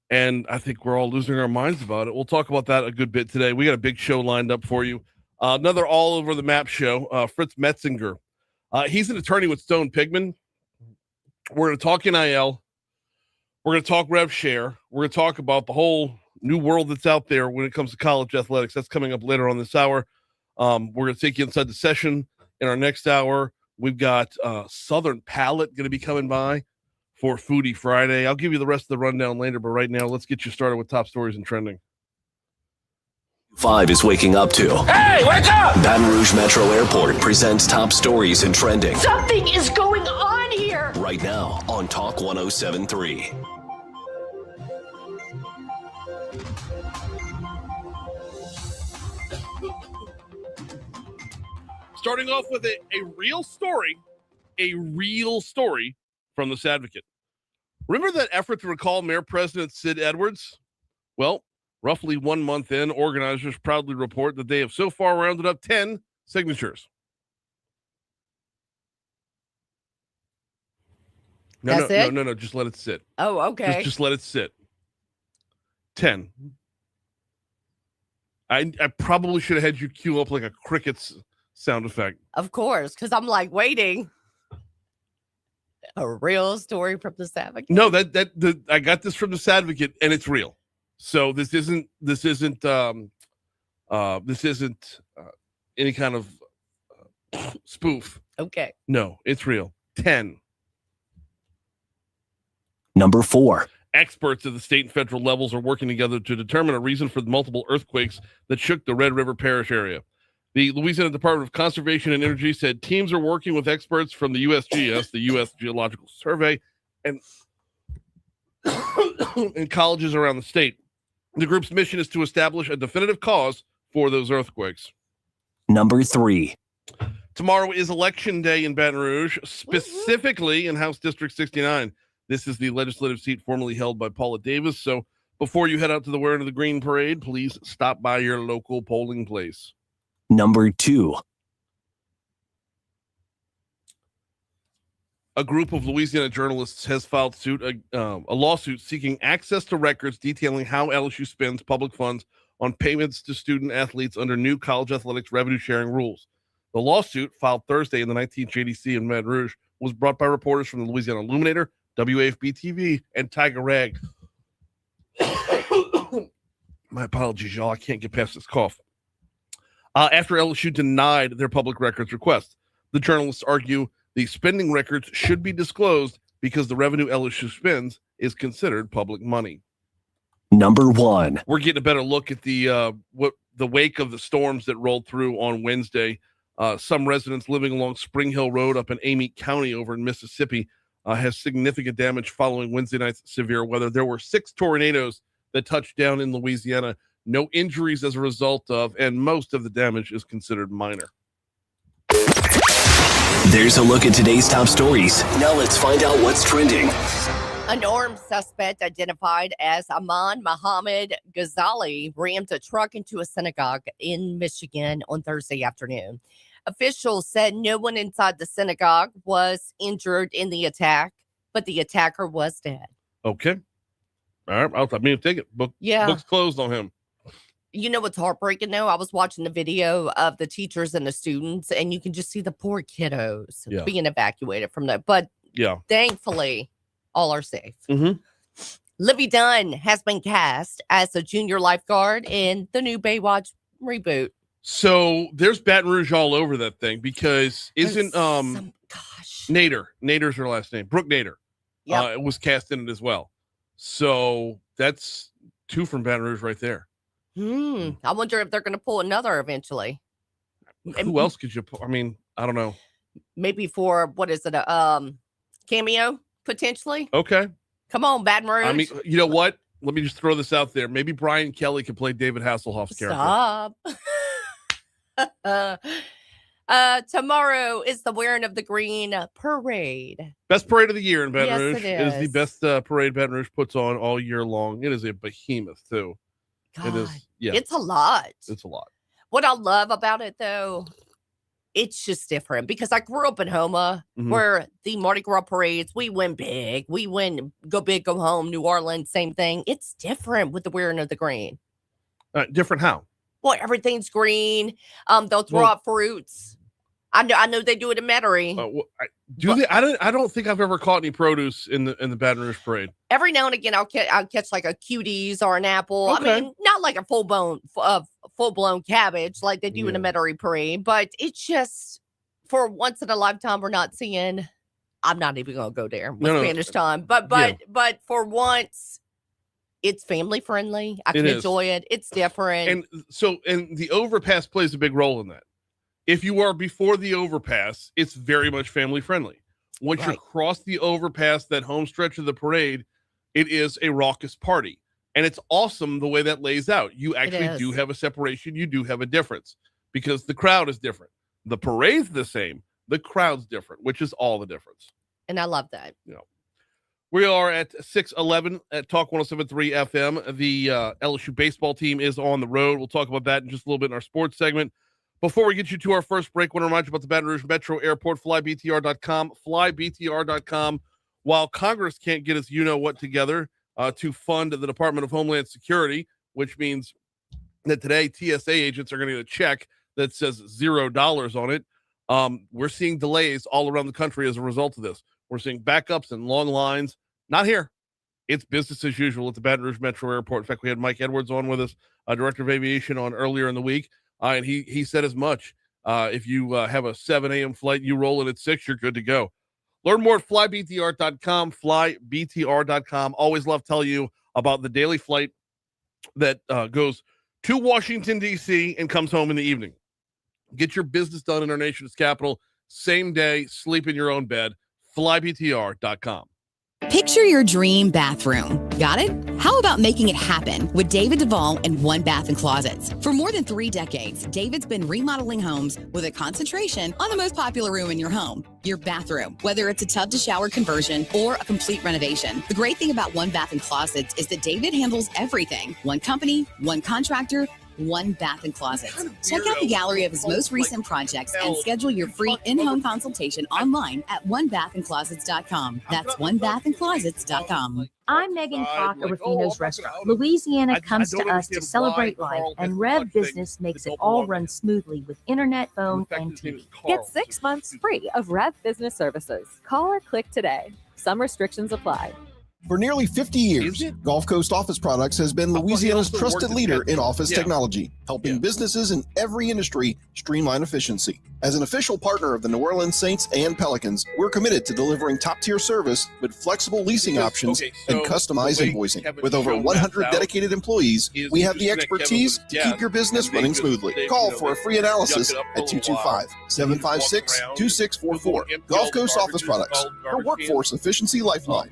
And I think we're all losing our minds about it. We'll talk about that a good bit today. We got a big show lined up for you. Another all over the map show. Fritz Metzinger. He's an attorney with Stone Pigman. We're going to talk NIL. We're going to talk rev share. We're going to talk about the whole new world that's out there when it comes to college athletics. That's coming up later on this hour. We're going to take you inside the session in our next hour. We've got Southern Palate going to be coming by for Foodie Friday. I'll give you the rest of the rundown later, but right now, let's get you started with top stories and trending. 5 is waking up to. Hey, wake up! Baton Rouge Metro Airport presents top stories and trending. Something is going on here! Right now on Talk 107.3. Starting off with a real story from this advocate. Remember that effort to recall Mayor President Sid Edwards? Well, roughly 1 month in, organizers proudly report that they have so far rounded up 10 signatures. No, just let it sit. Oh, okay. Just let it sit. 10. I probably should have had you queue up like a cricket's sound effect. Of course, because I'm like waiting. A real story from this advocate? No, I got this from this advocate, and it's real. So this isn't any kind of spoof. Okay. No, it's real. 10. Number 4. Experts at the state and federal levels are working together to determine a reason for the multiple earthquakes that shook the Red River Parish area. The Louisiana Department of Conservation and Energy said teams are working with experts from the USGS, the U.S. Geological Survey, and colleges around the state. The group's mission is to establish a definitive cause for those earthquakes. Number 3. Tomorrow is Election Day in Baton Rouge, specifically in House District 69. This is the legislative seat formerly held by Paula Davis. So before you head out to the Wearing of the Green Parade, please stop by your local polling place. Number 2. A group of Louisiana journalists has filed a lawsuit seeking access to records detailing how LSU spends public funds on payments to student athletes under new college athletics revenue sharing rules. The lawsuit, filed Thursday in the 19th JDC in Baton Rouge, was brought by reporters from the Louisiana Illuminator, WAFB-TV, and Tiger Rag. My apologies, y'all. I can't get past this cough. After LSU denied their public records request, the journalists argue the spending records should be disclosed because the revenue LSU spends is considered public money. Number 1. We're getting a better look at the wake of the storms that rolled through on Wednesday. Some residents living along Spring Hill Road up in Amite County over in Mississippi has significant damage following Wednesday night's severe weather. There were 6 tornadoes that touched down in Louisiana. No injuries as a result of, and most of the damage is considered minor. There's a look at today's top stories. Now let's find out what's trending. An armed suspect identified as Aman Mohammed Ghazali rammed a truck into a synagogue in Michigan on Thursday afternoon. Officials said no one inside the synagogue was injured in the attack, but the attacker was dead. Okay. All right. Take it. Book's closed on him. You know what's heartbreaking, though? I was watching the video of the teachers and the students, and you can just see the poor kiddos being evacuated from that. But thankfully, all are safe. Mm-hmm. Livy Dunn has been cast as a junior lifeguard in the new Baywatch reboot. So there's Baton Rouge all over that thing because isn't Nader, her last name, Brooke Nader, was cast in it as well. So that's 2 from Baton Rouge right there. I wonder if they're going to pull another eventually. Who else could you pull? I mean, I don't know. Maybe for, what is it, a cameo, potentially? Okay. Come on, Baton Rouge. I mean, you know what? Let me just throw this out there. Maybe Brian Kelly could play David Hasselhoff's character. Stop. Tomorrow is the Wearing of the Green Parade. Best parade of the year in Baton Rouge. It is. It is the best parade Baton Rouge puts on all year long. It is a behemoth, too. God, it is. Yeah. It's a lot. It's a lot. What I love about it, though, it's just different because I grew up in Homa where the Mardi Gras parades, we win big. We win, go big, go home. New Orleans, same thing. It's different with the wearing of the green. Different how? Well, everything's green. They'll throw out fruits. I know they do it in Metairie. I don't think I've ever caught any produce in the Baton Rouge parade. Every now and again, I'll catch like a cuties or an apple. Okay. I mean, not like a full blown cabbage like they do in a Metairie parade, but it's just for once in a lifetime we're not seeing. I'm not even gonna go there with Spanish time, but for once, it's family friendly. I can enjoy it. It's different, and the overpass plays a big role in that. If you are before the overpass, it's very much family friendly. Once you cross the overpass, that home stretch of the parade, it is a raucous party. And it's awesome the way that lays out. You actually do have a separation. You do have a difference because the crowd is different. The parade's the same. The crowd's different, which is all the difference. And I love that. We are at 6:11 at Talk 107.3 FM. The LSU baseball team is on the road. We'll talk about that in just a little bit in our sports segment. Before we get you to our first break, I want to remind you about the Baton Rouge Metro Airport, flybtr.com, flybtr.com. While Congress can't get its you-know-what together to fund the Department of Homeland Security, which means that today TSA agents are going to get a check that says $0 on it. We're seeing delays all around the country as a result of this. We're seeing backups and long lines. Not here. It's business as usual at the Baton Rouge Metro Airport. In fact, we had Mike Edwards on with us, Director of Aviation, on earlier in the week. And he said as much. If you have a 7 a.m. flight, you roll in at 6, you're good to go. Learn more at flybtr.com, flybtr.com. Always love telling you about the daily flight that goes to Washington, D.C. and comes home in the evening. Get your business done in our nation's capital. Same day, sleep in your own bed. flybtr.com. Picture your dream bathroom. Got it? How about making it happen with David Duvall and One Bath and Closets? For more than 3 decades, David's been remodeling homes with a concentration on the most popular room in your home, your bathroom, whether it's a tub to shower conversion or a complete renovation. The great thing about One Bath and Closets is that David handles everything. One company, one contractor, One Bath and Closets. Check out the gallery of his most recent projects and schedule your free in-home consultation online at onebathandclosets.com. That's onebathandclosets.com. I'm Megan Clark of Rufino's Restaurant. Louisiana comes to us to celebrate life, and Rev Business makes it all run smoothly with internet, phone, and TV. Get 6 months free of Rev Business Services. Call or click today. Some restrictions apply. For nearly 50 years, Gulf Coast Office Products has been Louisiana's trusted leader in office technology, helping businesses in every industry streamline efficiency. As an official partner of the New Orleans Saints and Pelicans, we're committed to delivering top-tier service with flexible leasing options and customized invoicing. With over 100 dedicated employees, we have the expertise to keep your business running smoothly. Call for a free analysis at 225-756-2644. Gulf Coast Office Products, your workforce efficiency lifeline.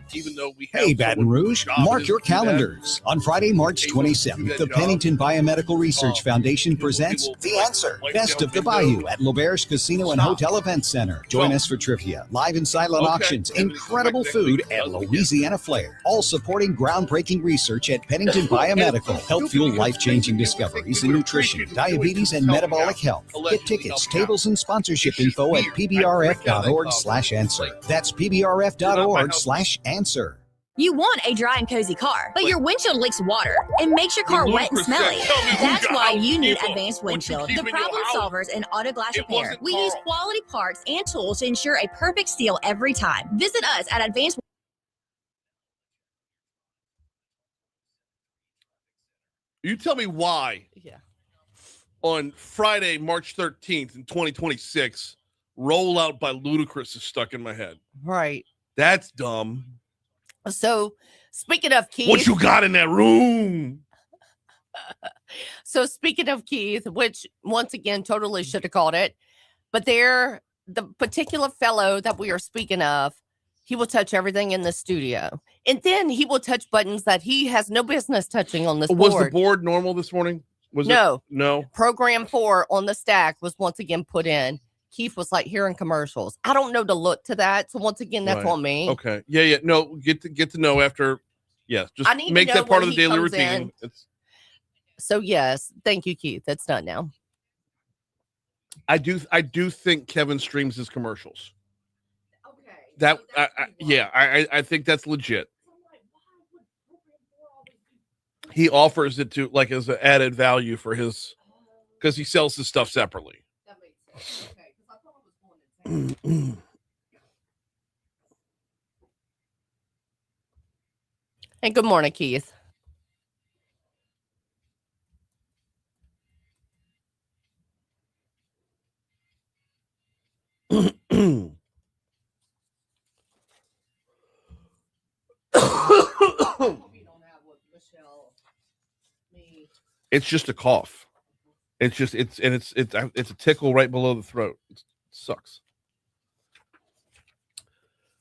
Hey, Baton Rouge, mark your calendars. On Friday, March 27th, the Pennington Biomedical Research Foundation presents The Answer, Best of the Bayou at L'Auberge Casino and Hotel Event Center. Join us for trivia, live and silent auctions, incredible food, and Louisiana flair. All supporting groundbreaking research at Pennington Biomedical. Help fuel life-changing discoveries in nutrition, diabetes, and metabolic health. Get tickets, tables, and sponsorship info at pbrf.org/answer. That's pbrf.org/answer. You want a dry and cozy car, but your windshield leaks water and makes your car wet and smelly. That's why you need Advanced Windshield, the problem solvers in auto glass repair. We use quality parts and tools to ensure a perfect seal every time. Visit us at Advanced. You tell me why. On Friday, March 13th in 2026, Rollout by Ludacris is stuck in my head. Right. That's dumb. So, speaking of Keith, what you got in that room? So, speaking of Keith, which once again totally should have called it, but the particular fellow that we are speaking of, he will touch everything in the studio, and then he will touch buttons that he has no business touching on this board. Was the board normal this morning? No. No. Program 4 on the stack was once again put in. Keith was like hearing commercials. I don't know the look to that. So once again, that's on me. Okay. Yeah. No, get to know after. Yes. Just I need make to know that part of when the he daily comes routine. So yes. Thank you, Keith. That's done now. I do think Kevin streams his commercials. Okay. That so I think that's legit. He offers it to like as an added value for his because he sells his stuff separately. That makes sense. Okay, because I thought it was going insane. And good morning, Keith. It's just a cough. It's a tickle right below the throat. It sucks.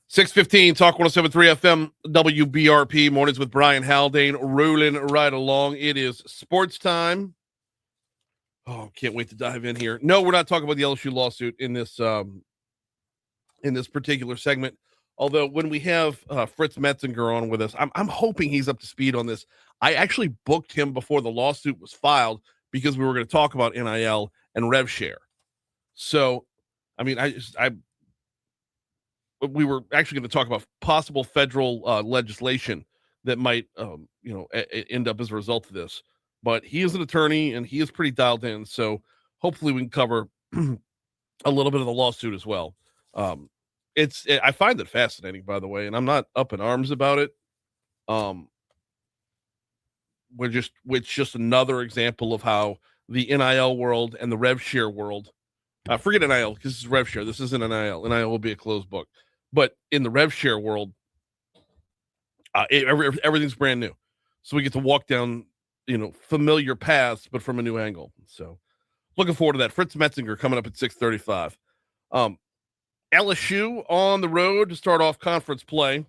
6:15 Talk 107.3 FM WBRP mornings with Brian Haldane rolling right along. It is sports time. Oh, can't wait to dive in here. No, we're not talking about the LSU lawsuit in this particular segment. Although when we have Fritz Metzinger on with us, I'm hoping he's up to speed on this. I actually booked him before the lawsuit was filed because we were going to talk about NIL and rev share. So, I mean, we were actually going to talk about possible federal legislation that might, end up as a result of this. But he is an attorney and he is pretty dialed in. So hopefully we can cover a little bit of the lawsuit as well. I find it fascinating, by the way, and I'm not up in arms about it. Which just another example of how the NIL world and the rev share world, forget NIL because this is rev share. This isn't NIL. NIL will be a closed book, but in the rev share world, everything's brand new. So we get to walk down, familiar paths, but from a new angle. So looking forward to that. Fritz Metzinger coming up at 6:35. LSU on the road to start off conference play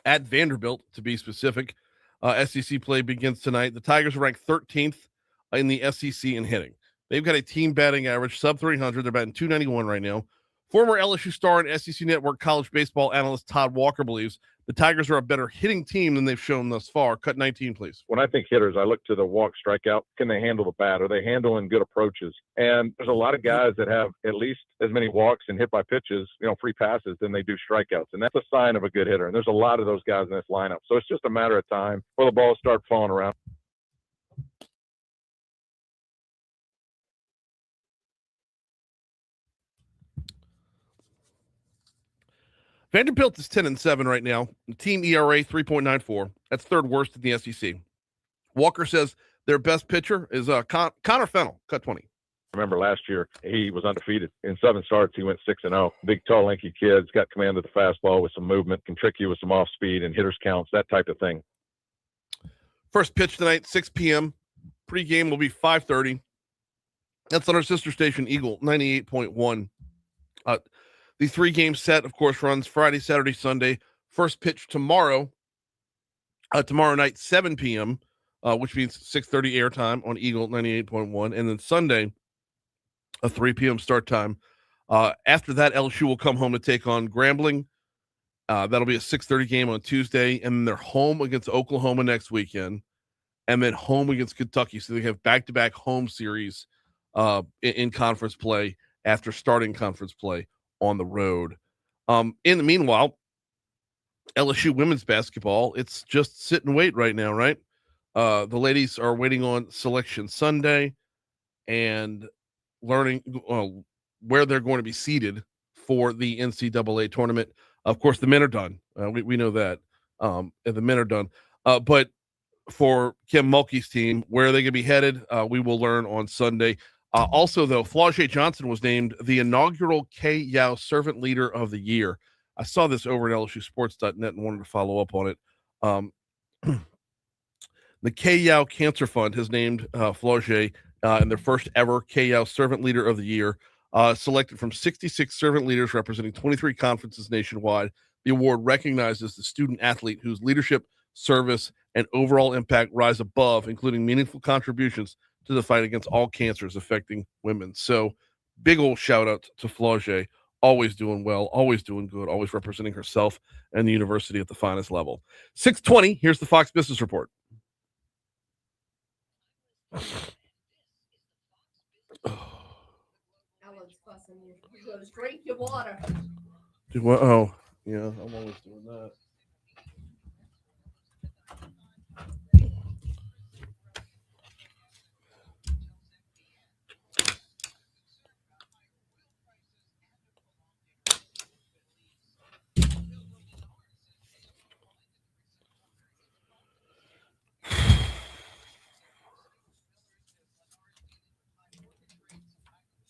at Vanderbilt, to be specific. SEC play begins tonight. The Tigers are ranked 13th in the SEC in hitting. They've got a team batting average sub 300. They're batting 291 right now. Former LSU star and SEC Network college baseball analyst Todd Walker believes the Tigers are a better hitting team than they've shown thus far. Cut 19, please. When I think hitters, I look to the walk strikeout. Can they handle the bat? Are they handling good approaches? And there's a lot of guys that have at least as many walks and hit by pitches, free passes than they do strikeouts. And that's a sign of a good hitter. And there's a lot of those guys in this lineup. So it's just a matter of time before the balls start falling around. Vanderbilt is 10-7 right now. Team ERA 3.94. That's third worst in the SEC. Walker says their best pitcher is Connor Fennell. Cut 20. Remember last year, he was undefeated. In 7 starts, he went 6-0. Big, tall, lanky kid's got command of the fastball with some movement, can trick you with some off speed and hitters counts, that type of thing. First pitch tonight, 6 p.m. Pre-game will be 5:30. That's on our sister station, Eagle 98.1. The 3-game set, of course, runs Friday, Saturday, Sunday. First pitch tomorrow night, 7 p.m., which means 6:30 airtime on Eagle 98.1. And then Sunday, a 3 p.m. start time. After that, LSU will come home to take on Grambling. That'll be a 6:30 game on Tuesday. And then they're home against Oklahoma next weekend. And then home against Kentucky. So they have back-to-back home series in conference play after starting conference play on the road. In the meanwhile, LSU women's basketball, it's just sit and wait right now, right? The ladies are waiting on Selection Sunday and learning where they're going to be seated for the NCAA tournament. Of course, the men are done. We know that. And the men are done. But for Kim Mulkey's team, where are they going to be headed? We will learn on Sunday. Also, though, Flau'jae Johnson was named the inaugural K-Yow Servant Leader of the Year. I saw this over at LSUsports.net and wanted to follow up on it. The K-Yow Cancer Fund has named Flau'jae in their first ever K-Yow Servant Leader of the Year, selected from 66 servant leaders representing 23 conferences nationwide. The award recognizes the student athlete whose leadership, service, and overall impact rise above, including meaningful contributions to the fight against all cancers affecting women. So big old shout out to Flau'jae, always doing well, always doing good, always representing herself and the university at the finest level. 6:20, here's the Fox Business Report. You gotta drink your water. Do what? Oh, yeah, I'm always doing that.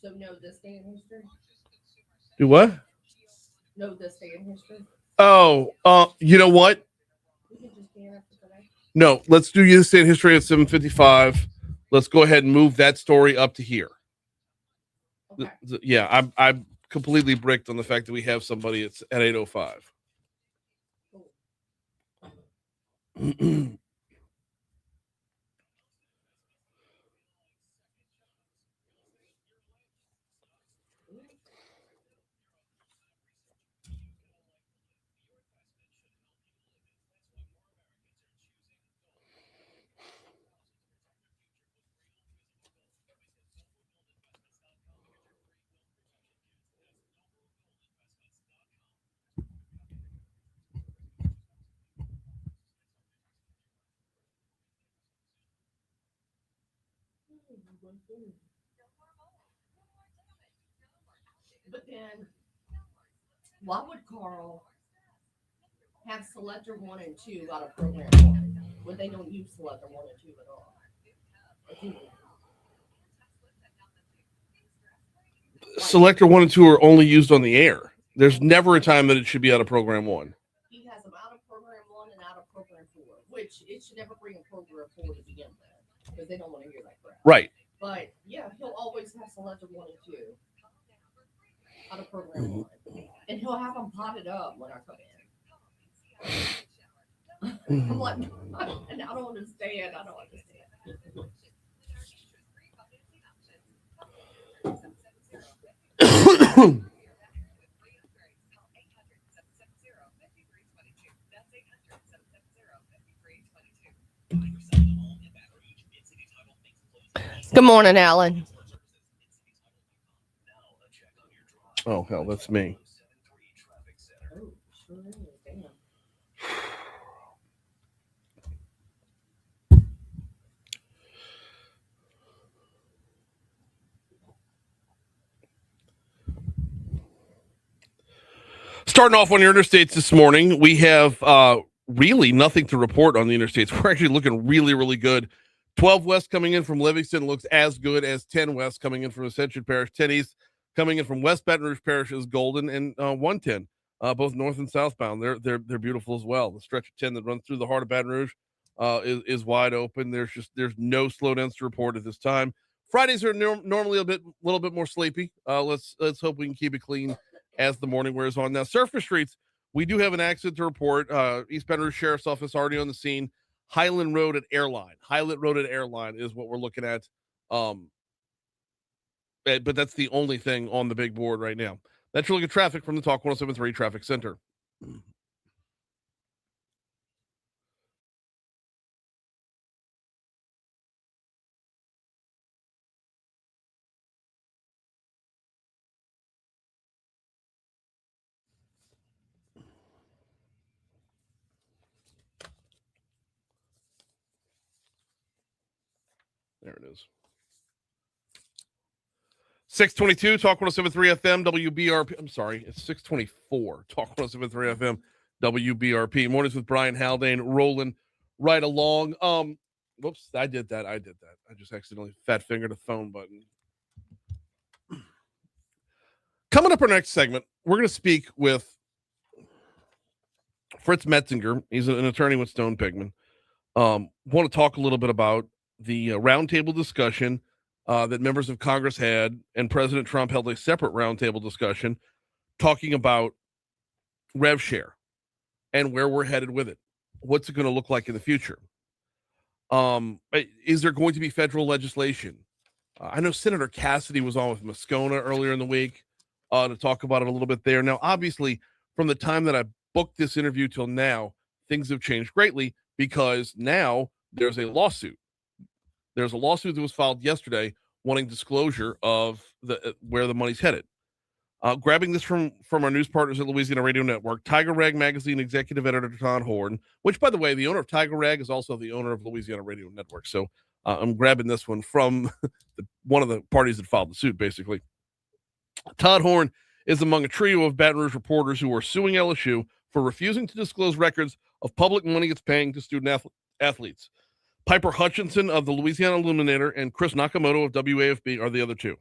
So know this day in history? Do what? Know this day in history? Oh, you know what? We can just stand up for today. No, let's do this day in history at 7:55. Let's go ahead and move that story up to here. Okay. Yeah, I'm completely bricked on the fact that we have somebody at 8:05. But then, why would Carl have selector 1 and 2 out of program 1 when they don't use selector 1 and 2 at all? Selector 1 and 2 are only used on the air. There's never a time that it should be out of program 1. He has them out of program 1 and out of program 4, which it should never bring a program 4 to begin with because they don't want to hear that crap. Right. But yeah, he'll always have selector 1 and 2 out of program 1, and he'll have them potted up when I come in. I'm like, and I don't understand. Good morning, Alan. Oh, hell, that's me. Starting off on your interstates this morning, we have really nothing to report on the interstates. We're actually looking really, really good. 12 West coming in from Livingston looks as good as 10 West coming in from Ascension Parish. 10 East coming in from West Baton Rouge Parish is golden, and 110, both north and southbound. They're beautiful as well. The stretch of 10 that runs through the heart of Baton Rouge is wide open. There's no slowdowns to report at this time. Fridays are normally a little bit more sleepy. Let's hope we can keep it clean as the morning wears on. Now, surface streets, we do have an accident to report. East Baton Rouge Sheriff's Office already on the scene. Highland Road at Airline. Highland Road at Airline is what we're looking at. But that's the only thing on the big board right now. That's your look at traffic from the Talk 107.3 Traffic Center. There it is. 622 Talk 107.3 FM WBRP. I'm sorry, it's 624 Talk 107.3 FM WBRP. Mornings with Brian Haldane rolling right along. Whoops, I did that. I just accidentally fat fingered a phone button. Coming up our next segment, we're going to speak with Fritz Metzinger. He's an attorney with Stone Pigman. Want to talk a little bit about the roundtable discussion that members of Congress had, and President Trump held a separate roundtable discussion talking about rev share and where we're headed with it. What's it going to look like in the future? Is there going to be federal legislation? I know Senator Cassidy was on with Moscona earlier in the week to talk about it a little bit there. Now, obviously, from the time that I booked this interview till now, things have changed greatly because now there's a lawsuit. There's a lawsuit that was filed yesterday wanting disclosure of where the money's headed. Grabbing this from our news partners at Louisiana Radio Network, Tiger Rag Magazine executive editor Todd Horn, which, by the way, the owner of Tiger Rag is also the owner of Louisiana Radio Network. So I'm grabbing this one from one of the parties that filed the suit, basically. Todd Horn is among a trio of Baton Rouge reporters who are suing LSU for refusing to disclose records of public money it's paying to student athletes. Piper Hutchinson of the Louisiana Illuminator and Chris Nakamoto of WAFB are the other two.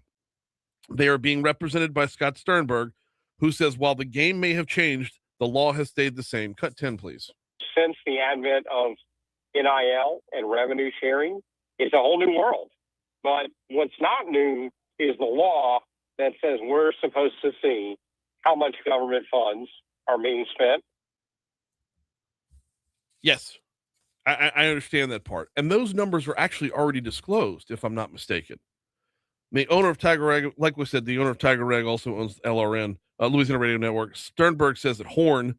They are being represented by Scott Sternberg, who says while the game may have changed, the law has stayed the same. Cut 10, please. Since the advent of NIL and revenue sharing, it's a whole new world. But what's not new is the law that says we're supposed to see how much government funds are being spent. Yes, I understand that part. And those numbers are actually already disclosed, if I'm not mistaken. The owner of Tiger Rag, like we said, the owner of Tiger Rag also owns LRN, Louisiana Radio Network. Sternberg says that Horn,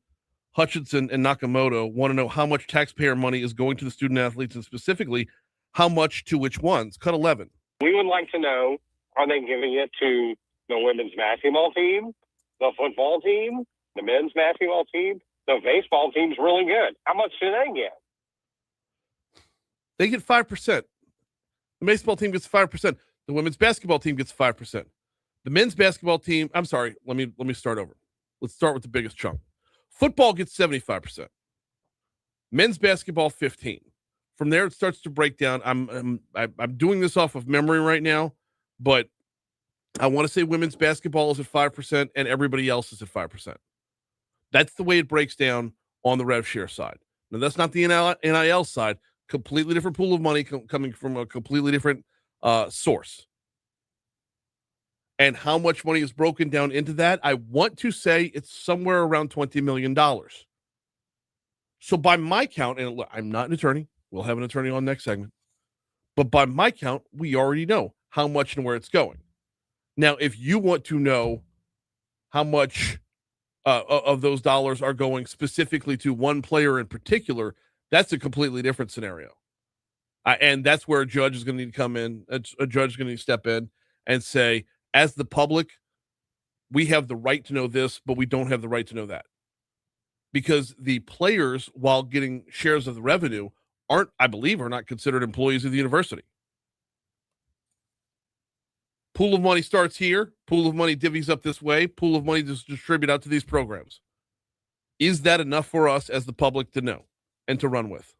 Hutchinson, and Nakamoto want to know how much taxpayer money is going to the student athletes and specifically how much to which ones. Cut 11. We would like to know, are they giving it to the women's basketball team, the football team, the men's basketball team? The baseball team's really good. How much do they get? They get 5%. The baseball team gets 5%. The women's basketball team gets 5%. The men's basketball team, I'm sorry, let me start over. Let's start with the biggest chunk. Football gets 75%. Men's basketball 15%. From there it starts to break down. I'm doing this off of memory right now, but I want to say women's basketball is at 5% and everybody else is at 5%. That's the way it breaks down on the rev share side. Now that's not the NIL side. Completely different pool of money coming from a completely different source. And how much money is broken down into that? I want to say it's somewhere around $20 million. So by my count, and look, I'm not an attorney. We'll have an attorney on next segment. But by my count, we already know how much and where it's going. Now, if you want to know how much of those dollars are going specifically to one player in particular, that's a completely different scenario. And that's where a judge is going to need to come in. A judge is going to need to step in and say, as the public, we have the right to know this, but we don't have the right to know that. Because the players, while getting shares of the revenue, I believe, are not considered employees of the university. Pool of money starts here. Pool of money divvies up this way. Pool of money to distribute out to these programs. Is that enough for us as the public to know and to run with?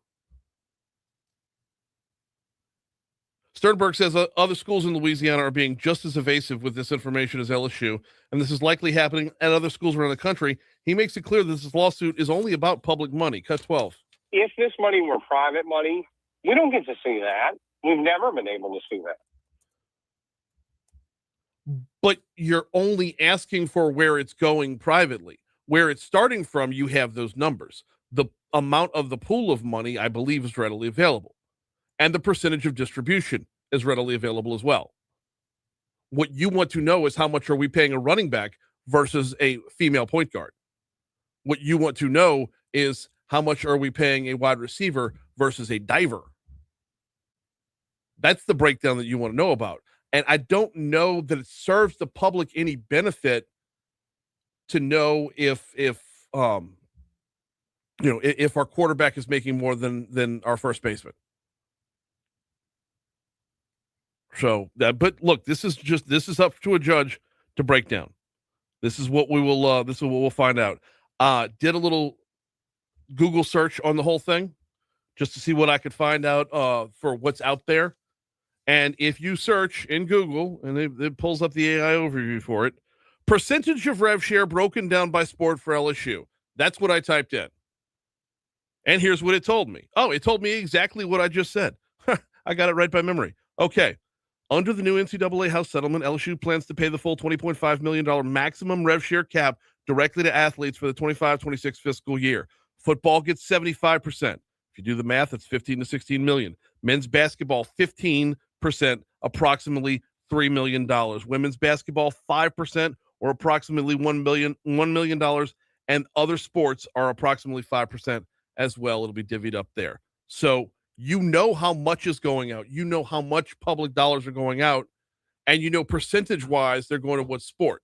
Sternberg says other schools in Louisiana are being just as evasive with this information as LSU, and this is likely happening at other schools around the country. He makes it clear that this lawsuit is only about public money. Cut 12. If this money were private money, we don't get to see that. We've never been able to see that. But you're only asking for where it's going privately. Where it's starting from, you have those numbers. The amount of the pool of money, I believe, is readily available. And the percentage of distribution is readily available as well. What you want to know is how much are we paying a running back versus a female point guard. What you want to know is how much are we paying a wide receiver versus a diver. That's the breakdown that you want to know about. And I don't know that it serves the public any benefit to know if our quarterback is making more than our first baseman. So, but look, this is up to a judge to break down. This is what we'll find out. Did a little Google search on the whole thing just to see what I could find out for what's out there. And if you search in Google, and it pulls up the AI overview for it, percentage of rev share broken down by sport for LSU. That's what I typed in. And here's what it told me. Oh, it told me exactly what I just said. I got it right by memory. Okay. Under the new NCAA House settlement, LSU plans to pay the full $20.5 million maximum rev share cap directly to athletes for the 25-26 fiscal year. Football gets 75%. If you do the math, it's 15 to 16 million. Men's basketball, 15%, approximately $3 million. Women's basketball, 5%, or approximately $1 million. And other sports are approximately 5% as well. It'll be divvied up there. So you know how much is going out. You know how much public dollars are going out. And you know percentage-wise they're going to what sport.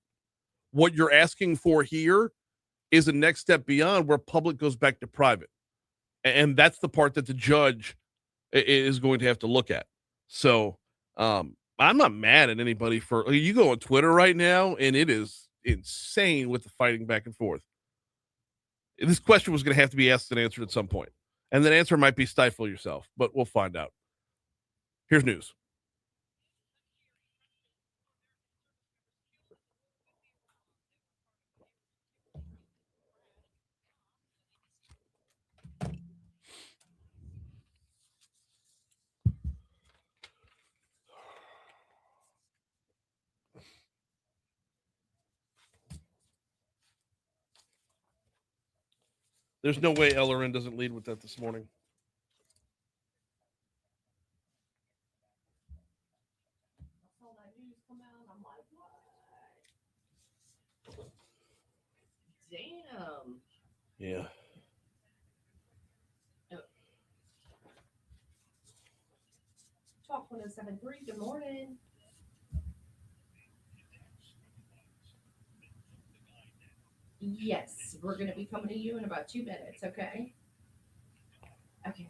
What you're asking for here is a next step beyond where public goes back to private. And that's the part that the judge is going to have to look at. So I'm not mad at anybody for, you go on Twitter right now and it is insane with the fighting back and forth. This question was going to have to be asked and answered at some point. And that answer might be stifle yourself, but we'll find out. Here's news. There's no way Ellerin doesn't lead with that this morning. Damn. Yeah. Talk 107.3. Good morning. Yes, we're going to be coming to you in about 2 minutes, okay? Okay.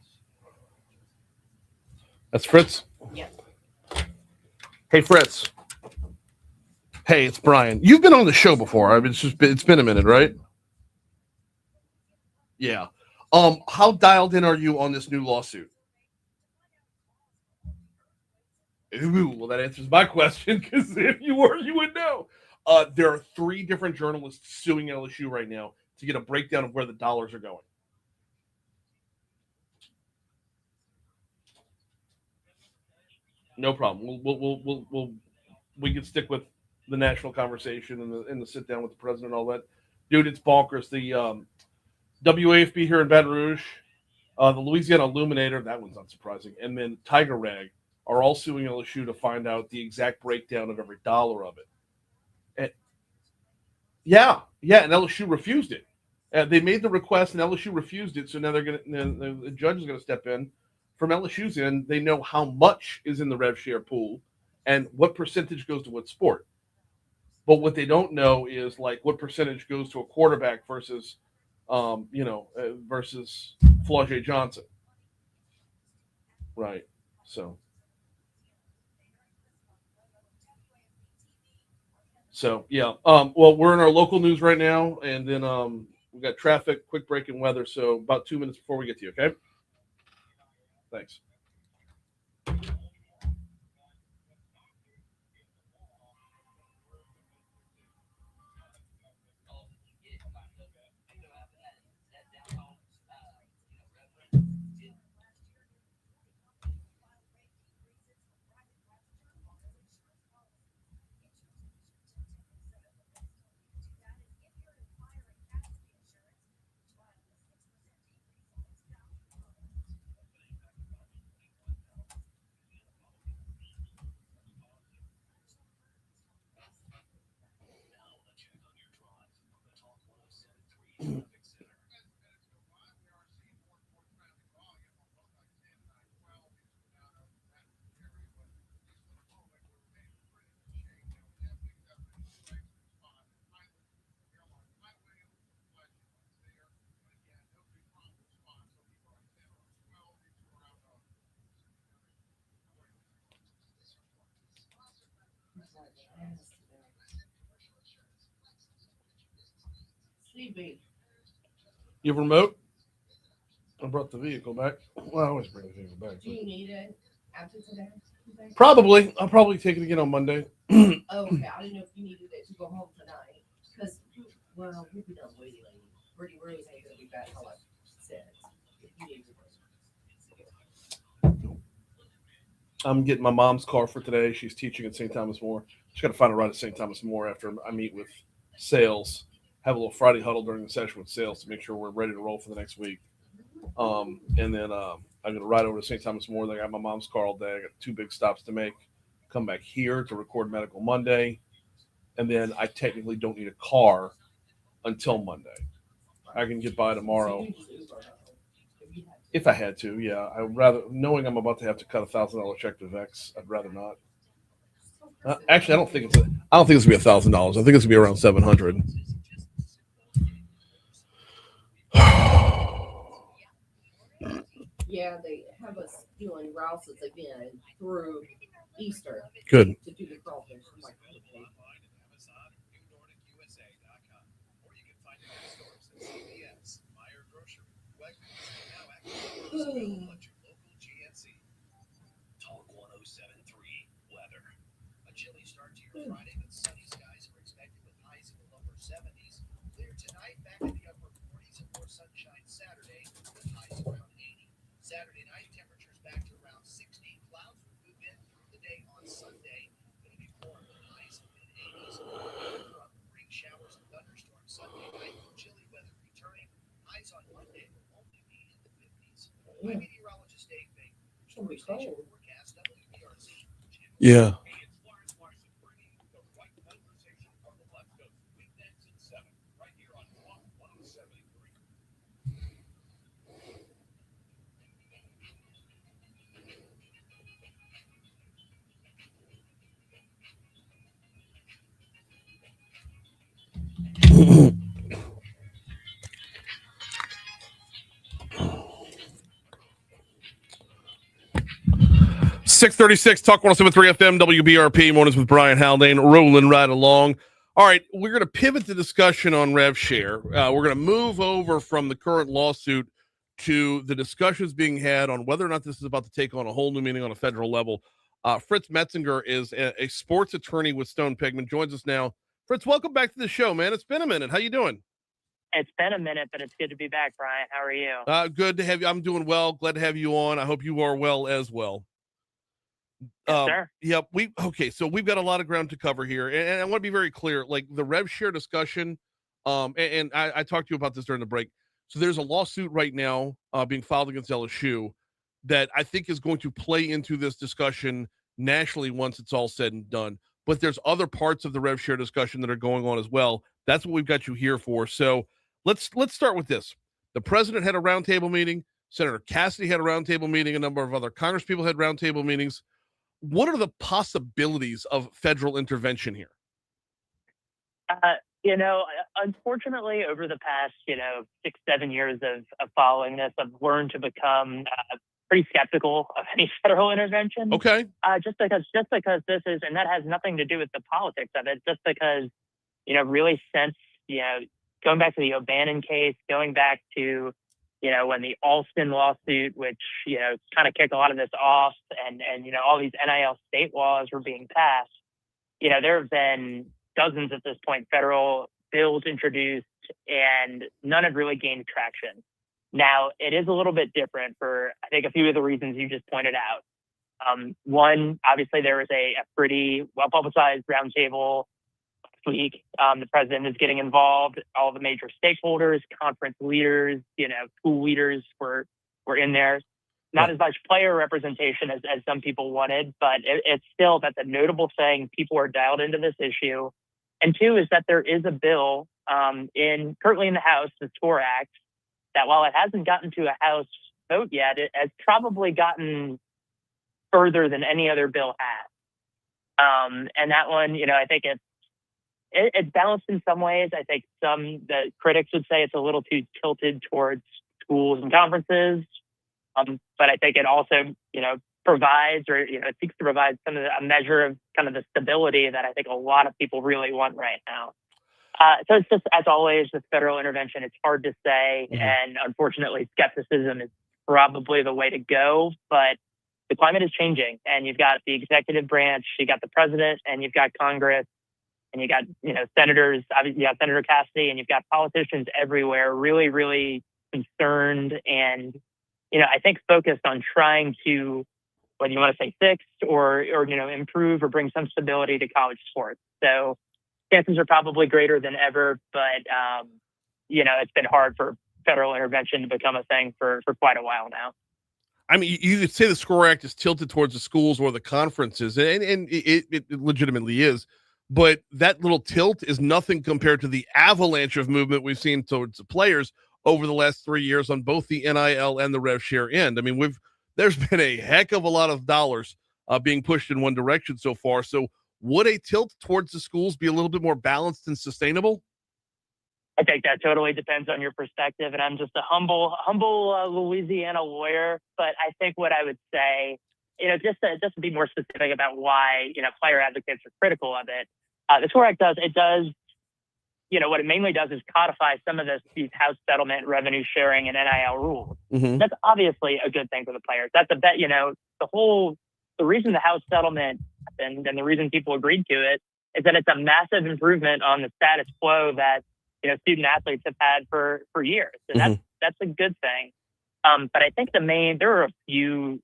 That's Fritz? Yes. Hey, Fritz. Hey, it's Brian. You've been on the show before. I mean, it's been a minute, right? Yeah. How dialed in are you on this new lawsuit? Ooh, well, that answers my question, because if you were, you would know. There are 3 different journalists suing LSU right now to get a breakdown of where the dollars are going. No problem. We can stick with the national conversation and the sit down with the president and all that. Dude, it's bonkers. The WAFB here in Baton Rouge, the Louisiana Illuminator, that one's not surprising, and then Tiger Rag are all suing LSU to find out the exact breakdown of every dollar of it. And, yeah, and LSU refused it. They made the request, and LSU refused it, so now the judge is going to step in. From LSU's end, they know how much is in the rev share pool and what percentage goes to what sport. But what they don't know is like what percentage goes to a quarterback versus, versus Flau'jae Johnson. Right. So yeah. Well, we're in our local news right now, and then we got traffic, quick break, and weather. So about 2 minutes before we get to you. Okay. Thanks. CB. You have a remote? I brought the vehicle back. Well, I always bring the vehicle back. Do you need it after today? Probably. I'll probably take it again on Monday. Okay, I didn't know if you needed it to go home tonight. Because, well, we'll be done waiting. Pretty Rose ain't going to be back till like 6. If you need it. I'm getting my mom's car for today. She's teaching at St. Thomas More. She's got to find a ride at St. Thomas More after I meet with sales. Have a little Friday huddle during the session with sales to make sure we're ready to roll for the next week. And then I'm going to ride over to St. Thomas More. I got my mom's car all day. I got 2 big stops to make. Come back here to record Medical Monday. And then I technically don't need a car until Monday. I can get by tomorrow. If I had to, yeah. I'd rather, knowing I'm about to have to cut $1,000 check to Vex, I'd rather not. Actually, I don't think it's gonna be $1,000. I think it's gonna be around 700. Yeah, they have us doing Rouse's again through Easter. Good. To do the crawfish. I'm like, okay. Talk 107.3 weather. A chilly start to your Friday, but sunny skies are expected with highs in the lower 70s. Clear tonight, back in the upper 40s, and more sunshine Saturday with highs around 80. Saturday night, temperatures back to around 60. Clouds will move in through the day on Sunday. It'll be warm with highs in mid-80s. Rain showers and thunderstorms Sunday night. Chilly weather returning. Highs on Monday will only be in the 50s. My meteorologist Dave Baker. Storm station forecast WBRZ. Yeah. .636 Talk 107.3 FM WBRP mornings with Brian Haldane rolling right along. All right, we're going to pivot the discussion on rev share. We're going to move over from the current lawsuit to the discussions being had on whether or not this is about to take on a whole new meaning on a federal level. Fritz Metzinger is a sports attorney with Stone Pigman, joins us now. Fritz, welcome back to the show, man. It's been a minute. How you doing? It's been a minute, but it's good to be back, Brian. How are you? Good to have you. I'm doing well. Glad to have you on. I hope you are well as well. Yes, sir. Yep. So we've got a lot of ground to cover here, and I want to be very clear. Like the rev share discussion, and I talked to you about this during the break. So there's a lawsuit right now being filed against LSU that I think is going to play into this discussion nationally once it's all said and done. But there's other parts of the rev share discussion that are going on as well. That's what we've got you here for. So let's start with this. The president had a roundtable meeting. Senator Cassidy had a roundtable meeting. A number of other congresspeople had roundtable meetings. What are the possibilities of federal intervention here? Unfortunately, over the past, 6-7 years of following this, I've learned to become pretty skeptical of any federal intervention. Okay. Just because this is, and that has nothing to do with the politics of it, just because, really since, going back to the O'Bannon case, going back to, when the Alston lawsuit, which, kind of kicked a lot of this off and all these NIL state laws were being passed, there have been dozens at this point, federal bills introduced, and none have really gained traction. Now, it is a little bit different for, I think, a few of the reasons you just pointed out. One, obviously, there was a pretty well-publicized roundtable last week. The president is getting involved. All the major stakeholders, conference leaders, school leaders were in there. Not as much player representation as some people wanted, but it's still, that's a notable thing. People are dialed into this issue. And two is that there is a bill currently in the House, the SCORE Act, that while it hasn't gotten to a House vote yet, it has probably gotten further than any other bill has. And that one, I think it's balanced in some ways. I think the critics would say it's a little too tilted towards schools and conferences. But I think it also, provides, or, it seeks to provide a measure of kind of the stability that I think a lot of people really want right now. So it's just, as always, with federal intervention, it's hard to say. Mm-hmm. And unfortunately, skepticism is probably the way to go. But the climate is changing, and you've got the executive branch, you got the president, and you've got Congress, and you got, senators, obviously you got Senator Cassidy, and you've got politicians everywhere really, really concerned and, I think focused on trying to, whether you want to say fix or improve or bring some stability to college sports. So chances are probably greater than ever, but, it's been hard for federal intervention to become a thing for quite a while now. I mean, you could say the SCORE Act is tilted towards the schools or the conferences, and it legitimately is. But that little tilt is nothing compared to the avalanche of movement we've seen towards the players over the last 3 years on both the NIL and the rev share end. I mean, there's been a heck of a lot of dollars being pushed in one direction so far. So would a tilt towards the schools be a little bit more balanced and sustainable? I think that totally depends on your perspective, and I'm just a humble Louisiana lawyer. But I think what I would say, just to be more specific about why player advocates are critical of it, the SCORE Act does what it mainly does is codify some of these house settlement, revenue sharing, and NIL rules. Mm-hmm. That's obviously a good thing for the players. That's the reason the house settlement happened and the reason people agreed to it is that it's a massive improvement on the status quo that student athletes have had for years, and that's a good thing. But I think there are a few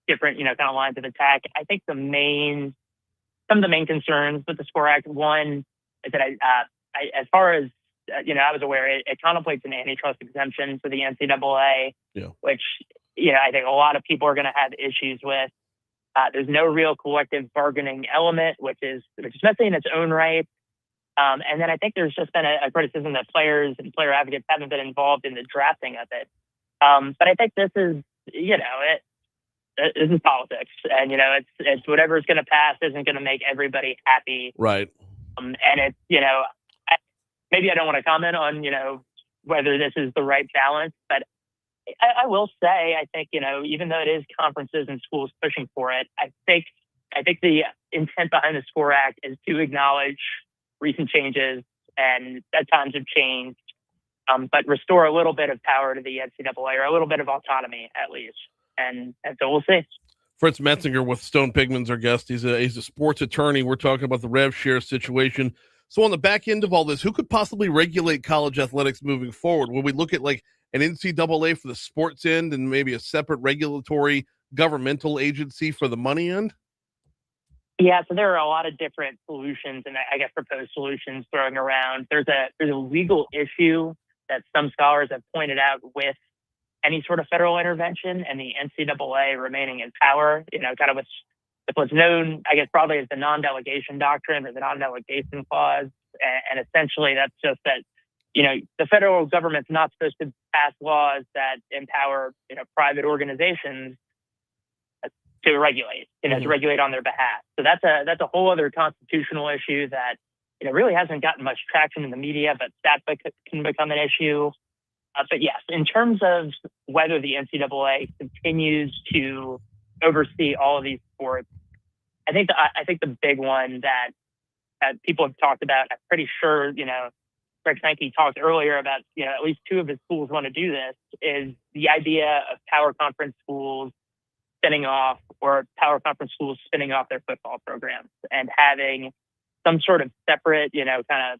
different kind of lines of attack. I think some of the main concerns with the SCORE Act, one is that as far as I was aware, it contemplates an antitrust exemption for the NCAA, which I think a lot of people are going to have issues with. There's no real collective bargaining element, which is messy in its own right. And then I think there's just been a criticism that players and player advocates haven't been involved in the drafting of it. But I think this is, this is politics, and it's whatever's going to pass isn't going to make everybody happy, right? And it's maybe I don't want to comment on whether this is the right balance, but I will say I think even though it is conferences and schools pushing for it, I think the intent behind the SCORE Act is to acknowledge recent changes and that times have changed, but restore a little bit of power to the NCAA, or a little bit of autonomy at least. And so we'll see. Fritz Metzinger with Stone Pigman's our guest. He's a sports attorney. We're talking about the rev share situation. So on the back end of all this, who could possibly regulate college athletics moving forward? Will we look at like an NCAA for the sports end and maybe a separate regulatory governmental agency for the money end? Yeah, so there are a lot of different solutions, and I guess proposed solutions throwing around. There's a legal issue that some scholars have pointed out with any sort of federal intervention and the NCAA remaining in power. Kind of what's known, I guess, broadly as the non-delegation doctrine or the non-delegation clause, and essentially that's just that the federal government's not supposed to pass laws that empower private organizations to regulate, to regulate on their behalf. So that's a whole other constitutional issue that really hasn't gotten much traction in the media, but that can become an issue. But yes, in terms of whether the NCAA continues to oversee all of these sports, I think the big one that people have talked about, I'm pretty sure Greg Sankey talked earlier about at least two of his schools want to do this, is the idea of power conference schools spinning off their football programs and having some sort of separate, kind of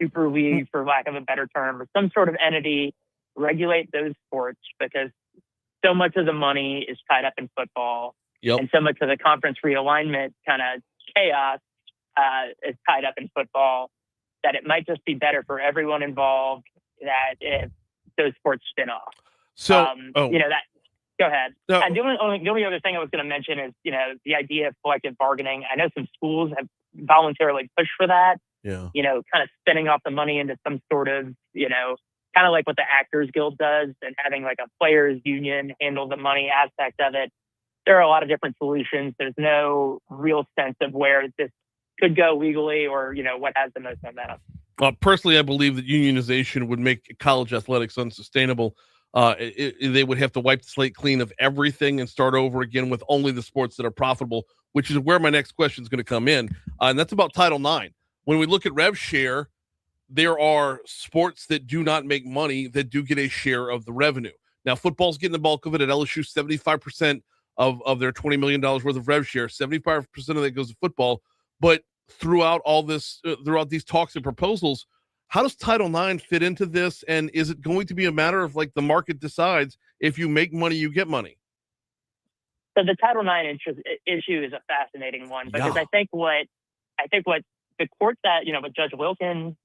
super league, for lack of a better term, or some sort of entity regulate those sports, because so much of the money is tied up in football, and so much of the conference realignment kind of chaos is tied up in football, that it might just be better for everyone involved that if those sports spin off. So, Go ahead. No. And the only other thing I was going to mention is, the idea of collective bargaining. I know some schools have voluntarily pushed for that. Yeah. Kind of spinning off the money into some sort of, kind of like what the Actors Guild does, and having like a players union handle the money aspect of it. There are a lot of different solutions. There's no real sense of where this could go legally, or, what has the most momentum. Personally, I believe that unionization would make college athletics unsustainable. They would have to wipe the slate clean of everything and start over again with only the sports that are profitable, which is where my next question is going to come in. And that's about Title IX. When we look at rev share, there are sports that do not make money that do get a share of the revenue. Now, football's getting the bulk of it at LSU. 75% of their $20 million worth of rev share, 75% of that goes to football. But throughout all this, throughout these talks and proposals, how does Title IX fit into this? And is it going to be a matter of like the market decides, if you make money, you get money? So the Title IX issue is a fascinating one, because I think what the court that, what Judge Wilkin,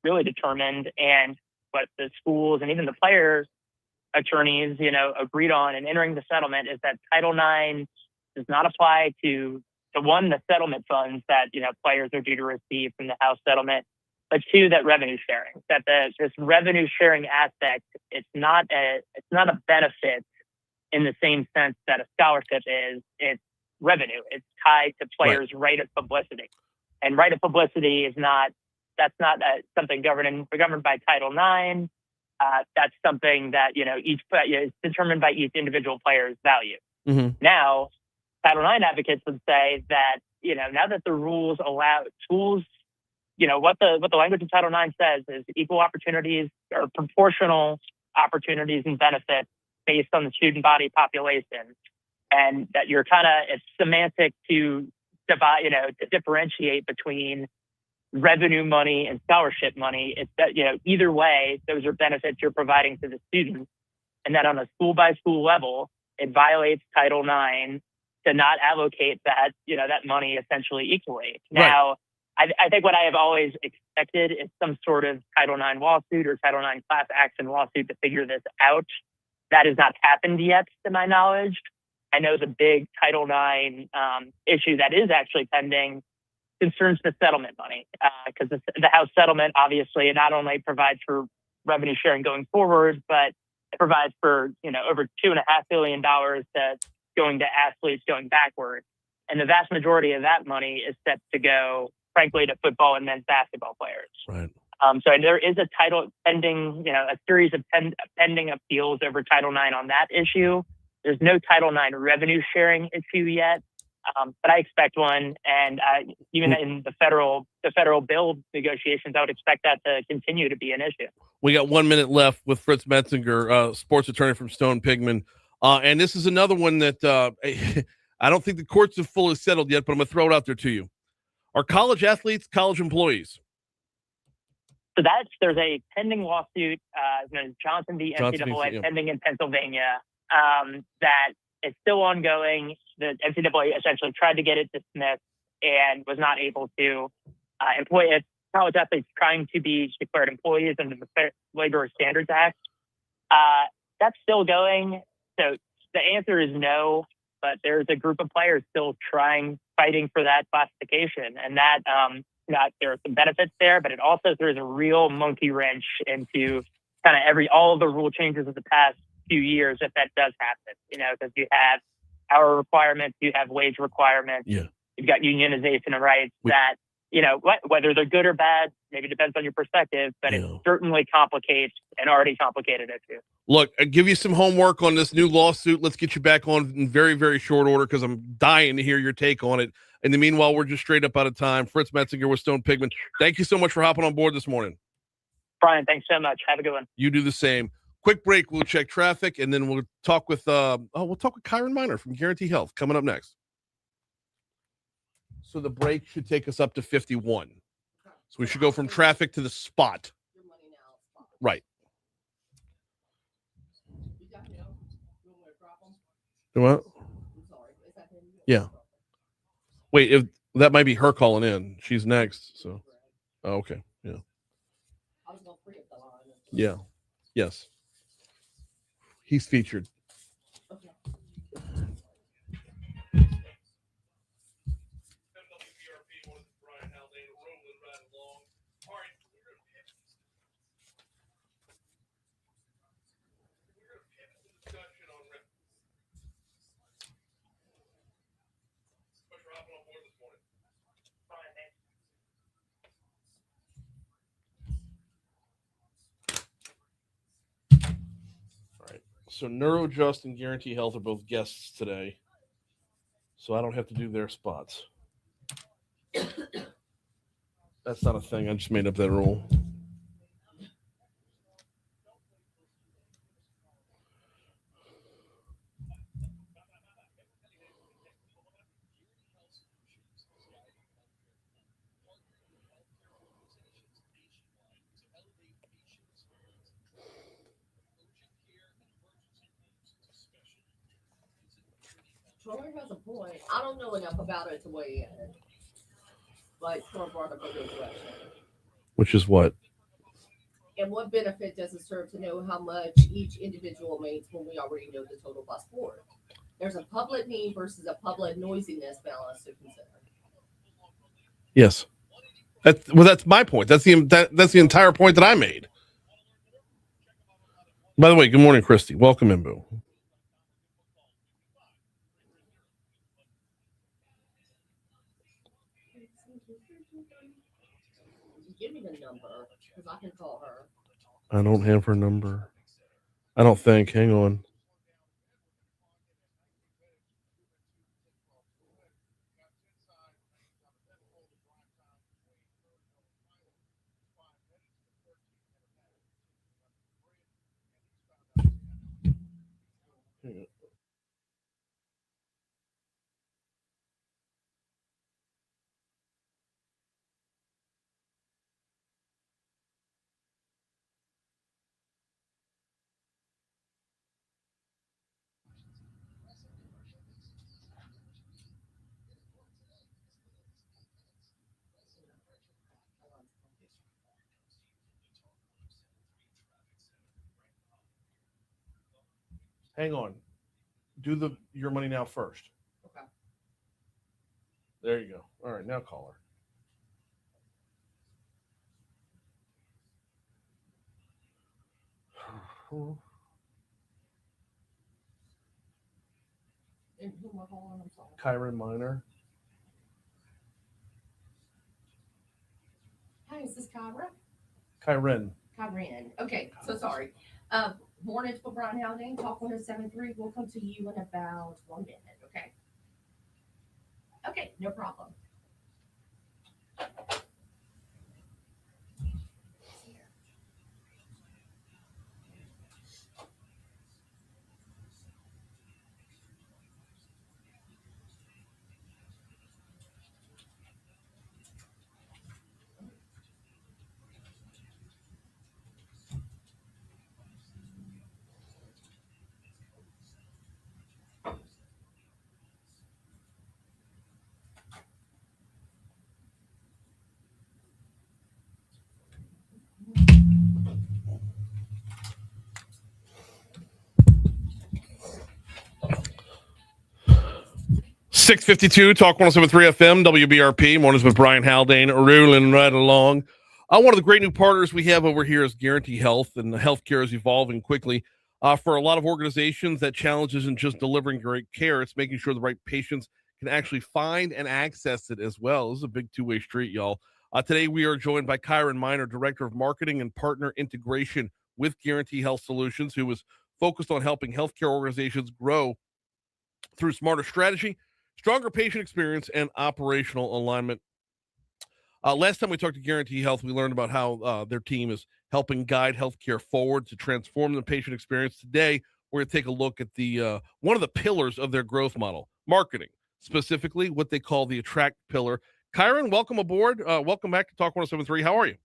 really determined, and what the schools and even the players' attorneys, agreed on in entering the settlement, is that Title IX does not apply to one, the settlement funds that, players are due to receive from the house settlement, but two, that revenue sharing, that this revenue sharing aspect, it's not a benefit in the same sense that a scholarship is. revenue. It's tied to players' right of publicity, and right of publicity is not something governed by Title IX. That's something that each is determined by each individual player's value. Mm-hmm. Now, Title IX advocates would say that now that the rules allow schools, what the language of Title IX says is equal opportunities or proportional opportunities and benefits based on the student body population, and that it's semantic to divide, to differentiate between revenue money and scholarship money. It's that either way, those are benefits you're providing to the students, and that on a school by school level, it violates Title IX to not allocate that that money essentially equally. Now, I think what I have always expected is some sort of Title IX lawsuit or Title IX class action lawsuit to figure this out. That has not happened yet, to my knowledge. I know the big Title IX issue that is actually pending concerns the settlement money, because the House settlement obviously not only provides for revenue sharing going forward, but it provides for over $2.5 billion going to athletes going backward, and the vast majority of that money is set to go, frankly, to football and men's basketball players. Right. So there is a title pending, a series of pending appeals over Title IX on that issue. There's no Title IX revenue sharing issue yet, but I expect one. And even in the federal bill negotiations, I would expect that to continue to be an issue. We got 1 minute left with Fritz Metzinger, sports attorney from Stone Pigman. And this is another one that I don't think the courts have fully settled yet, but I'm going to throw it out there to you. Are college athletes college employees? So there's a pending lawsuit, Johnson v. NCAA, pending in Pennsylvania, that is still ongoing. The NCAA essentially tried to get it dismissed and was not able to employ it. College athletes trying to be declared employees under the Fair Labor Standards Act. That's still going. So the answer is no, but there's a group of players still fighting for that classification, and that there are some benefits there, but it also throws a real monkey wrench into all of the rule changes of the past few years if that does happen. Because you have hour requirements, you have wage requirements, you've got unionization of rights that whether they're good or bad, maybe depends on your perspective, but it certainly complicates an already complicated issue. Look, I give you some homework on this new lawsuit. Let's get you back on in very, very short order because I'm dying to hear your take on it. In the meanwhile, we're just straight up out of time. Fritz Metzinger with Stone Pigman. Thank you so much for hopping on board this morning. Brian, thanks so much. Have a good one. You do the same. Quick break. We'll check traffic, and then we'll talk with Kyron Miner from Guaranty Health coming up next. So the break should take us up to 51. So we should go from traffic to the spot. Right. What? Yeah. Wait, if that might be her calling in. She's next. So, okay. Yeah. Yeah. Yes. He's featured. Brian Haldane rolling right along. All right, we're going to pivot the discussion on Thanks for hopping on board this morning. Brian, thanks. All right. So NeuroJust and Guaranty Health are both guests today. So I don't have to do their spots. That's not a thing. I just made up that rule. Troy has a point. I don't know enough about it to weigh in. But Troy brought up a good question. Which is what? And what benefit does it serve to know how much each individual makes when we already know the total by sport? There's a public need versus a public noisiness balance to consider. Yes. That's my point. That's the entire point that I made. By the way, good morning, Christy. Welcome in, Boo. Give me the number because I can call her. I don't have her number. I don't think. Hang on. Hang on. Do your money now first. Okay. There you go. All right, now call her. And who am I calling? I'm sorry. Kyron Miner. Hi, is this Kyra? Kyron. Kyran. Okay, so sorry. Morning for Brian Haldane, Talk 107.3. We'll come to you in about 1 minute, okay? Okay, no problem. 652 Talk 107.3 FM, WBRP. Mornings with Brian Haldane, rolling right along. One of the great new partners we have over here is Guaranty Health, and healthcare is evolving quickly. For a lot of organizations, that challenge isn't just delivering great care, it's making sure the right patients can actually find and access it as well. This is a big two-way street, y'all. Today, we are joined by Kyron Miner, Director of Marketing and Partner Integration with Guaranty Health Solutions, who is focused on helping healthcare organizations grow through smarter strategy, stronger patient experience, and operational alignment. Last time we talked to Guaranty Health, we learned about how their team is helping guide healthcare forward to transform the patient experience. Today, we're going to take a look at the one of the pillars of their growth model, marketing, specifically what they call the attract pillar. Kyron, welcome aboard. Welcome back to Talk 107.3. How are you?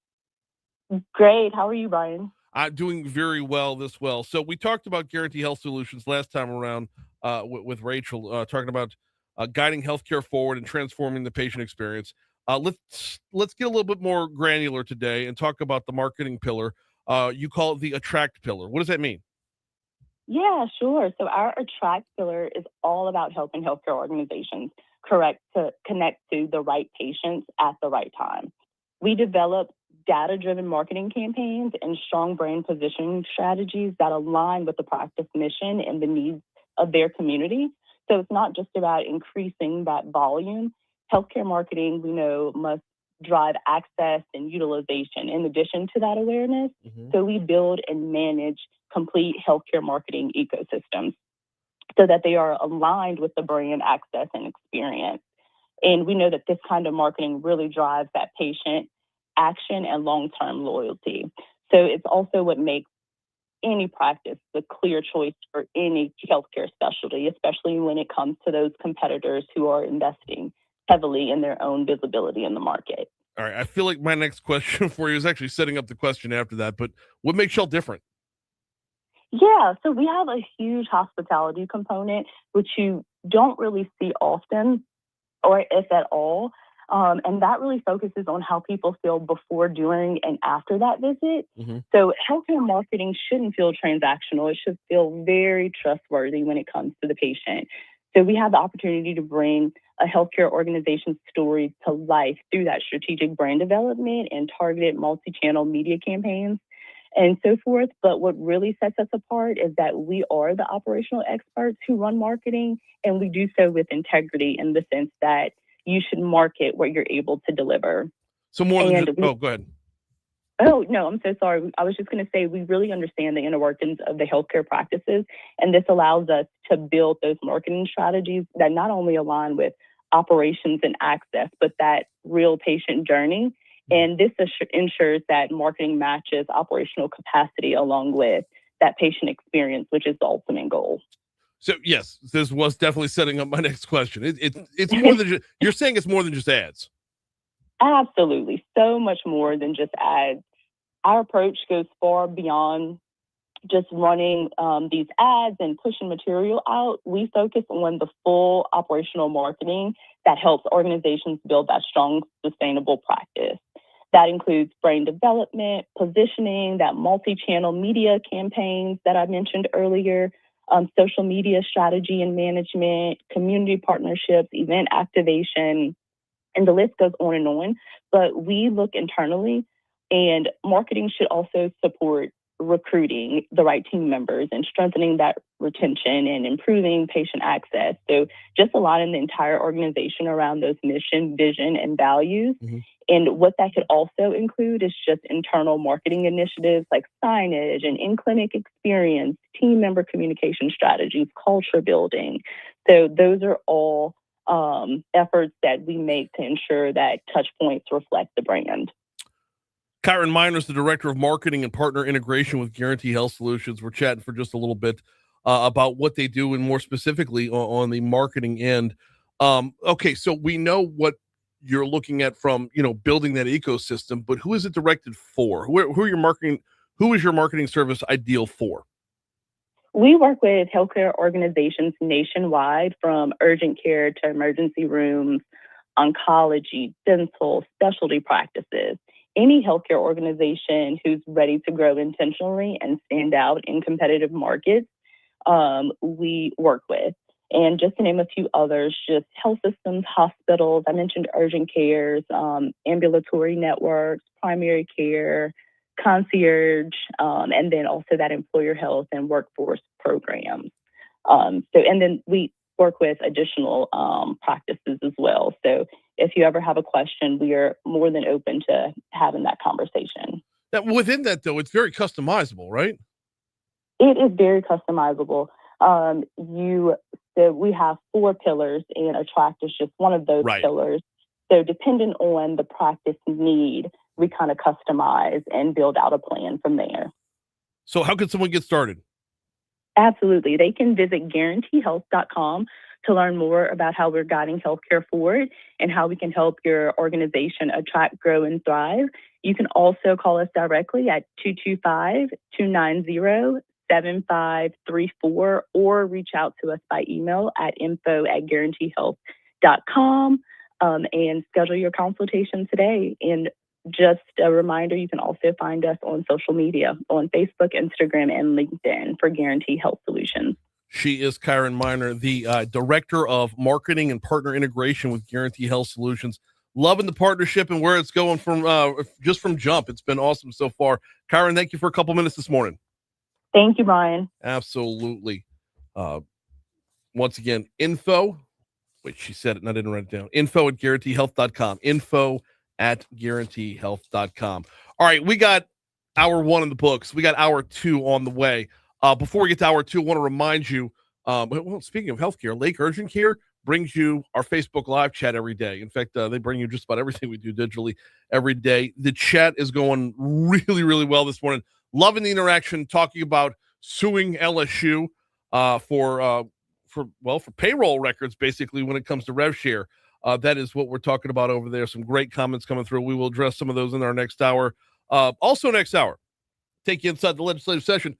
Great. How are you, Brian? Doing very well this well. So we talked about Guaranty Health Solutions last time around with Rachel, talking about guiding healthcare forward and transforming the patient experience. Let's get a little bit more granular today and talk about the marketing pillar. You call it the attract pillar. What does that mean? Yeah, sure. So our attract pillar is all about helping healthcare organizations connect to the right patients at the right time. We develop data-driven marketing campaigns and strong brand positioning strategies that align with the practice mission and the needs of their community. So it's not just about increasing that volume. Healthcare marketing, we know, must drive access and utilization in addition to that awareness. Mm-hmm. So we build and manage complete healthcare marketing ecosystems so that they are aligned with the brand access and experience. And we know that this kind of marketing really drives that patient action and long-term loyalty. So it's also what makes any practice the clear choice for any healthcare specialty, especially when it comes to those competitors who are investing heavily in their own visibility in the market. All right. I feel like my next question for you is actually setting up the question after that, but what makes y'all different? Yeah, so we have a huge hospitality component, which you don't really see often, or if at all. And that really focuses on how people feel before, during, and after that visit. Mm-hmm. So healthcare marketing shouldn't feel transactional. It should feel very trustworthy when it comes to the patient. So we have the opportunity to bring a healthcare organization's story to life through that strategic brand development and targeted multi-channel media campaigns and so forth. But what really sets us apart is that we are the operational experts who run marketing, and we do so with integrity in the sense that you should market what you're able to deliver. So more than just, go ahead. Oh, no, I'm so sorry. I was just going to say we really understand the inner workings of the healthcare practices, and this allows us to build those marketing strategies that not only align with operations and access, but that real patient journey. And this ensures that marketing matches operational capacity along with that patient experience, which is the ultimate goal. So yes, this was definitely setting up my next question. It's more than you're saying it's more than just ads. Absolutely. So much more than just ads. Our approach goes far beyond just running these ads and pushing material out. We focus on the full operational marketing that helps organizations build that strong, sustainable practice. That includes brand development, positioning, that multi-channel media campaigns that I mentioned earlier, social media strategy and management, community partnerships, event activation, and the list goes on and on. But we look internally, and marketing should also support recruiting the right team members and strengthening that retention and improving patient access. So just aligning the entire organization around those mission, vision, and values. Mm-hmm. And what that could also include is just internal marketing initiatives like signage and in-clinic experience, team member communication strategies, culture building. So those are all efforts that we make to ensure that touch points reflect the brand. Kyron Miner is the Director of Marketing and Partner Integration with Guaranty Health Solutions. We're chatting for just a little bit about what they do and more specifically on the marketing end. Okay, so we know what you're looking at from, building that ecosystem, but who is it directed for? Who is your marketing service ideal for? We work with healthcare organizations nationwide, from urgent care to emergency rooms, oncology, dental, specialty practices. Any healthcare organization who's ready to grow intentionally and stand out in competitive markets, we work with. And just to name a few others, just health systems, hospitals, I mentioned urgent cares, ambulatory networks, primary care, concierge, and then also that employer health and workforce programs. And then we work with additional practices as well. So if you ever have a question, we are more than open to having that conversation. Now, within that, though, it's very customizable, right? It is very customizable. So we have 4 pillars, and Attract is just one of those pillars. So depending on the practice need, we kind of customize and build out a plan from there. So how can someone get started? Absolutely. They can visit guaranteehealth.com to learn more about how we're guiding healthcare forward and how we can help your organization attract, grow, and thrive. You can also call us directly at 225-290-7534 or reach out to us by email at info@guaranteehealth.com and schedule your consultation today. And just a reminder, you can also find us on social media on Facebook, Instagram, and LinkedIn for Guaranty Health Solutions. She is Kyron Miner, the Director of Marketing and Partner Integration with Guaranty Health Solutions. Loving the partnership and where it's going from just from jump. It's been awesome so far. Kyron, thank you for a couple minutes this morning. Thank you, Brian. Absolutely. Once again, info. Wait, she said it and I didn't write it down. info@guaranteehealth.com. info@guaranteehealth.com. All right, we got hour 1 in the books. We got hour 2 on the way. Before we get to hour 2, I want to remind you, speaking of healthcare, Lake Urgent Care brings you our Facebook Live chat every day. In fact, they bring you just about everything we do digitally every day. The chat is going really, really well this morning. Loving the interaction, talking about suing LSU for payroll records, basically, when it comes to rev share. That is what we're talking about over there. Some great comments coming through. We will address some of those in our next hour. Also next hour, take you inside the legislative session.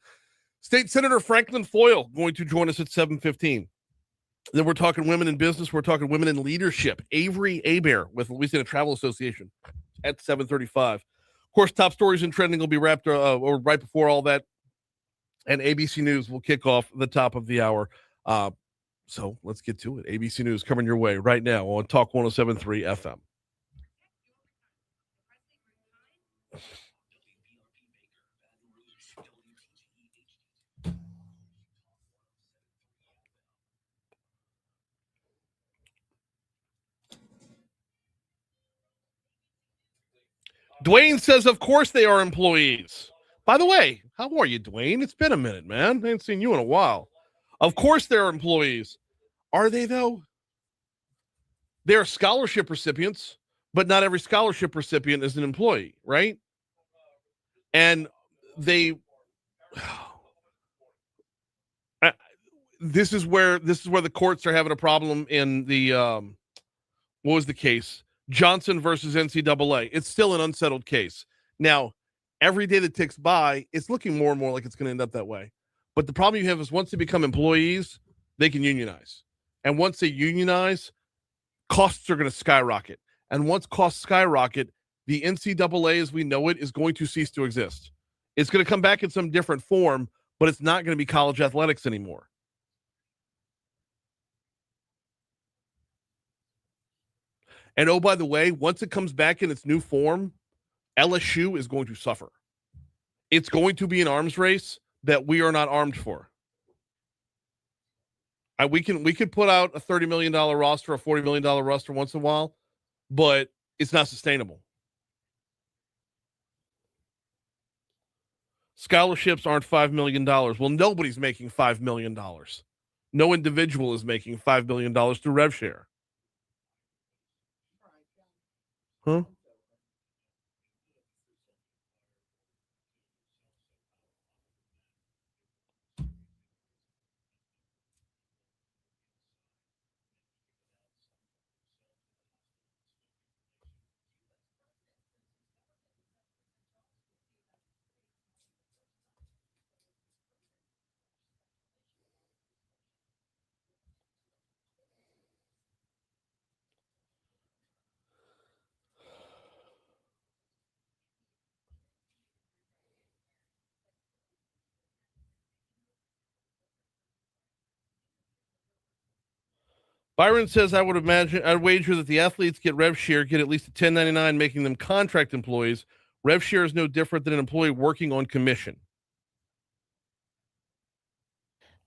State Senator Franklin Foyle going to join us at 7:15. Then we're talking women in business. We're talking women in leadership. Avery Hebert with Louisiana Travel Association at 7:35. Of course, top stories and trending will be wrapped or right before all that. And ABC News will kick off the top of the hour. So let's get to it. ABC News coming your way right now on Talk 107.3 FM. Dwayne says, of course they are employees. By the way, how are you, Dwayne? It's been a minute, man. I ain't seen you in a while. Of course they're employees. Are they, though? They're scholarship recipients, but not every scholarship recipient is an employee, right? And they... This is where the courts are having a problem in the... what was the case? Johnson versus NCAA. It's still an unsettled case. Now, every day that ticks by, it's looking more and more like it's going to end up that way. But the problem you have is once they become employees, they can unionize. And once they unionize, costs are going to skyrocket. And once costs skyrocket, the NCAA as we know it is going to cease to exist. It's going to come back in some different form, but it's not going to be college athletics anymore. And oh, by the way, once it comes back in its new form, LSU is going to suffer. It's going to be an arms race that we are not armed for. We could put out a $30 million roster, a $40 million roster once in a while, but it's not sustainable. Scholarships aren't $5 million. Well, nobody's making $5 million. No individual is making $5 million through rev share. Huh? Byron says, I'd wager that the athletes get rev share, get at least a 1099, making them contract employees. Rev share is no different than an employee working on commission.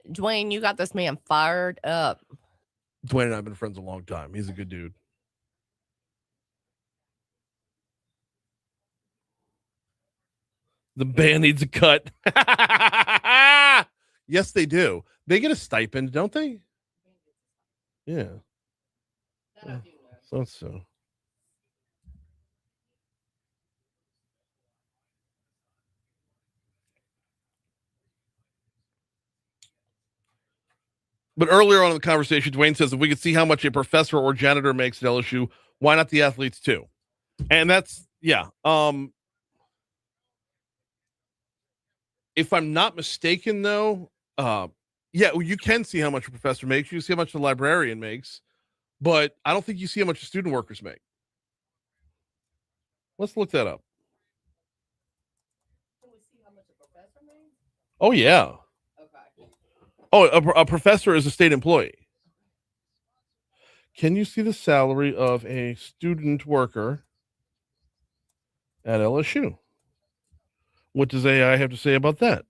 Dwayne, you got this man fired up. Dwayne and I have been friends a long time. He's a good dude. The band needs a cut. Yes, they do. They get a stipend, don't they? Yeah. So. But earlier on in the conversation, Dwayne says if we could see how much a professor or janitor makes at LSU, why not the athletes too? And that's, yeah. If I'm not mistaken, though, yeah, well, you can see how much a professor makes. You see how much the librarian makes, but I don't think you see how much the student workers make. Let's look that up. Oh, yeah. Oh, a professor is a state employee. Can you see the salary of a student worker at LSU? What does AI have to say about that?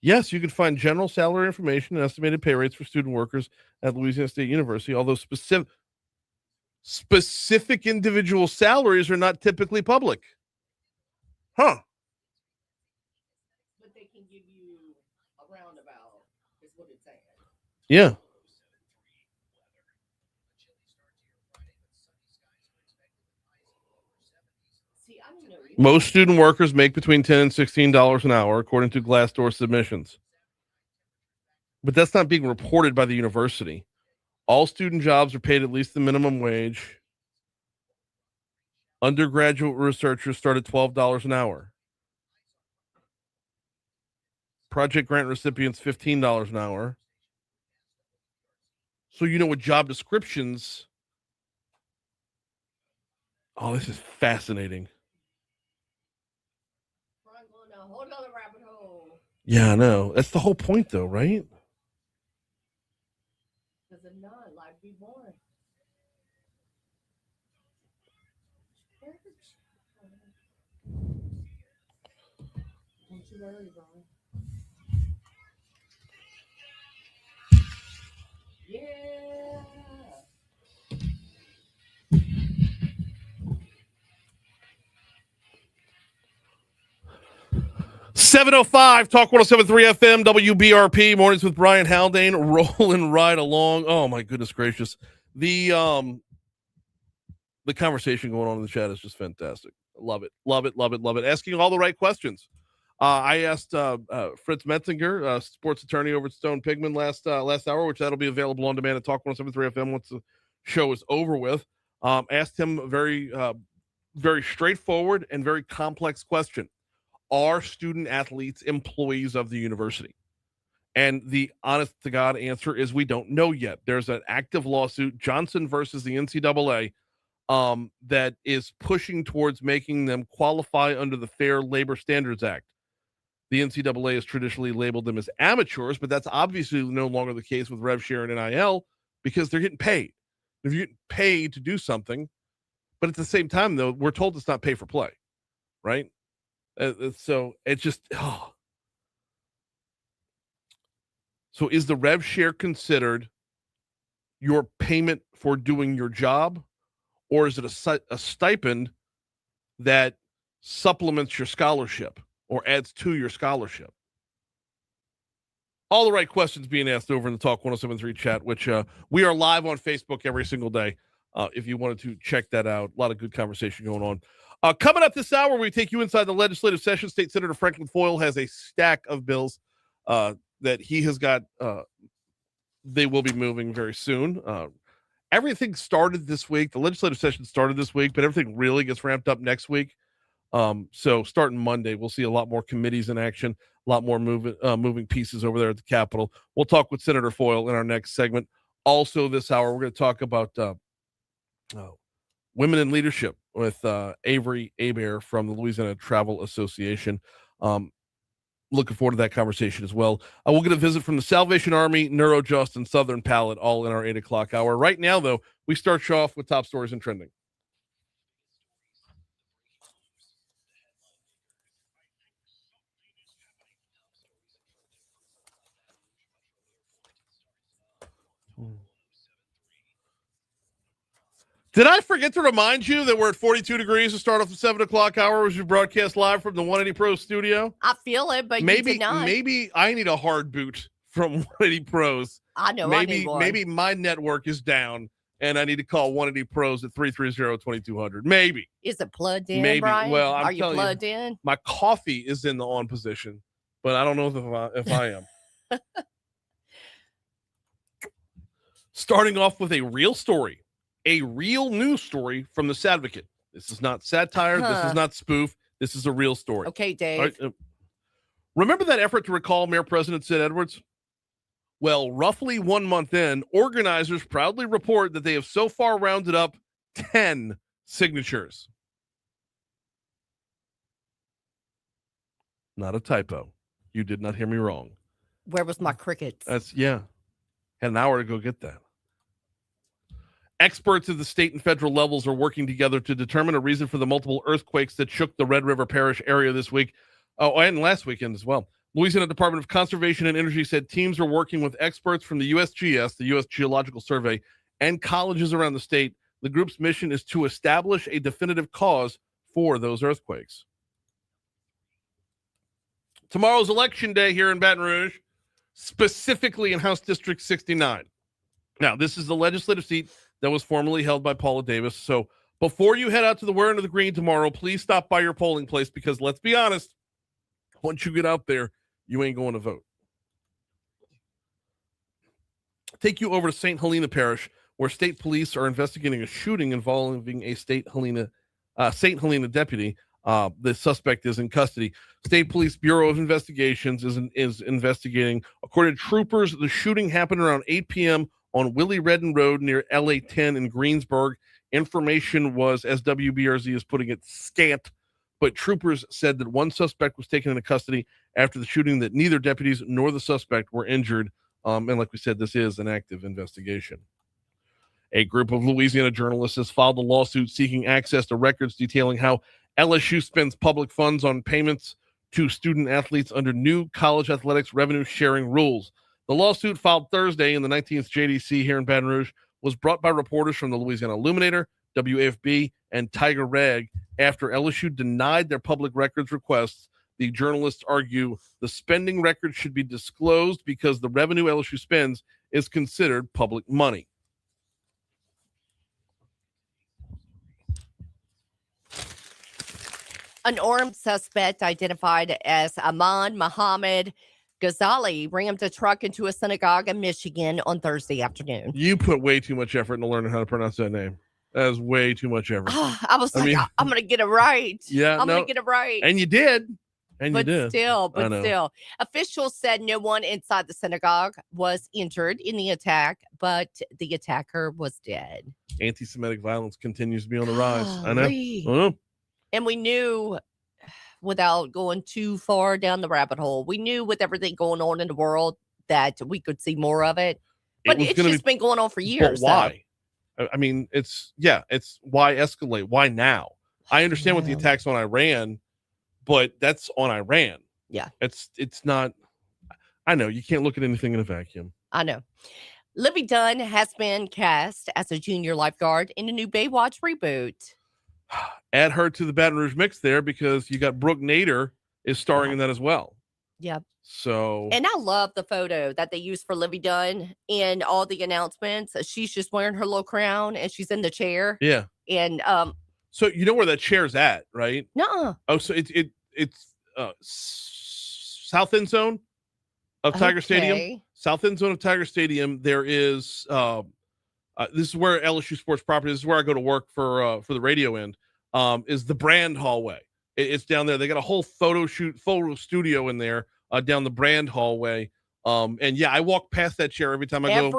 Yes, you can find general salary information and estimated pay rates for student workers at Louisiana State University, although specific individual salaries are not typically public. Huh. But they can give you a roundabout, is what it's saying. Yeah. Most student workers make between $10 and $16 an hour, according to Glassdoor submissions. But that's not being reported by the university. All student jobs are paid at least the minimum wage. Undergraduate researchers start at $12 an hour. Project grant recipients, $15 an hour. So you know what job descriptions... Oh, this is fascinating. Yeah, I know. That's the whole point, though, right? Does it not like be born? Don't you worry, Brian. Yeah. 7:05, Talk 107.3 FM, WBRP, Mornings with Brian Haldane, rolling right along. Oh, my goodness gracious. The conversation going on in the chat is just fantastic. Love it, love it, love it, love it. Asking all the right questions. I asked Fritz Metzinger, sports attorney over at Stone Pigman last hour, which that'll be available on demand at Talk 107.3 FM once the show is over with. Asked him a very, very straightforward and very complex question. Are student athletes employees of the university? And the honest to God answer is we don't know yet. There's an active lawsuit, Johnson versus the NCAA, that is pushing towards making them qualify under the Fair Labor Standards Act. The NCAA has traditionally labeled them as amateurs, but that's obviously no longer the case with rev share and NIL because they're getting paid. If you're getting paid to do something, but at the same time, though, we're told it's not pay for play, right? So it just, So is the rev share considered your payment for doing your job, or is it a stipend that supplements your scholarship or adds to your scholarship? All the right questions being asked over in the Talk 107.3 chat, which we are live on Facebook every single day. If you wanted to check that out, a lot of good conversation going on. Coming up this hour, we take you inside the legislative session. State Senator Franklin Foyle has a stack of bills that he has got. They will be moving very soon. Everything started this week. The legislative session started this week, but everything really gets ramped up next week. So starting Monday, we'll see a lot more committees in action, a lot more moving pieces over there at the Capitol. We'll talk with Senator Foyle in our next segment. Also this hour, we're going to talk about women in leadership with Avery Hebert from the Louisiana Travel Association. Looking forward to that conversation as well. We'll get a visit from the Salvation Army, NeuroJust, and Southern Palette, all in our 8 o'clock hour. Right now, though, we start you off with top stories and trending. Did I forget to remind you that we're at 42 degrees to start off the 7 o'clock hour as we broadcast live from the 180 Pro studio? I feel it, but you did not. Maybe I need a hard boot from 180 Pros. I know I need one. Maybe my network is down and I need to call 180 Pros at 330-2200. Maybe. Is it plugged in, Maybe. Brian? Well, Are you plugged in? My coffee is in the on position, but I don't know if I am. Starting off with a real story. A real news story from the Sadvocate. This is not satire. This is not spoof. This is a real story. Okay, Dave. Right. Remember that effort to recall Mayor President Sid Edwards? Well, roughly 1 month in, organizers proudly report that they have so far rounded up 10 signatures. Not a typo. You did not hear me wrong. Where was my crickets? Had an hour to go get that. Experts at the state and federal levels are working together to determine a reason for the multiple earthquakes that shook the Red River Parish area this week. Oh, and last weekend as well. Louisiana Department of Conservation and Energy said teams are working with experts from the USGS, the U.S. Geological Survey, and colleges around the state. The group's mission is to establish a definitive cause for those earthquakes. Tomorrow's election day here in Baton Rouge, specifically in House District 69. Now, this is the legislative seat that was formerly held by Paula Davis. So before you head out to the Wearing of the Green tomorrow, please stop by your polling place because let's be honest, once you get out there, you ain't going to vote. Take you over to St. Helena Parish, where state police are investigating a shooting involving a St. Helena deputy. The suspect is in custody. State Police Bureau of Investigations is investigating. According to troopers, the shooting happened around 8 p.m. on Willie Redden Road near LA 10 in Greensburg. Information was, as WBRZ is putting it, scant, but troopers said that one suspect was taken into custody after the shooting, that neither deputies nor the suspect were injured. And like we said, this is an active investigation. A group of Louisiana journalists has filed a lawsuit seeking access to records detailing how LSU spends public funds on payments to student athletes under new college athletics revenue sharing rules. The lawsuit, filed Thursday in the 19th JDC here in Baton Rouge, was brought by reporters from the Louisiana Illuminator, WAFB, and Tiger Rag after LSU denied their public records requests The journalists argue the spending record should be disclosed because the revenue LSU spends is considered public money. An armed suspect identified as Ahmad Mohammed Ghazali rammed a truck into a synagogue in Michigan on Thursday afternoon. You put way too much effort into learning how to pronounce that name. That is way too much effort. I was I'm going to get it right. Yeah, I'm going to get it right. And you did. But still, officials said no one inside the synagogue was injured in the attack, but the attacker was dead. Anti-Semitic violence continues to be on the rise. I know. And we knew, without going too far down the rabbit hole, we knew with everything going on in the world that we could see more of it. But it's just been going on for years. But why? I mean, it's why escalate? Why now? I understand what the attack's on Iran, but that's on Iran. Yeah. It's not, I know, you can't look at anything in a vacuum. I know. Libby Dunn has been cast as a junior lifeguard in a new Baywatch reboot. Add her to the Baton Rouge mix there because you got Brooke Nader is starring in that as well. Yep. So. And I love the photo that they use for Libby Dunn in all the announcements. She's just wearing her little crown and she's in the chair. Yeah. And so you know where that chair's at, right? Nuh-uh. Oh, so it's south end zone of Tiger Stadium. South end zone of Tiger Stadium. There is this is where LSU Sports Property. This is where I go to work for the radio end. Is the brand hallway. It's down there. They got a whole photo studio in there down the brand hallway. And yeah, I walk past that chair every time I go.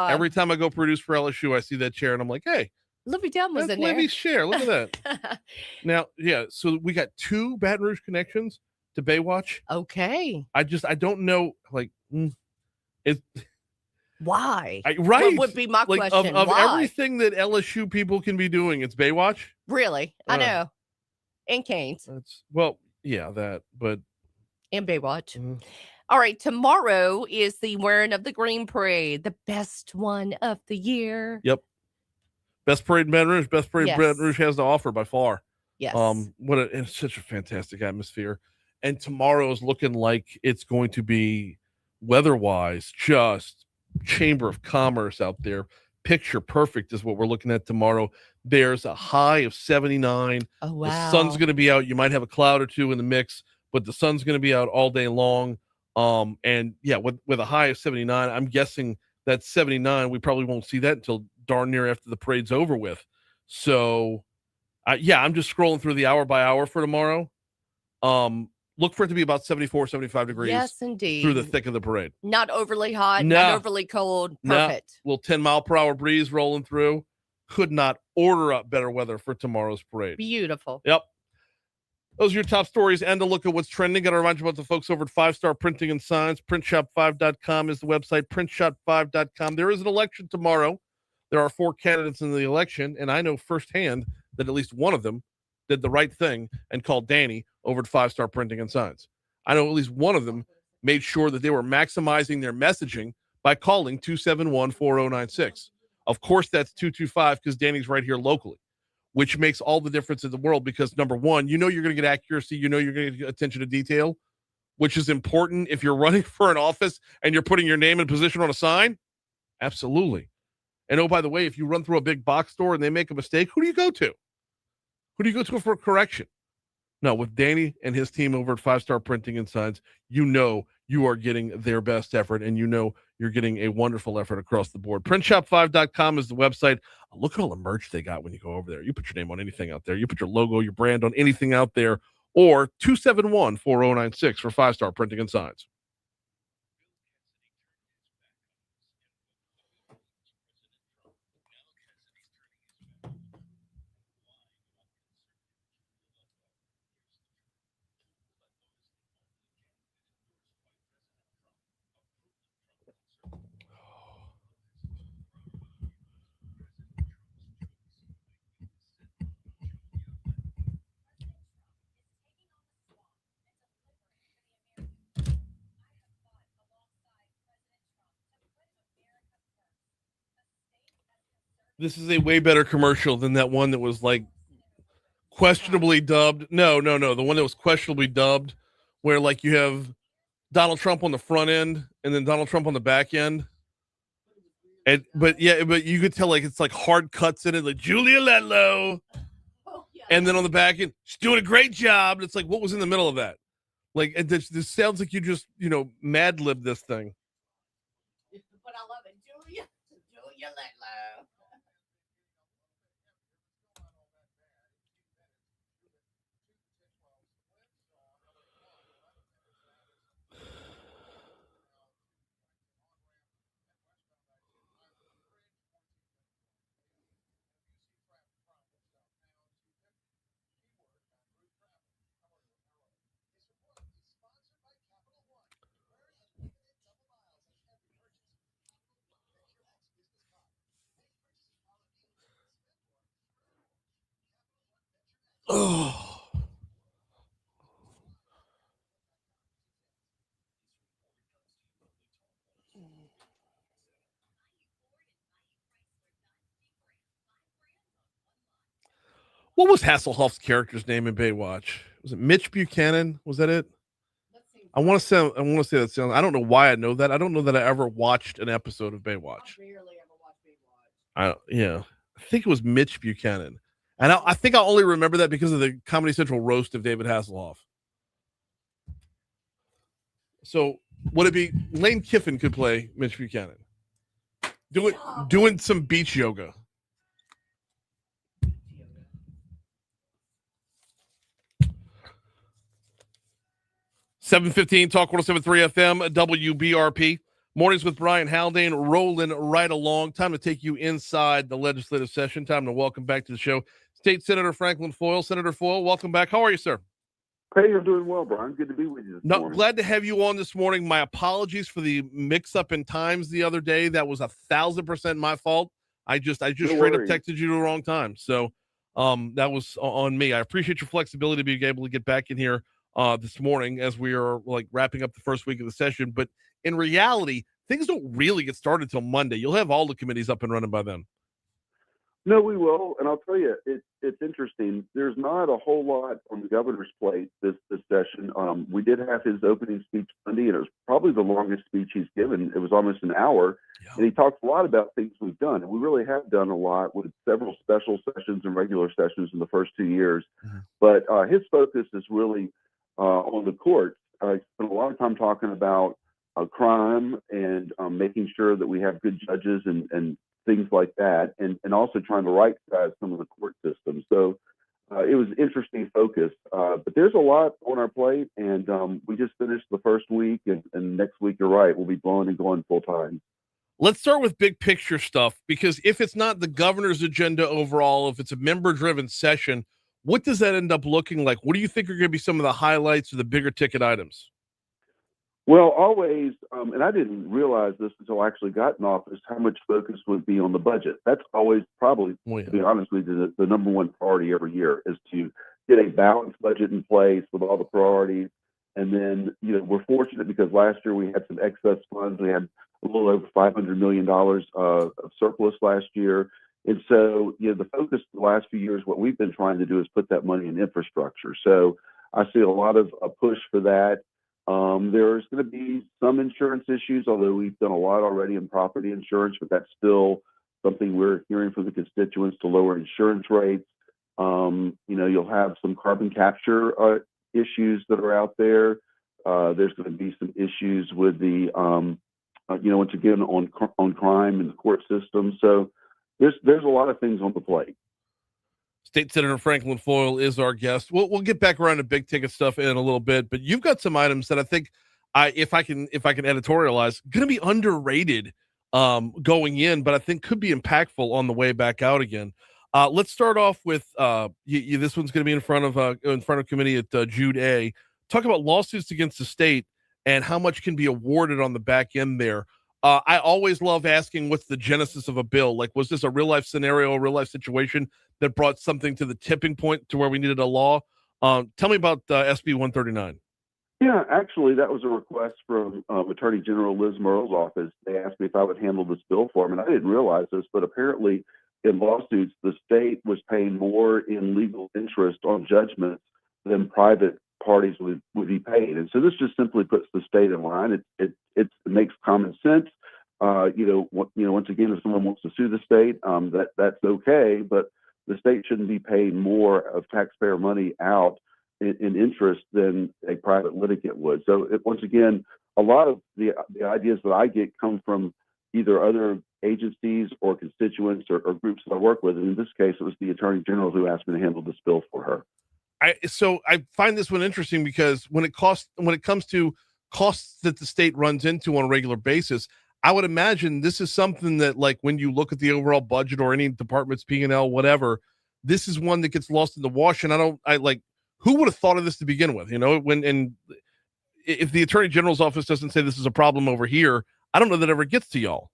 Every time I go produce for LSU, I see that chair and I'm like, hey, Libby Dunn was in there. Libby's chair. Look at that. Now, yeah. So we got 2 Baton Rouge connections to Baywatch. Okay. I don't know. Like, it. Why? Right. What would be my question? Of Why? everything that LSU people can be doing, it's Baywatch. Really? I know. And Canes. Yeah, that, but. And Baywatch. All right. Tomorrow is the Wearing of the Green Parade, the best one of the year. Yep. Best parade in Baton Rouge. Best parade Baton Rouge has to offer by far. Yes. It's such a fantastic atmosphere. And tomorrow is looking like it's going to be weather-wise just Chamber of Commerce out there. Picture perfect is what we're looking at tomorrow. There's a high of 79. Oh, wow. The sun's going to be out. You might have a cloud or two in the mix, but the sun's going to be out all day long. And yeah, with a high of 79, I'm guessing that 79, we probably won't see that until darn near after the parade's over with. So, yeah, I'm just scrolling through the hour by hour for tomorrow. Look for it to be about 74, 75 degrees. Yes, indeed. Through the thick of the parade. Not overly hot, not overly cold. Perfect. Little 10 mile per hour breeze rolling through. Could not order up better weather for tomorrow's parade. Beautiful. Yep. Those are your top stories and a look at what's trending. Got to remind you about the folks over at 5 Star Printing and Signs. Printshop5.com is the website. Printshop5.com. There is an election tomorrow. There are 4 candidates in the election, and I know firsthand that at least one of them did the right thing and called Danny over at 5 Star Printing and Signs. I know at least one of them made sure that they were maximizing their messaging by calling 271-4096. Of course, that's 225 because Danny's right here locally, which makes all the difference in the world because, number one, you know you're going to get accuracy. You know you're going to get attention to detail, which is important if you're running for an office and you're putting your name and position on a sign. Absolutely. And oh, by the way, if you run through a big box store and they make a mistake, who do you go to? Who do you go to for a correction? No, with Danny and his team over at 5 Star Printing and Signs, you know you are getting their best effort, and you know you're getting a wonderful effort across the board. Printshop5.com is the website. Look at all the merch they got when you go over there. You put your name on anything out there. You put your logo, your brand on anything out there, or 271-4096 for 5 Star Printing and Signs. This is a way better commercial than that one that was like questionably dubbed. No. The one that was questionably dubbed where like you have Donald Trump on the front end and then Donald Trump on the back end. But you could tell like it's like hard cuts in it, like Julia Letlow. And then on the back end, she's doing a great job. And it's like, what was in the middle of that? Like, this sounds like you just, mad lib this thing. But I love it. Julia Letlow. Oh. What was Hasselhoff's character's name in Baywatch? Was it Mitch Buchanan? Was that it? I want to say that sounds. I don't know why I know that. I don't know that I ever watched an episode of Baywatch. I rarely ever watch Baywatch. I think it was Mitch Buchanan, and I think I only remember that because of the Comedy Central roast of David Hasselhoff. So would it be Lane Kiffin could play Mitch Buchanan, doing some beach yoga? $7:15 Talk 107.3 FM WBRP. Mornings with Brian Haldane rolling right along. Time to take you inside the legislative session. Time to welcome back to the show State Senator Franklin Foyle. Senator Foyle, welcome back. How are you, sir? Hey, I'm doing well, Brian. Good to be with you this morning. Glad to have you on this morning. My apologies for the mix-up in times the other day. That was 1,000% my fault. I just straight up texted you the wrong time. So that was on me. I appreciate your flexibility being able to get back in here this morning as we are like wrapping up the first week of the session. But in reality, things don't really get started till Monday. You'll have all the committees up and running by then. No, we will. And I'll tell you, it's interesting. There's not a whole lot on the governor's plate this session. We did have his opening speech Monday, and it was probably the longest speech he's given. It was almost an hour. Yeah. And he talks a lot about things we've done. And we really have done a lot with several special sessions and regular sessions in the first 2 years. Mm-hmm. But his focus is really on the courts. I spent a lot of time talking about crime and making sure that we have good judges and things like that, and also trying to right size some of the court systems. So it was an interesting focus, but there's a lot on our plate, and we just finished the first week, and next week, you're right, we'll be blowing and going full time. Let's start with big picture stuff, because if it's not the governor's agenda overall, if it's a member driven session, what does that end up looking like? What do you think are going to be some of the highlights or the bigger ticket items? Well, always, and I didn't realize this until I actually got in office, how much focus would be on the budget. That's always probably, to be honest with you, the number one priority every year is to get a balanced budget in place with all the priorities. And then, we're fortunate because last year we had some excess funds. We had a little over $500 million of surplus last year. And so, the focus the last few years, what we've been trying to do is put that money in infrastructure. So I see a lot of a push for that. There's going to be some insurance issues, although we've done a lot already in property insurance, but that's still something we're hearing from the constituents to lower insurance rates. You'll have some carbon capture issues that are out there. There's going to be some issues with the, once again, on crime in the court system. So there's a lot of things on the plate. State Senator Franklin Foyle is our guest. We'll get back around to big ticket stuff in a little bit, but you've got some items that I think, if I can editorialize, going to be underrated going in, but I think could be impactful on the way back out again. Let's start off with this one's going to be in front of committee at Jude A. Talk about lawsuits against the state and how much can be awarded on the back end there. I always love asking what's the genesis of a bill. Like, was this a real life scenario, a real life situation that brought something to the tipping point to where we needed a law? Tell me about SB 139. Yeah, actually, that was a request from Attorney General Liz Murrow's office. They asked me if I would handle this bill for them, and I didn't realize this, but apparently in lawsuits, the state was paying more in legal interest on judgments than private parties would be paid. And so this just simply puts the state in line. It makes common sense. Once again, if someone wants to sue the state, that's okay, but the state shouldn't be paying more of taxpayer money out in interest than a private litigant would. So once again, a lot of the ideas that I get come from either other agencies or constituents or groups that I work with. And in this case, it was the Attorney General who asked me to handle this bill for her. So I find this one interesting because when it comes to costs that the state runs into on a regular basis, I would imagine this is something that, like, when you look at the overall budget or any department's P&L, whatever, this is one that gets lost in the wash. And who would have thought of this to begin with? If the Attorney General's office doesn't say this is a problem over here, I don't know that it ever gets to y'all.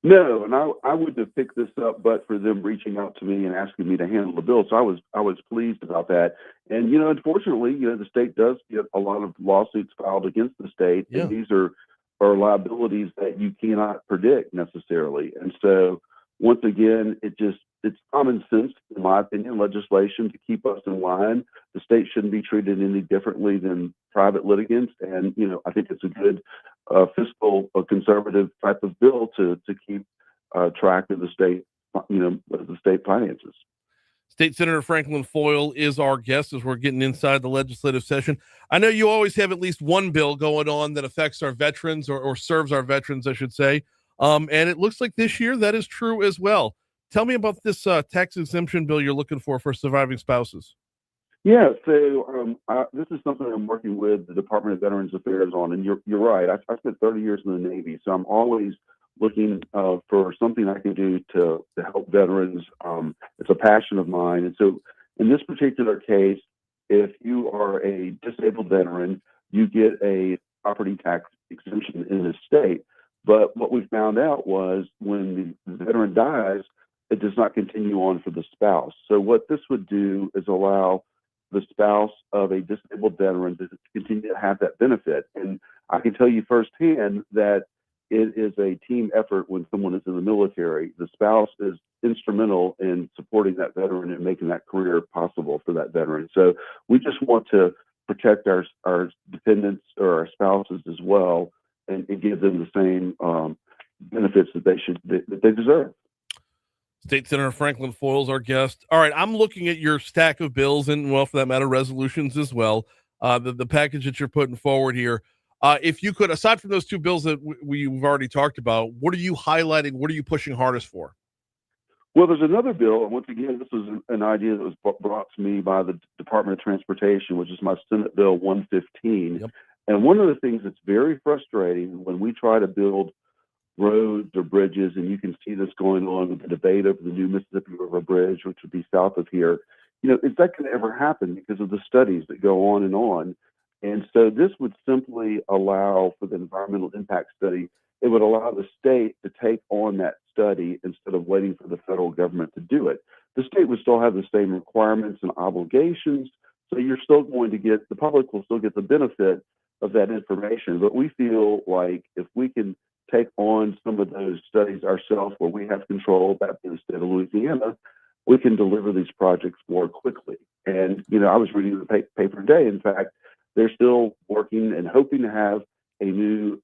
No, and I wouldn't have picked this up but for them reaching out to me and asking me to handle the bill. So I was pleased about that. And unfortunately, the state does get a lot of lawsuits filed against the state, and these are liabilities that you cannot predict necessarily. And so once again, it's common sense, in my opinion, legislation to keep us in line. The state shouldn't be treated any differently than private litigants. And, I think it's a good fiscal conservative type of bill to keep track of the state, the state finances. State Senator Franklin Foyle is our guest as we're getting inside the legislative session. I know you always have at least one bill going on that affects our veterans or serves our veterans, I should say. And it looks like this year that is true as well. Tell me about this tax exemption bill you're looking for surviving spouses. Yeah, so this is something I'm working with the Department of Veterans Affairs on, and you're right. I spent 30 years in the Navy, so I'm always looking for something I can do to help veterans. It's a passion of mine, and so in this particular case, if you are a disabled veteran, you get a property tax exemption in the state. But what we found out was when the veteran dies, it does not continue on for the spouse. So what this would do is allow the spouse of a disabled veteran to continue to have that benefit. And I can tell you firsthand that it is a team effort when someone is in the military. The spouse is instrumental in supporting that veteran and making that career possible for that veteran. So we just want to protect our dependents or our spouses as well and give them the same benefits that they deserve. State Senator Franklin Foyle's our guest. All right, I'm looking at your stack of bills and, well, for that matter, resolutions as well. The package that you're putting forward here. If you could, aside from those two bills that we've already talked about, what are you highlighting? What are you pushing hardest for? Well, there's another bill, and once again, this was an idea that was brought to me by the Department of Transportation, which is my Senate Bill 115. Yep. And one of the things that's very frustrating when we try to build roads or bridges, and you can see this going on with the debate over the new Mississippi River Bridge, which would be south of here, is that going to ever happen because of the studies that go on and on? And so this would simply allow for the environmental impact study. It would allow the state to take on that study instead of waiting for the federal government to do it. The state would still have the same requirements and obligations, so you're still going to get, the public will still get the benefit of that information. But we feel like if we can take on some of those studies ourselves where we have control, that being the state of Louisiana, we can deliver these projects more quickly. And, I was reading the paper today. In fact, they're still working and hoping to have a new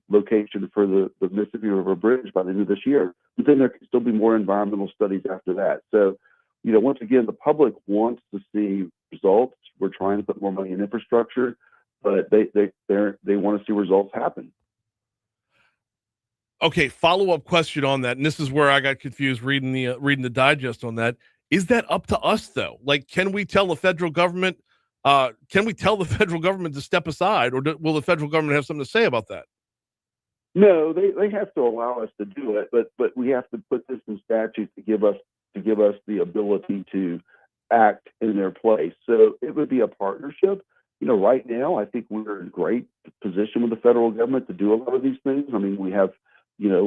location for the Mississippi River Bridge by the end of this year. But then there can still be more environmental studies after that. So, once again, the public wants to see results. We're trying to put more money in infrastructure, but they want to see results happen. Okay, follow-up question on that, and this is where I got confused reading the digest on that. Is that up to us though? Like, can we tell the federal government? To step aside, or will the federal government have something to say about that? No, they have to allow us to do it, but we have to put this in statute to give us the ability to act in their place. So it would be a partnership. Right now, I think we're in a great position with the federal government to do a lot of these things. I mean, we have,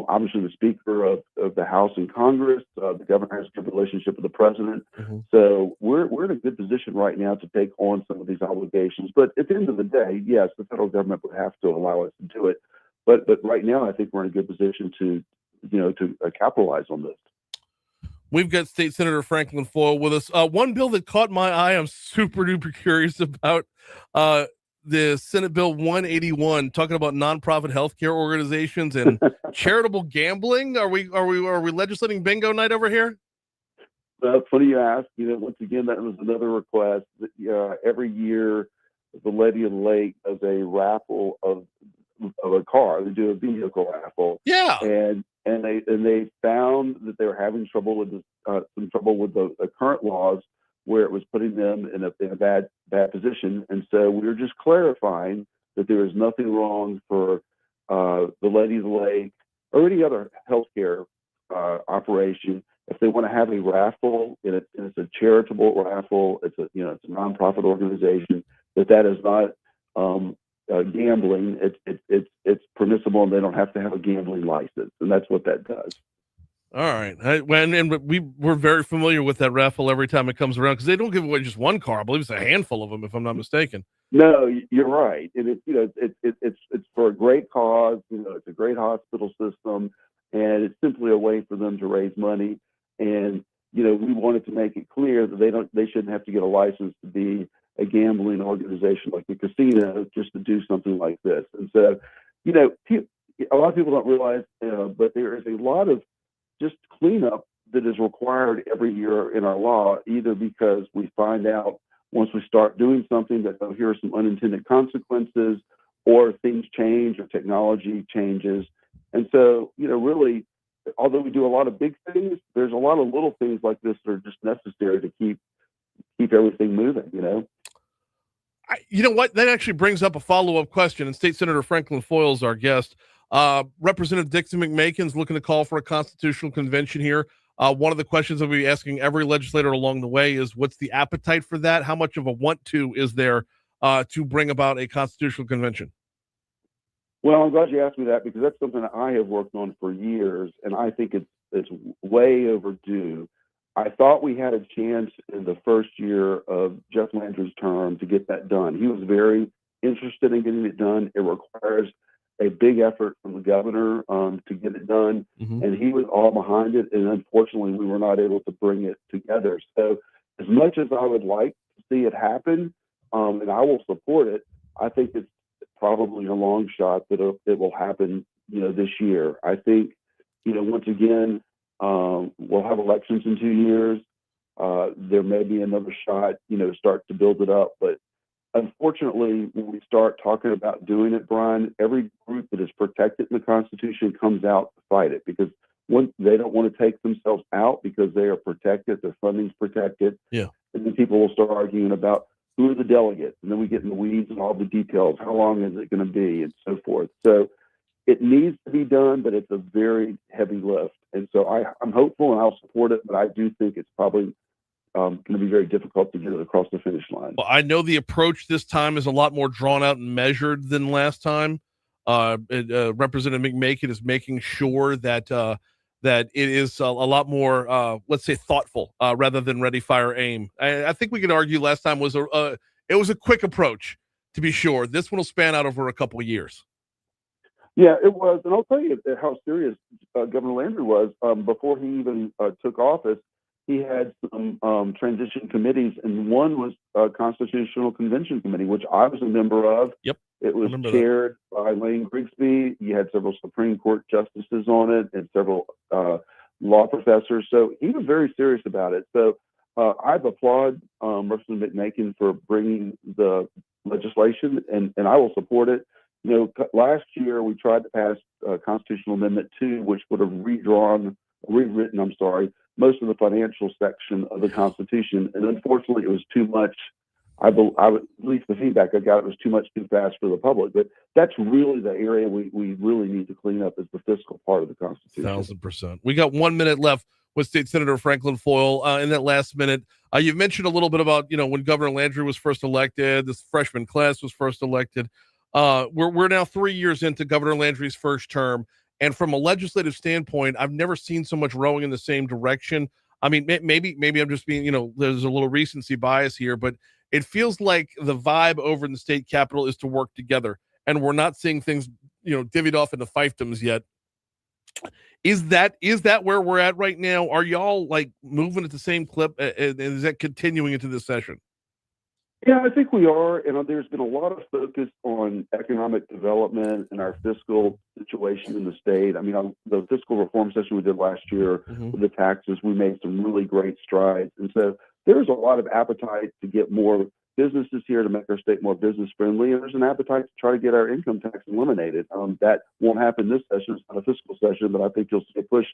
obviously the Speaker of the House and Congress, the governor has a good relationship with the president. Mm-hmm. So we're in a good position right now to take on some of these obligations. But at the end of the day, yes, the federal government would have to allow us to do it. But right now, I think we're in a good position to capitalize on this. We've got State Senator Franklin Foyle with us. One bill that caught my eye, I'm super duper curious about, the Senate Bill 181, talking about nonprofit healthcare organizations and charitable gambling. Are we legislating bingo night over here? Funny you ask. Once again, that was another request. Every year, the Lady of the Lake does a raffle of a car. They do a vehicle raffle. Yeah. And they found that they were having trouble with the current laws, where it was putting them in a bad position. And so we were just clarifying that there is nothing wrong for the Lady of the Lake or any other healthcare operation if they want to have a raffle, and it's a charitable raffle. It's a nonprofit organization. That is not gambling. It's permissible, and they don't have to have a gambling license, and that's what that does. All right. We're very familiar with that raffle every time it comes around, because they don't give away just one car. I believe it's a handful of them, if I'm not mistaken. No, you're right. And it's for a great cause. It's a great hospital system, and it's simply a way for them to raise money. And we wanted to make it clear that they shouldn't have to get a license to be a gambling organization like the casino just to do something like this. And so, a lot of people don't realize, but there is a lot of just cleanup that is required every year in our law, either because we find out once we start doing something that here are some unintended consequences, or things change or technology changes. And so, really, although we do a lot of big things, there's a lot of little things like this that are just necessary to keep everything moving, You know what? That actually brings up a follow-up question, and State Senator Franklin Foyle is our guest. Representative Dixon McMakin's looking to call for a constitutional convention here. One of the questions that we'll be asking every legislator along the way is, what's the appetite for that? How much of a want to is there to bring about a constitutional convention? Well, I'm glad you asked me that, because that's something that I have worked on for years, and I think it's way overdue. I thought we had a chance in the first year of Jeff Landry's term to get that done. He was very interested in getting it done. It requires a big effort from the governor to get it done, and he was all behind it. And unfortunately, we were not able to bring it together. So, as much as I would like to see it happen, and I will support it, I think it's probably a long shot that it will happen, this year. I think, once again, we'll have elections in 2 years. There may be another shot, to start to build it up. But unfortunately, when we start talking about doing it, Brian, every group that is protected in the Constitution comes out to fight it, because they don't want to take themselves out because they are protected, their funding's protected. Yeah. And then people will start arguing about who are the delegates, and then we get in the weeds and all the details. How long is it going to be, and so forth. So it needs to be done, but it's a very heavy lift. And so I'm hopeful, and I'll support it, but I do think it's probably going to be very difficult to get it across the finish line. Well, I know the approach this time is a lot more drawn out and measured than last time. Representative McMakin is making sure that it is a lot more, let's say, thoughtful rather than ready, fire, aim. I think we could argue last time was it was a quick approach, to be sure. This one will span out over a couple of years. Yeah, it was. And I'll tell you how serious Governor Landry was. Before he even took office, he had some transition committees, and one was a Constitutional Convention Committee, which I was a member of. Yep. It was chaired by Lane Grigsby. You had several Supreme Court justices on it and several law professors. So he was very serious about it. So I've applauded Representative McMakin for bringing the legislation, and I will support it. Last year we tried to pass Constitutional Amendment 2, which would have rewritten, most of the financial section of the Constitution. And unfortunately, it was too much. At least the feedback I got, it was too much, too fast for the public. But that's really the area we really need to clean up, is the fiscal part of the Constitution. 1,000%. We got 1 minute left with State Senator Franklin Foyle. In that last minute, you've mentioned a little bit about, when Governor Landry was first elected, this freshman class was first elected. We're now 3 years into Governor Landry's first term. And from a legislative standpoint, I've never seen so much rowing in the same direction. I mean, maybe I'm just being, there's a little recency bias here, but it feels like the vibe over in the state capitol is to work together. And we're not seeing things, divvied off into fiefdoms yet. Is that where we're at right now? Are y'all like moving at the same clip? And is that continuing into this session? Yeah, I think we are, and there's been a lot of focus on economic development and our fiscal situation in the state. I mean, the fiscal reform session we did last year with the taxes, we made some really great strides. And so there's a lot of appetite to get more businesses here to make our state more business friendly, and there's an appetite to try to get our income tax eliminated. That won't happen this session. It's not a fiscal session, but I think you'll see a push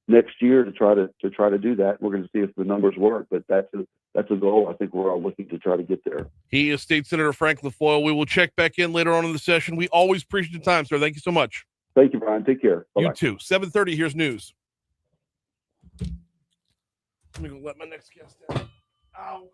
next year to try to do that. We're going to see if the numbers work, but that's a goal I think we're all looking to try to get there. He is State Senator Frank LaFoyle. We will check back in later on in the session. We always appreciate your time, sir. Thank you so much. Thank you, Brian. Take care. Bye-bye. You too. 7:30. Here's news. Let me go let my next guest down. Ow.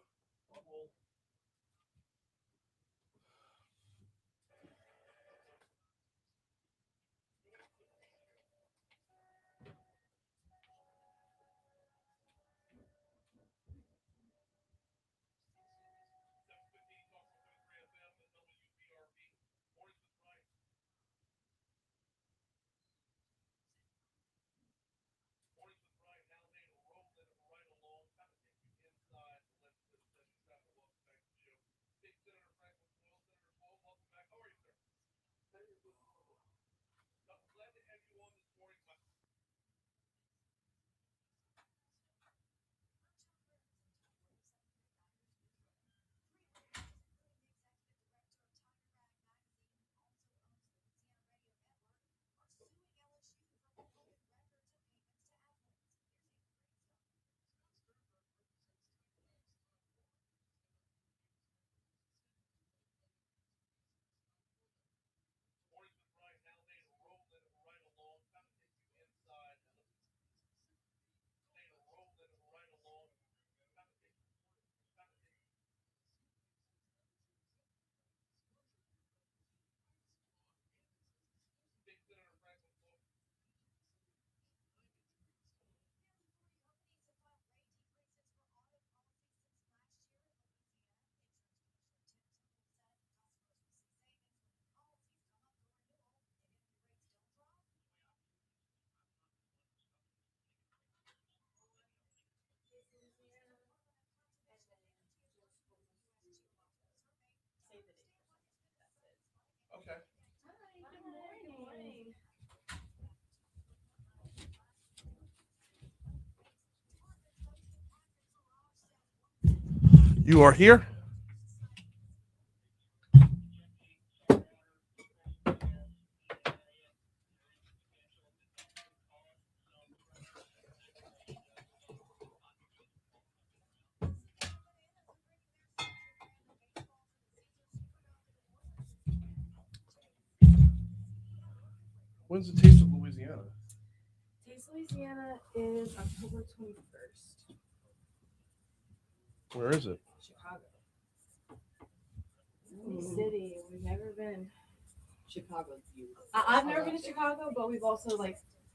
You are here? When's the Taste of Louisiana? Taste Louisiana is October 21st. Where is it? Chicago. City. We've never been. Chicago. I've never been to Chicago, but we've also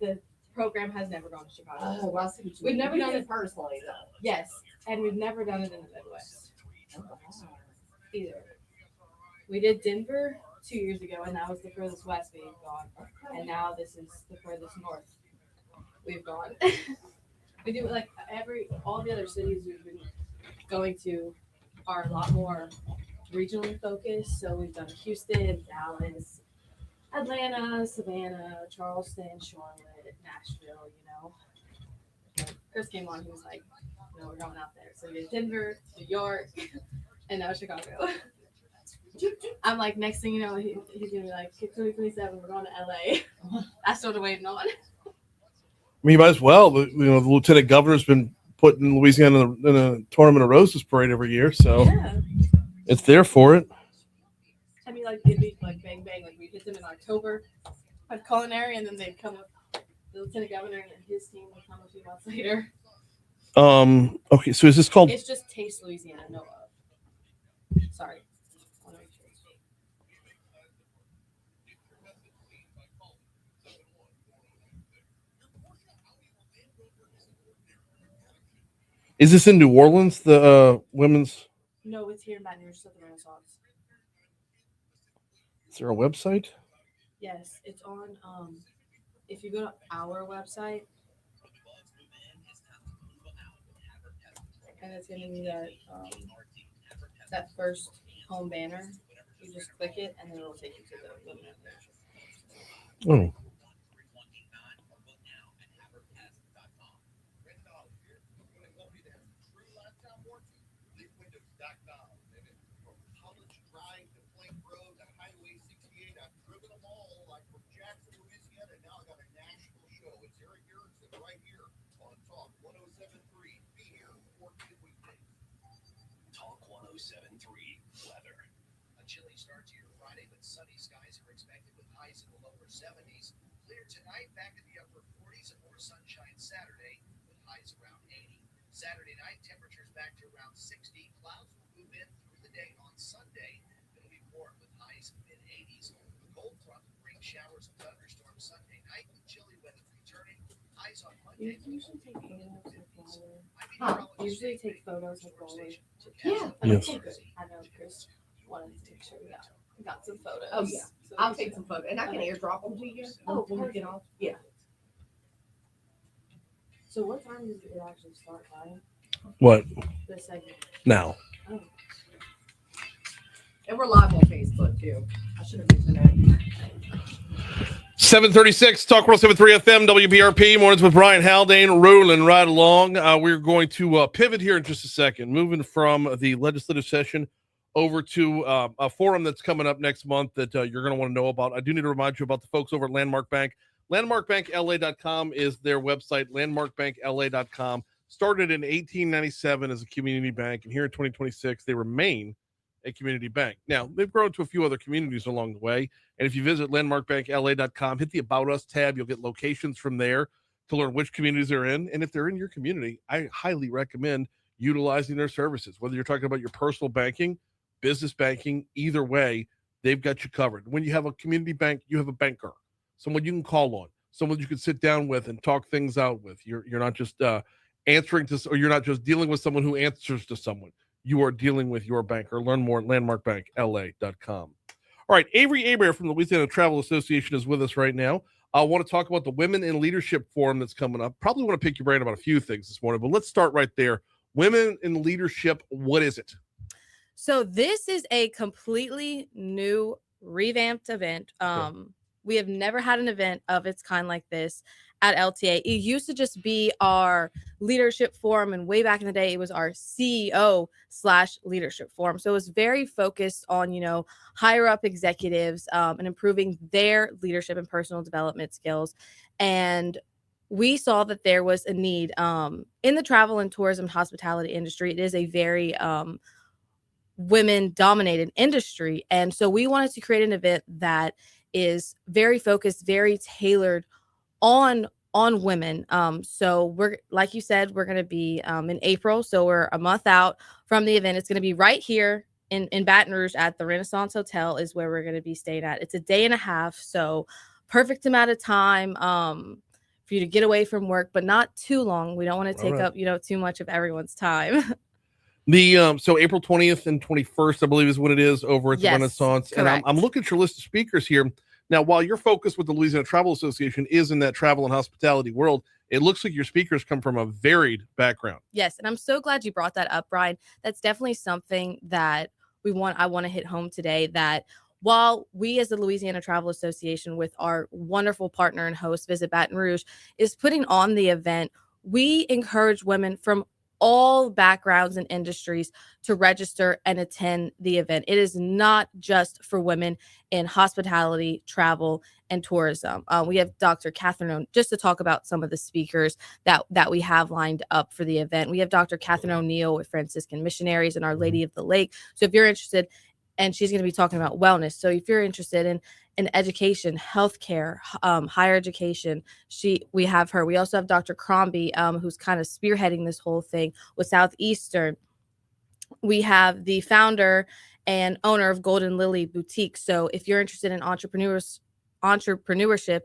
the program has never gone to Chicago. Oh, well, I see what you We've mean. never You done did it personally though. Yes, and we've never done it in the Midwest either. We did Denver 2 years ago, and that was the furthest west we've gone, and now this is the furthest north we've gone. We do all the other cities we've been going to are a lot more regionally focused. So we've done Houston, Dallas, Atlanta, Savannah, Charleston, Charlotte, Nashville. Chris came on. He was like, "No, we're going out there." So we did Denver, New York, and now Chicago. I'm like, next thing you know, he's gonna be like, 2027, we're going to LA. That's what we're waiting on. I mean, you might as well. The lieutenant governor's been putting Louisiana in a tournament of roses parade every year, so Yeah. It's there for it. I mean, it'd be like bang bang, we hit them in October at culinary, and then they'd come up. The lieutenant governor and his team would come a few months later. Okay, so is this called? It's just Taste Louisiana. No, sorry. Is this in New Orleans? The women's. No, it's here in Baton Rouge, Southern Renaissance. Is there a website? Yes, it's on if you go to our website, and it's gonna be that first home banner. You just click it, and then it'll take you to the women in leadership. Oh. Talk 107.3 weather. A chilly start to your Friday, but sunny skies are expected with highs in the lower 70s. Clear tonight, back in the upper 40s, and more sunshine Saturday with highs around 80. Saturday night, temperatures back to around 60. Clouds will move in through the day on Sunday. It'll be warm with highs mid-80s. The cold front will bring showers and thunderstorms Sunday night with chilly weather returning. Highs on Monday. Usually take photos of flowers. Yes. I know Chris wanted to make sure we got some photos. Oh yeah, So I'll take some photos, and I can airdrop them to you. When we get off. Yeah. So what time does it actually start, Brian? What? The segment. Now. Oh. And we're live on Facebook too. I should have mentioned that. 736 Talk 107.3 FM WBRP mornings with Brian Haldane rolling right along. We're going to pivot here in just a second, moving from the legislative session over to a forum that's coming up next month that you're going to want to know about. I do need to remind you about the folks over at Landmark Bank. LandmarkBankLA.com is their website. LandmarkBankLA.com started in 1897 as a community bank, and here in 2026 they remain a community bank. Now, they've grown to a few other communities along the way. And if you visit landmarkbankla.com, hit the About Us tab, you'll get locations from there to learn which communities they're in. And if they're in your community, I highly recommend utilizing their services. Whether you're talking about your personal banking, business banking, either way, they've got you covered. When you have a community bank, you have a banker, someone you can call on, someone you can sit down with and talk things out with. You're not just answering to, or you're not just dealing with someone who answers to someone. You are dealing with your banker. Learn more at landmarkbankla.com. All right, Avery Hebert from the Louisiana Travel Association is with us right now. I want to talk about the Women in Leadership Forum that's coming up. Probably want to pick your brain about a few things this morning, but let's start right there. Women in Leadership, what is it? So this is a completely new, revamped event. We have never had an event of its kind like this at LTA. It used to just be our leadership forum, and way back in the day, it was our CEO/leadership forum. So it was very focused on, higher up executives and improving their leadership and personal development skills. And we saw that there was a need in the travel and tourism hospitality industry. It is a very women-dominated industry. And so we wanted to create an event that is very focused, very tailored on women. So we're, like you said, we're going to be in April. So we're a month out from the event. It's going to be right here in Baton Rouge at the Renaissance Hotel is where we're going to be staying at. It's a day and a half. So perfect amount of time for you to get away from work, but not too long. We don't want to take up, too much of everyone's time. So April 20th and 21st, I believe is what it is over at the Renaissance. Correct. And I'm looking at your list of speakers here. Now, while your focus with the Louisiana Travel Association is in that travel and hospitality world, it looks like your speakers come from a varied background. Yes, and I'm so glad you brought that up, Brian. That's definitely something that I want to hit home today, that while we as the Louisiana Travel Association with our wonderful partner and host, Visit Baton Rouge, is putting on the event, we encourage women from all backgrounds and industries to register and attend the event. It is not just for women in hospitality, travel, and tourism. We have Dr. Catherine O'Neill, just to talk about some of the speakers that we have lined up for the event. We have Dr. Catherine O'Neill with Franciscan Missionaries and Our Lady of the Lake. So if you're interested, and she's going to be talking about wellness. So if you're interested in education, healthcare, higher education, we have her. We also have Dr. Crombie, who's kind of spearheading this whole thing with Southeastern. We have the founder and owner of Golden Lily Boutique. So if you're interested in entrepreneurship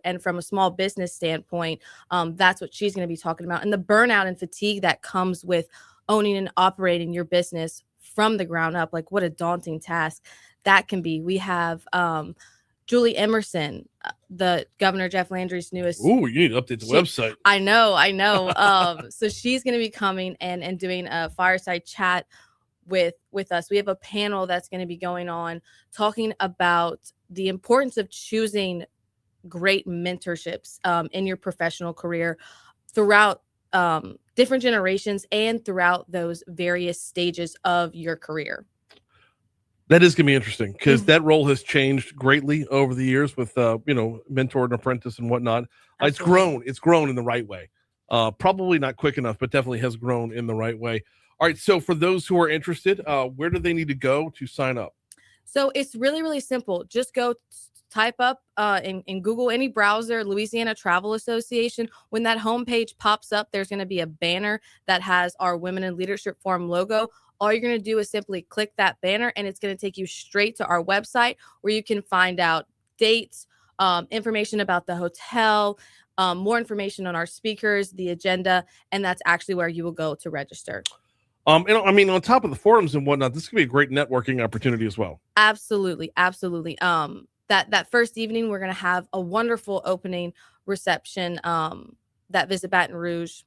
and from a small business standpoint, that's what she's going to be talking about. And the burnout and fatigue that comes with owning and operating your business from the ground up, like what a daunting task that can be. We have Julie Emerson, the Governor Jeff Landry's newest. Ooh, you need to update the website. I know. So she's going to be coming and doing a fireside chat with us. We have a panel that's going to be going on talking about the importance of choosing great mentorships in your professional career throughout different generations and throughout those various stages of your career. That is going to be interesting because that role has changed greatly over the years with, mentor and apprentice and whatnot. It's grown in the right way. Probably not quick enough, but definitely has grown in the right way. All right. So for those who are interested, where do they need to go to sign up? So it's really, really simple. Just go type up in Google, any browser, Louisiana Travel Association. When that homepage pops up, there's going to be a banner that has our Women in Leadership Forum logo. All you're going to do is simply click that banner, and it's going to take you straight to our website where you can find out dates, information about the hotel, more information on our speakers, the agenda, and that's actually where you will go to register. On top of the forums and whatnot, this could be a great networking opportunity as well. Absolutely. That first evening, we're going to have a wonderful opening reception that Visit Baton Rouge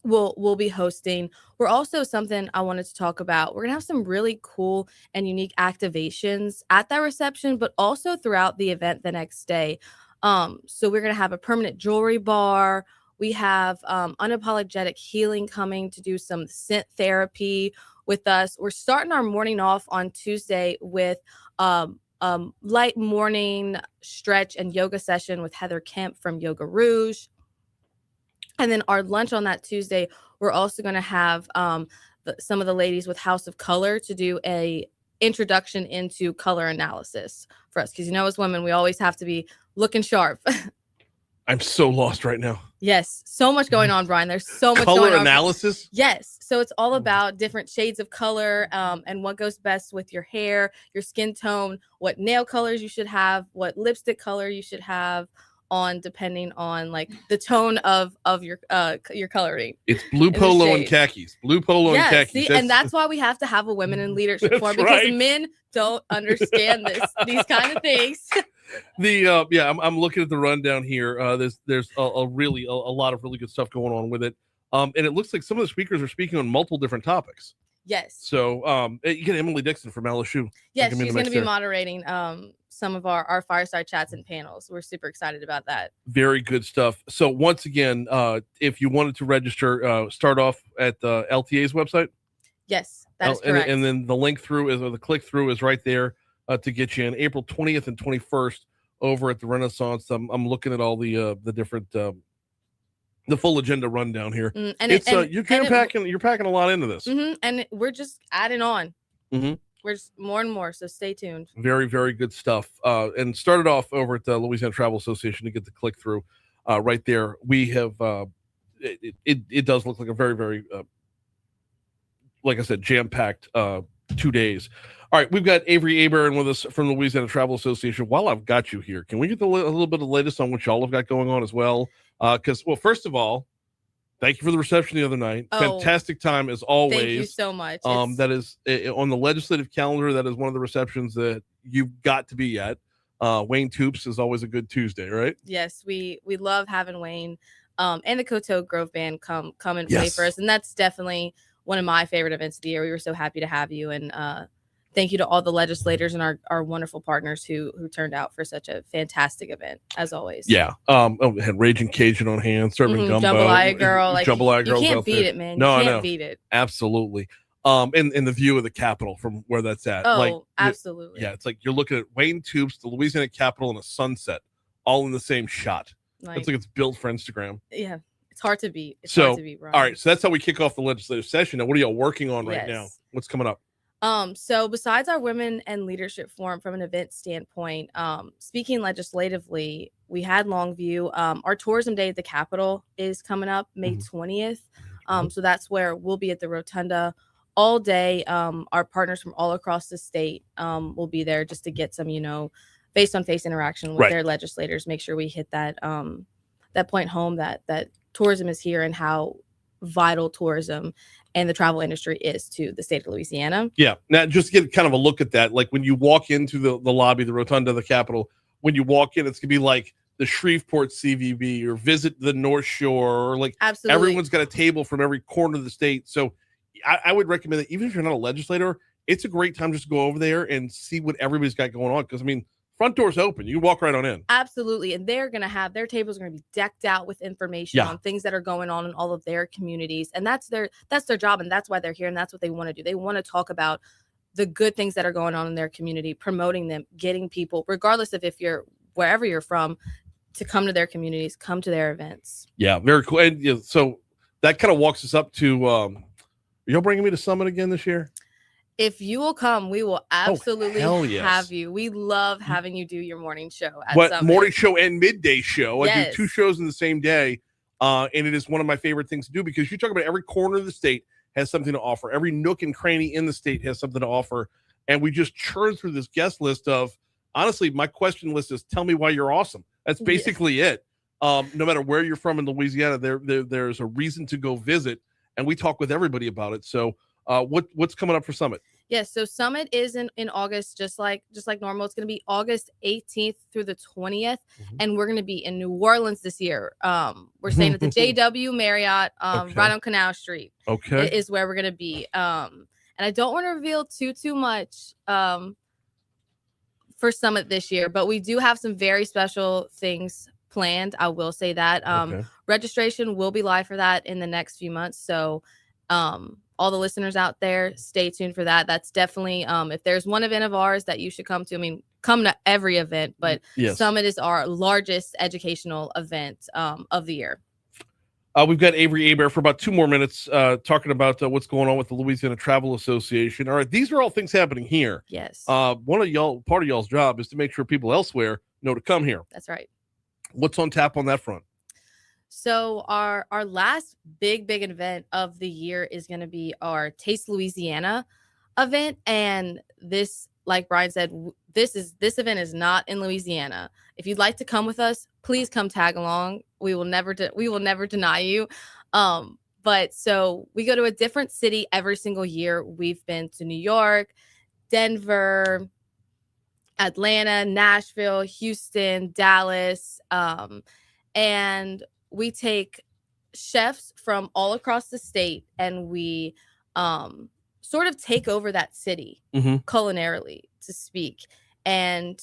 will be hosting. We're also, something I wanted to talk about, we're going to have some really cool and unique activations at that reception, but also throughout the event the next day. So we're going to have a permanent jewelry bar. We have unapologetic healing coming to do some scent therapy with us. We're starting our morning off on Tuesday with light morning stretch and yoga session with Heather Kemp from Yoga Rouge. And then our lunch on that Tuesday, we're also going to have some of the ladies with House of Color to do a introduction into color analysis for us. Because, as women, we always have to be looking sharp. I'm so lost right now. Yes. So much going on, Brian. There's so much color going on. Analysis? Yes. So it's all about different shades of color and what goes best with your hair, your skin tone, what nail colors you should have, what lipstick color you should have on, depending on like the tone of your coloring. It's blue polo and khakis. Blue polo and khakis. See, and that's why we have to have a Women in Leadership Forum, because men don't understand these kind of things. I'm looking at the rundown here. There's a lot of really good stuff going on with it. And it looks like some of the speakers are speaking on multiple different topics. Yes. So you get Emily Dixon from LSU. Yes, she's going to be moderating some of our fireside chats and panels. We're super excited about that. Very good stuff. So once again, if you wanted to register, start off at the LTA's website. Yes, that is correct. And then the link through is, or the click through is right there to get you in. April 20th and 21st over at the Renaissance. I'm looking at all the different the full agenda rundown here. You're packing a lot into this. And we're just adding on. Mm-hmm. We're just more and more. So stay tuned. Very, very good stuff. And started off over at the Louisiana Travel Association to get the click through right there. We have it does look like a very, very like I said, jam-packed 2 days. All right, we've got Avery Hebert with us from the Louisiana Travel Association. While I've got you here, can we get a little bit of the latest on what y'all have got going on as well? Because, first of all, thank you for the reception the other night. Fantastic time as always. Thank you so much. That is on the legislative calendar. That is one of the receptions that you've got to be at. Wayne Toops is always a good Tuesday, right? Yes, we love having Wayne and the Coteau Grove Band come and play for us, and that's definitely one of my favorite events of the year. We were so happy to have you, and thank you to all the legislators and our wonderful partners who turned out for such a fantastic event, as always. Yeah. Had Raging Cajun on hand, serving gumbo. Jambalaya Girl. Jambalaya Girl. You can't beat it, man. You can't beat it. Absolutely. And the view of the Capitol from where that's at. Absolutely. Yeah, it's like you're looking at Wayne Toops, the Louisiana Capitol, and a sunset, all in the same shot. It's like it's built for Instagram. Yeah. It's hard to beat. Hard to beat, Ron. All right. So that's how we kick off the legislative session. Now, what are y'all working on right now? What's coming up? So besides our Women and Leadership Forum from an event standpoint, speaking legislatively, we had Longview. Our Tourism Day at the Capitol is coming up May 20th. So that's where we'll be at the Rotunda all day. Our partners from all across the state will be there just to get some, face-on-face interaction with their legislators. Make sure we hit that that point home that tourism is here and how vital tourism and the travel industry is to the state of Louisiana. Yeah. Now, just get kind of a look at that. Like when you walk into the lobby, the rotunda of the Capitol, when you walk in, it's going to be like the Shreveport CVB or visit the North Shore, or like Absolutely. Everyone's got a table from every corner of the state. So I would recommend that even if you're not a legislator, it's a great time just to go over there and see what everybody's got going on. Because, I mean, front door's open. You walk right on in. Absolutely. And they're going to have their tables are going to be decked out with information on things that are going on in all of their communities. And that's their job. And that's why they're here. And that's what they want to do. They want to talk about the good things that are going on in their community, promoting them, getting people, regardless of if you're wherever you're from, to come to their communities, come to their events. Yeah, very cool. And so that kind of walks us up to, are you bringing me to Summit again this year? If you will come, we will absolutely yes. have you. We love having you do your morning show at Summit. Morning show and midday show. I Yes. do 2 shows in the same day. And it is one of my favorite things to do because you talk about every corner of the state has something to offer. Every nook and cranny in the state has something to offer. And we just churn through this guest list of, honestly, my question list is tell me why you're awesome. That's basically it. No matter where you're from in Louisiana, there's a reason to go visit. And we talk with everybody about it. So what's coming up for Summit? Yes, so Summit is in August, just like normal. It's going to be August 18th through the 20th, and we're going to be in New Orleans this year. We're staying at the JW Marriott, right on Canal Street. Okay, is where we're going to be. And I don't want to reveal too much for Summit this year, but we do have some very special things planned. I will say that registration will be live for that in the next few months. So. All the listeners out there, stay tuned for that. That's definitely, if there's one event of ours that you should come to, I mean, come to every event, but Summit is our largest educational event of the year. We've got Avery Hebert for about 2 more minutes talking about what's going on with the Louisiana Travel Association. All right, these are all things happening here. Yes. Part of y'all's job is to make sure people elsewhere know to come here. That's right. What's on tap on that front? So our last big event of the year is going to be our Taste Louisiana event, and this, like Brian said, this event is not in Louisiana. If you'd like to come with us, please come tag along. We will never deny you. But so we go to a different city every single year. We've been to New York, Denver, Atlanta, Nashville, Houston, Dallas, and we take chefs from all across the state and we sort of take over that city culinarily, to speak. And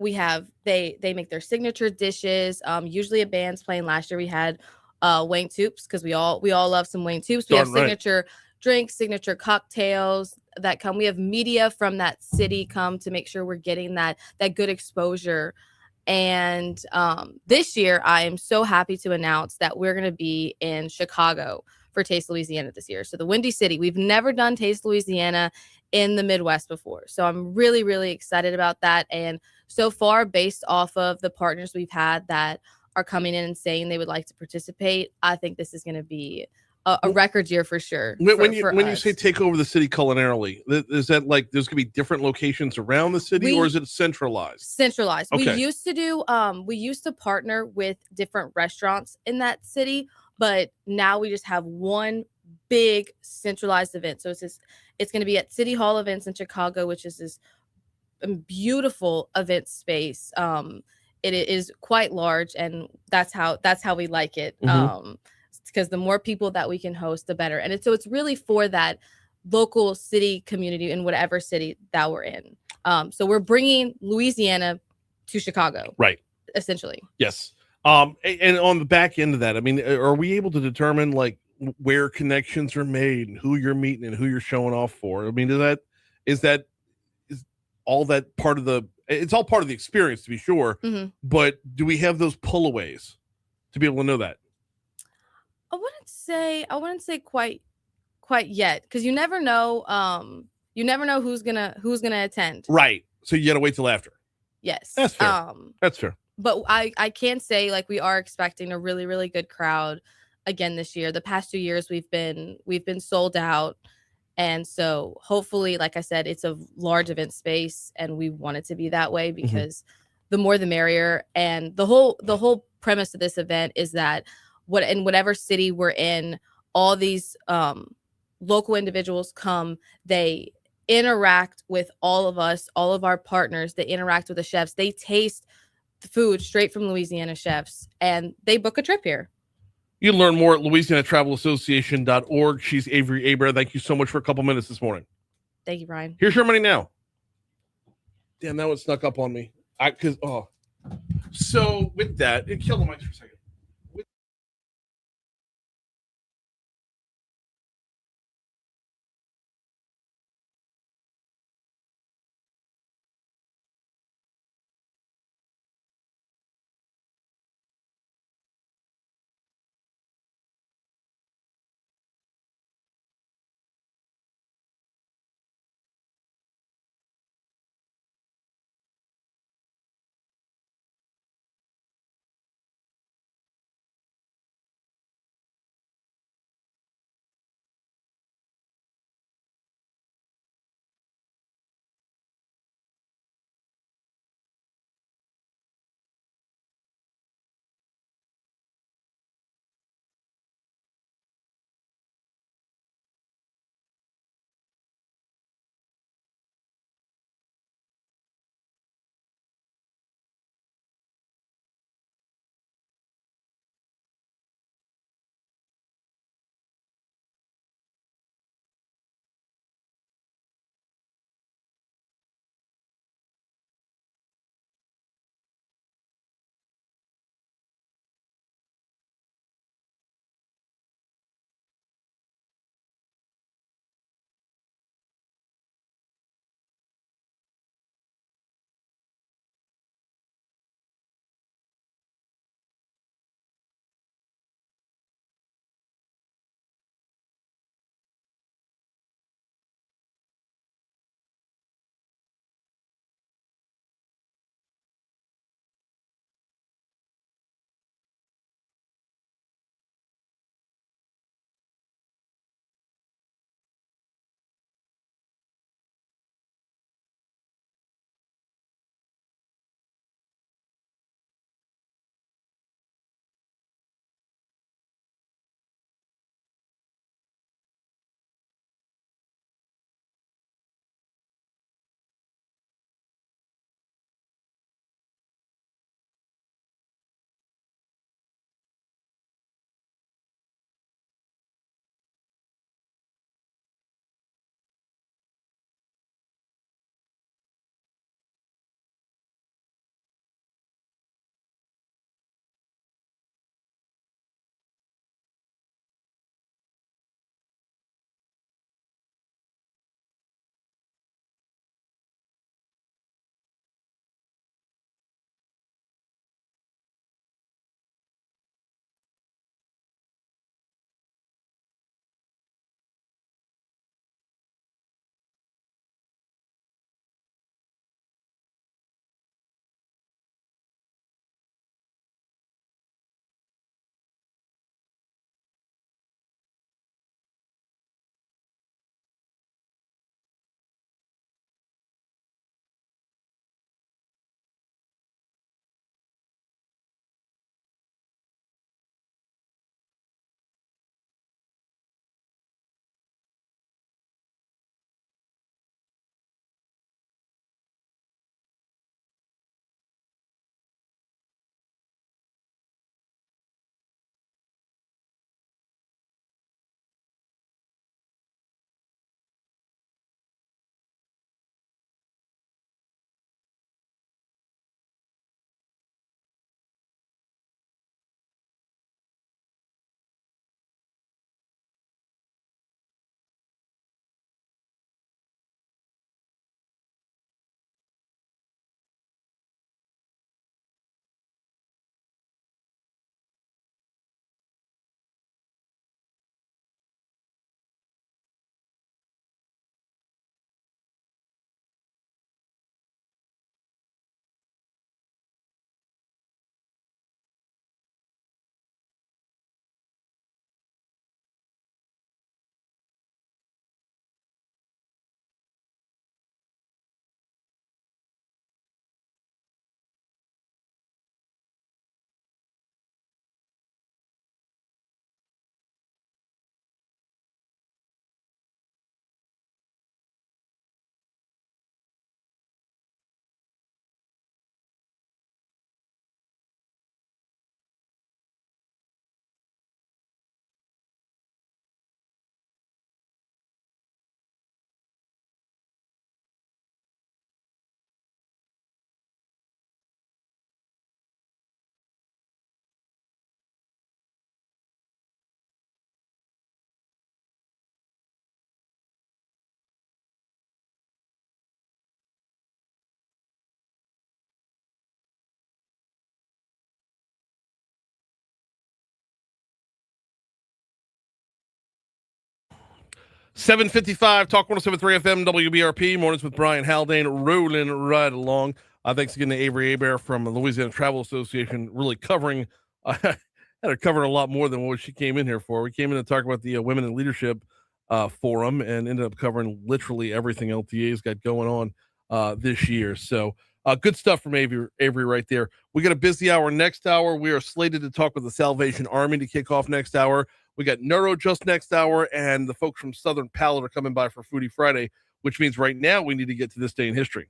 we have they make their signature dishes. Usually a band's playing. Last year we had Wayne Toops, because we all love some Wayne Toops. We have signature drinks, signature cocktails that come. We have media from that city come to make sure we're getting that good exposure. And this year, I am so happy to announce that we're going to be in Chicago for Taste Louisiana this year. So the Windy City, we've never done Taste Louisiana in the Midwest before. So I'm really, really excited about that. And so far, based off of the partners we've had that are coming in and saying they would like to participate, I think this is going to be a record year for sure. When you say take over the city culinarily, is that like there's gonna be different locations around the city, or is it centralized? Centralized. Okay. We used to partner with different restaurants in that city, but now we just have one big centralized event. So it's going to be at City Hall Events in Chicago, which is this beautiful event space. It is quite large, and that's how we like it. Because the more people that we can host, the better. And it's really for that local city community in whatever city that we're in. So we're bringing Louisiana to Chicago, right? Essentially. Yes. And on the back end of that, I mean, are we able to determine like where connections are made and who you're meeting and who you're showing off for? I mean, is all that part of it's all part of the experience, to be sure. But do we have those pullaways to be able to know that? I wouldn't say quite yet, because you never know who's gonna attend. Right. So you gotta wait till after. Yes. That's fair. That's fair. But I can say, like, we are expecting a really, really good crowd again this year. The past 2 years we've been sold out. And so hopefully, like I said, it's a large event space and we want it to be that way, because the more the merrier. And the whole premise of this event is that in whatever city we're in, all these local individuals come, they interact with all of us, all of our partners, they interact with the chefs, they taste the food straight from Louisiana chefs, and they book a trip here. You can learn more at louisianatravelassociation.org. She's Avery Hebert. Thank you so much for a couple minutes this morning. Thank you, Brian. Here's your money now. Damn, that one snuck up on me. So with that, kill the mics for a second. 7:55, Talk 107.3 FM, WBRP. Mornings with Brian Haldane, rolling right along. Thanks again to Avery Hebert from the Louisiana Travel Association, really covering, had her covering a lot more than what she came in here for. We came in to talk about the Women in Leadership Forum and ended up covering literally everything LTA's got going on this year. So good stuff from Avery right there. We got a busy hour next hour. We are slated to talk with the Salvation Army to kick off next hour. We got NeuroJust next hour, and the folks from Southern Palate are coming by for Foodie Friday, which means right now we need to get to this day in history.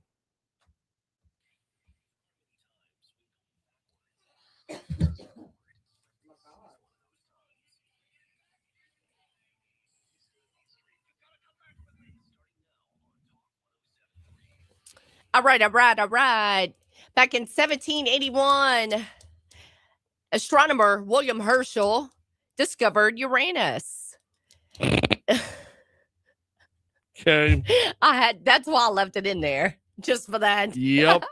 All right. Back in 1781, astronomer William Herschel discovered Uranus. Okay. That's why I left it in there, just for that. Yep.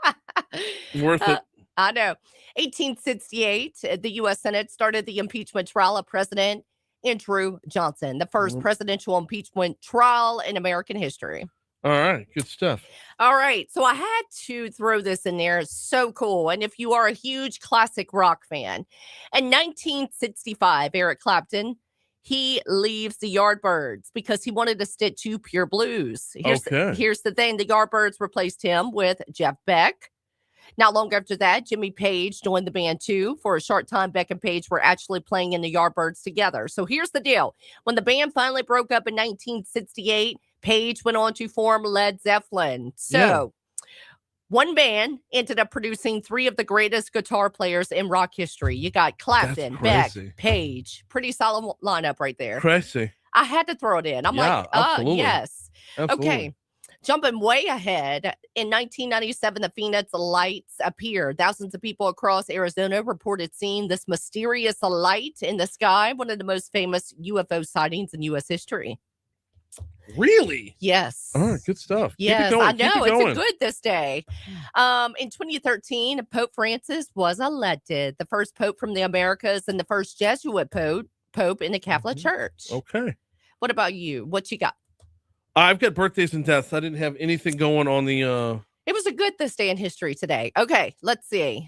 Worth it. I know. 1868, the U.S. Senate started the impeachment trial of President Andrew Johnson, the first presidential impeachment trial in American history. All right. Good stuff. All right. So I had to throw this in there. It's so cool. And if you are a huge classic rock fan, in 1965, Eric Clapton, he leaves the Yardbirds because he wanted to stick to pure blues. Here's the thing. The Yardbirds replaced him with Jeff Beck. Not long after that, Jimmy Page joined the band too. For a short time, Beck and Page were actually playing in the Yardbirds together. So here's the deal. When the band finally broke up in 1968, Page went on to form Led Zeppelin. So one band ended up producing three of the greatest guitar players in rock history. You got Clapton, Beck, Page. Pretty solid lineup right there. Crazy. I had to throw it in. I'm absolutely. Yes. Absolutely. Okay. Jumping way ahead, in 1997, the Phoenix Lights appeared. Thousands of people across Arizona reported seeing this mysterious light in the sky, one of the most famous UFO sightings in U.S. history. Really? Yes. All right, good stuff. Yes, Keep it going. I know. Keep it going. It's a good this day. In 2013, Pope Francis was elected, the first pope from the Americas and the first Jesuit pope in the Catholic Church. Okay. What about you? What you got? I've got birthdays and deaths. I didn't have anything going on the It was a good this day in history today. Okay, let's see.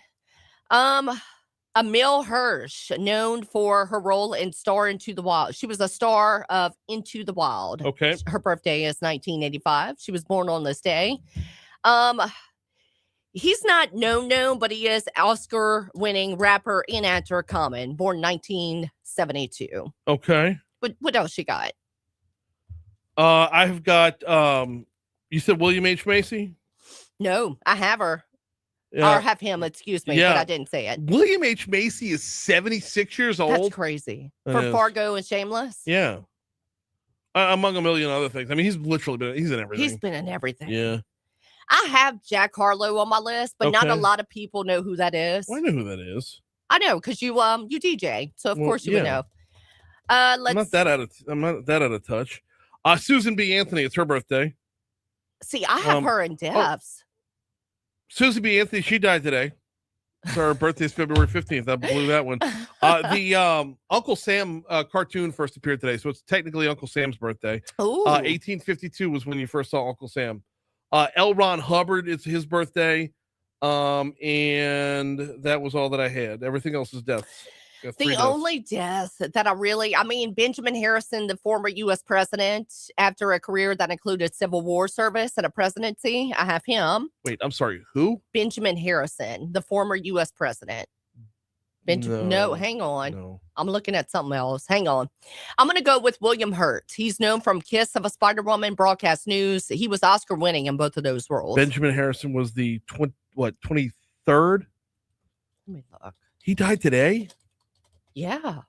Emile Hirsch, known for her role in Star Into the Wild. She was a star of Into the Wild. Okay. Her birthday is 1985. She was born on this day. He's not known, but he is Oscar-winning rapper and actor Common, born 1972. Okay. What else you got? I've got you said William H. Macy? No, I have her. Or have him, excuse me, but I didn't say it. William H. Macy is 76 years old. That's crazy. For Fargo and Shameless? Yeah. Among a million other things. I mean, he's literally he's in everything. He's been in everything. Yeah. I have Jack Harlow on my list, but not a lot of people know who that is. Well, I know who that is. I know, because you DJ, so of course you would know. I'm not that out of touch. Susan B. Anthony, it's her birthday. See, I have her in deaths. Susan B. Anthony, she died today. So her birthday is February 15th. I blew that one. The Uncle Sam cartoon first appeared today, so it's technically Uncle Sam's birthday. 1852 was when you first saw Uncle Sam. L. Ron Hubbard, it's his birthday. And that was all that I had. Everything else is deaths. The only death that Benjamin Harrison, the former U.S. president, after a career that included Civil War service and a presidency, I have him. Wait, I'm sorry, who? Benjamin Harrison, the former U.S. president. No, hang on. No. I'm looking at something else. Hang on. I'm going to go with William Hurt. He's known from Kiss of a Spider-Woman, Broadcast News. He was Oscar winning in both of those roles. Benjamin Harrison was the 23rd? Let me look. He died today? Yeah.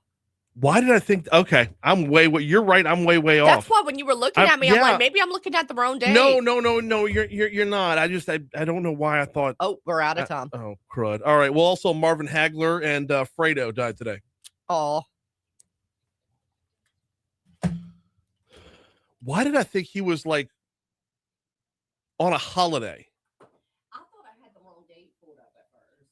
Why did I think? Okay, you're right. I'm way off. That's why when you were looking at me, I'm like, maybe I'm looking at the wrong day. No. You're not. I don't know why I thought. Oh, we're out of time. Oh, crud. All right. Well, also Marvin Hagler and Fredo died today. Oh. Why did I think he was like on a holiday? I thought I had the wrong date pulled up at first.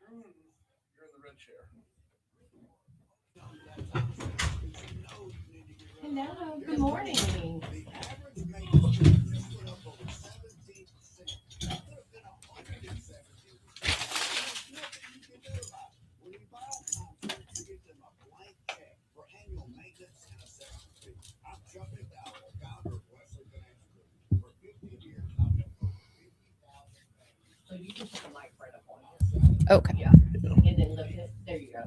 You're in the red chair. Hello, good morning. So you can put the mic right up on this. Okay. Yeah. And then lift it. There you go.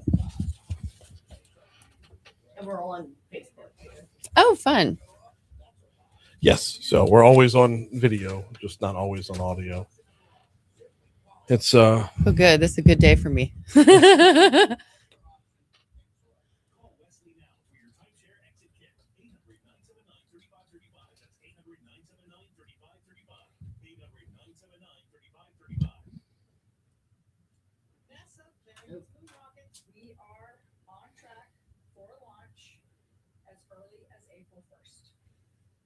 And we're on Facebook too. Oh, fun. Yes, so we're always on video, just not always on audio. It's Oh, good. This is a good day for me. We are on track for launch as early as April 1st.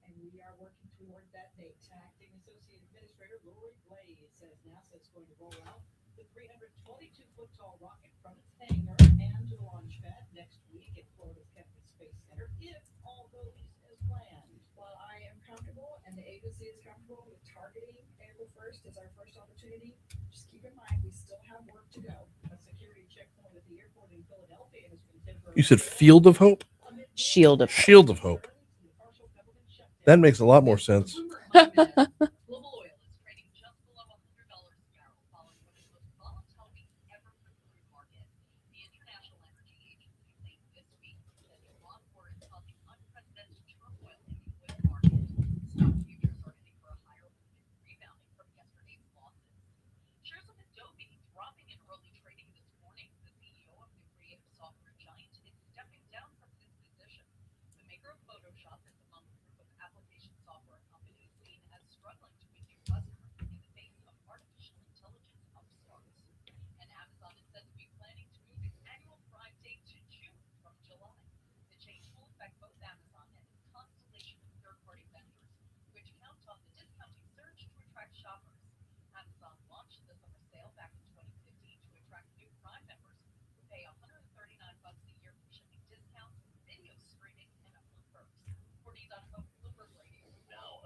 And we are working toward that date. Acting Associate Administrator Lori Blaze says NASA is going to roll out the 322-foot tall rocket from its hangar and to the launch pad next week at Florida's Kennedy Space Center if all goes as planned. While I am comfortable and the agency is comfortable with targeting April 1st as our first opportunity, just keep in mind we still have work to go. A security checkpoint at the airport in Philadelphia has been temporarily. you said Field of Hope? Shield of Shield of Hope. That makes a lot more sense.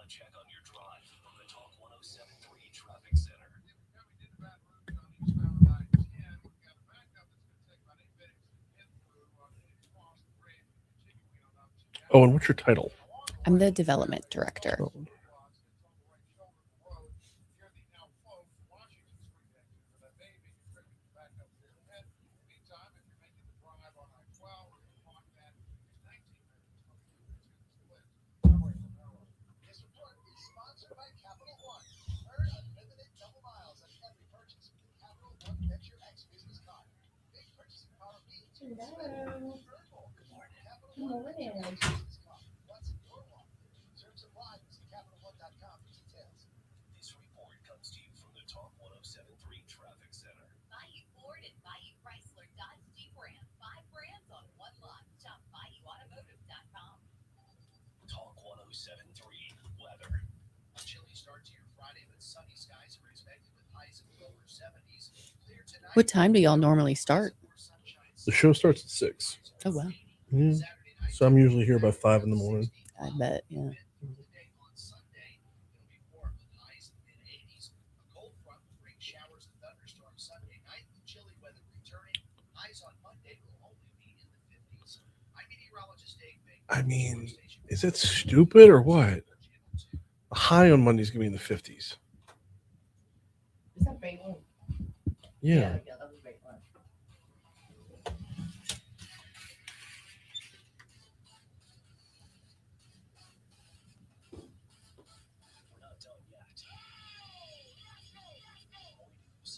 Check on your drive from the Talk 107.3 Traffic Center. Oh, and what's your title? I'm the development director. Oh. This report comes to you from the Talk 107.3 Traffic Center. Bayou Ford and Bayou Chrysler Dodge Jeep Ram. 5 brands on one lot. Shop BayouAutomotive.com. Talk 107.3 weather. A chilly start to your Friday, but sunny skies are expected with highs in the lower 70s. Clear tonight. What time do y'all normally start? The show starts at 6. Oh, wow. Yeah. So I'm usually here by 5 in the morning. I bet, yeah. I mean, is it stupid or what? A high on Monday's gonna be in the 50s. Is that bait one? Yeah. Yeah, that was bait one. We're not done yet.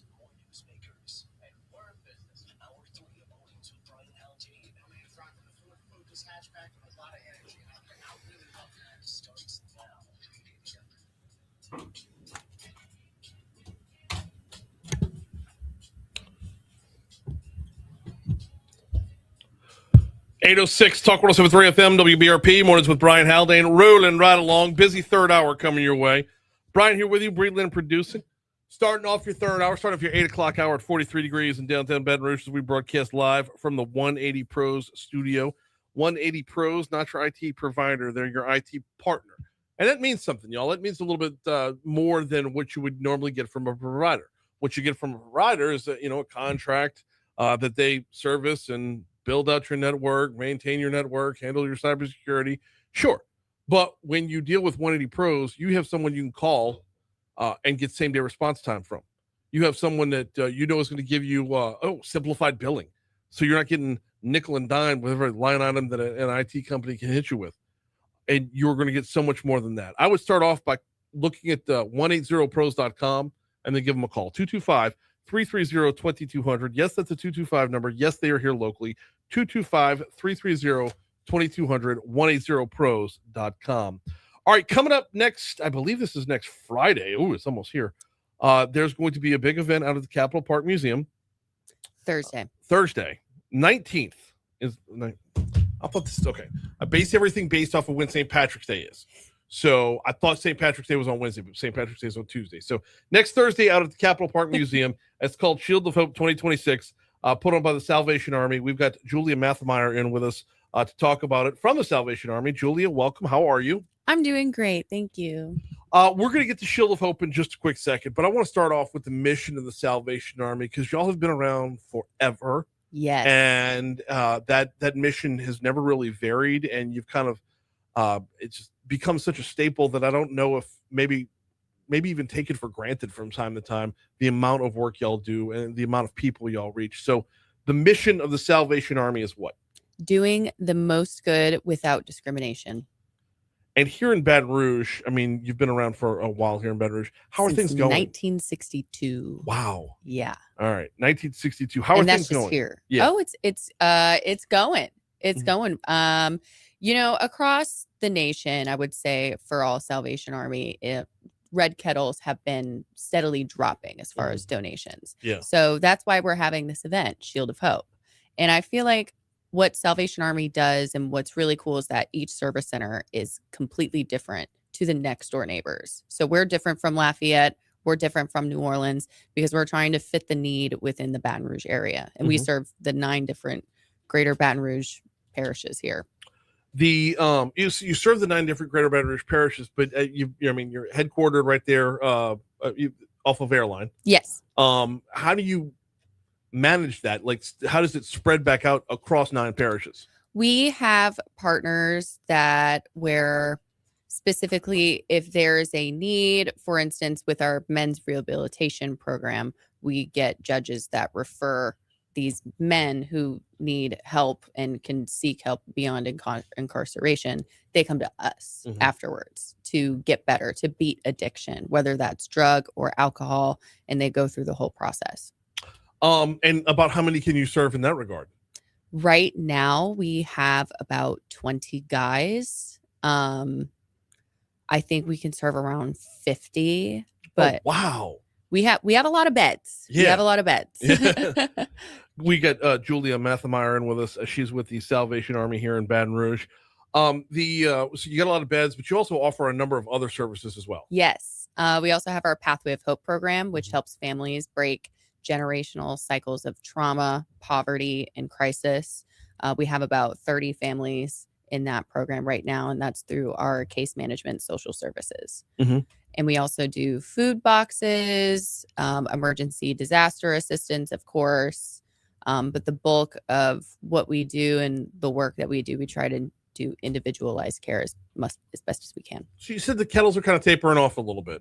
More newsmakers and word business. Hour 3 of mornings with Brian Haldane. It's rocking the Ford Focus hatchback with a lot of energy. I really love that. Starts now. 806 Talk 107.3 FM WBRP mornings with Brian Haldane, rolling right along. Busy third hour coming your way. Brian here with you, Breedland producing. Starting off your third hour, starting off your 8 o'clock hour at 43 degrees in downtown Baton Rouge as we broadcast live from the 180 Pros studio. 180 Pros, not your IT provider. They're your IT partner. And that means something, y'all. It means a little bit more than what you would normally get from a provider. What you get from a provider is, a contract that they service and build out your network, maintain your network, handle your cybersecurity. Sure. But when you deal with 180 Pros, you have someone you can call and get same-day response time from. You have someone that is going to give you simplified billing. So you're not getting nickel and dime with every line item that an IT company can hit you with. And you're going to get so much more than that. I would start off by looking at 180pros.com and then give them a call. 225-330-2200. Yes, that's a 225 number. Yes, they are here locally. 225-330-2200, 180pros.com. All right, coming up next, I believe this is next Friday. Oh, it's almost here. There's going to be a big event out of the Capitol Park Museum. Thursday, 19th is. I thought this is okay. I base everything based off of when St. Patrick's Day is. So I thought St. Patrick's Day was on Wednesday, but St. Patrick's Day is on Tuesday. So next Thursday out at the Capitol Park Museum, it's called Shield of Hope 2026, put on by the Salvation Army. We've got Julia Mathemeyer in with us to talk about it from the Salvation Army. Julia, welcome. How are you? I'm doing great. Thank you. We're going to get to Shield of Hope in just a quick second, but I want to start off with the mission of the Salvation Army because y'all have been around forever. Yes. And that mission has never really varied, and you've kind of it's just become such a staple that I don't know if maybe even take it for granted from time to time, the amount of work y'all do and the amount of people y'all reach. So the mission of the Salvation Army is what? Doing the most good without discrimination. And here in Baton Rouge, I mean, you've been around for a while here in Baton Rouge. How are things going? 1962. Wow. Yeah. All right. 1962. How are things going? Just here. Yeah. Oh, it's going. It's going. Across the nation, I would say for all Salvation Army, red kettles have been steadily dropping as far as donations. Yeah. So that's why we're having this event, Shield of Hope. And I feel like what Salvation Army does and what's really cool is that each service center is completely different to the next door neighbors. So we're different from Lafayette. We're different from New Orleans because we're trying to fit the need within the Baton Rouge area. And we serve the 9 different greater Baton Rouge parishes here. The you serve the 9 different greater Baton Rouge parishes, but you're headquartered right there off of Airline. Yes. How do you manage that? Like, how does it spread back out across 9 parishes? We have partners that where specifically if there is a need, for instance, with our men's rehabilitation program, we get judges that refer these men who need help and can seek help beyond incarceration. They come to us afterwards to get better, to beat addiction, whether that's drug or alcohol, and they go through the whole process. And about how many can you serve in that regard? Right now, we have about 20 guys. I think we can serve around 50. But wow, we have a lot of beds. Yeah. We have a lot of beds. We got Julia Mathemeyer in with us. She's with the Salvation Army here in Baton Rouge. So you got a lot of beds, but you also offer a number of other services as well. Yes. We also have our Pathway of Hope program, which helps families break generational cycles of trauma, poverty, and crisis. We have about 30 families in that program right now, and that's through our case management social services. And we also do food boxes, emergency disaster assistance, of course. But the bulk of what we do and the work that we do, we try to do individualized care as best as we can. So you said the kettles are kind of tapering off a little bit.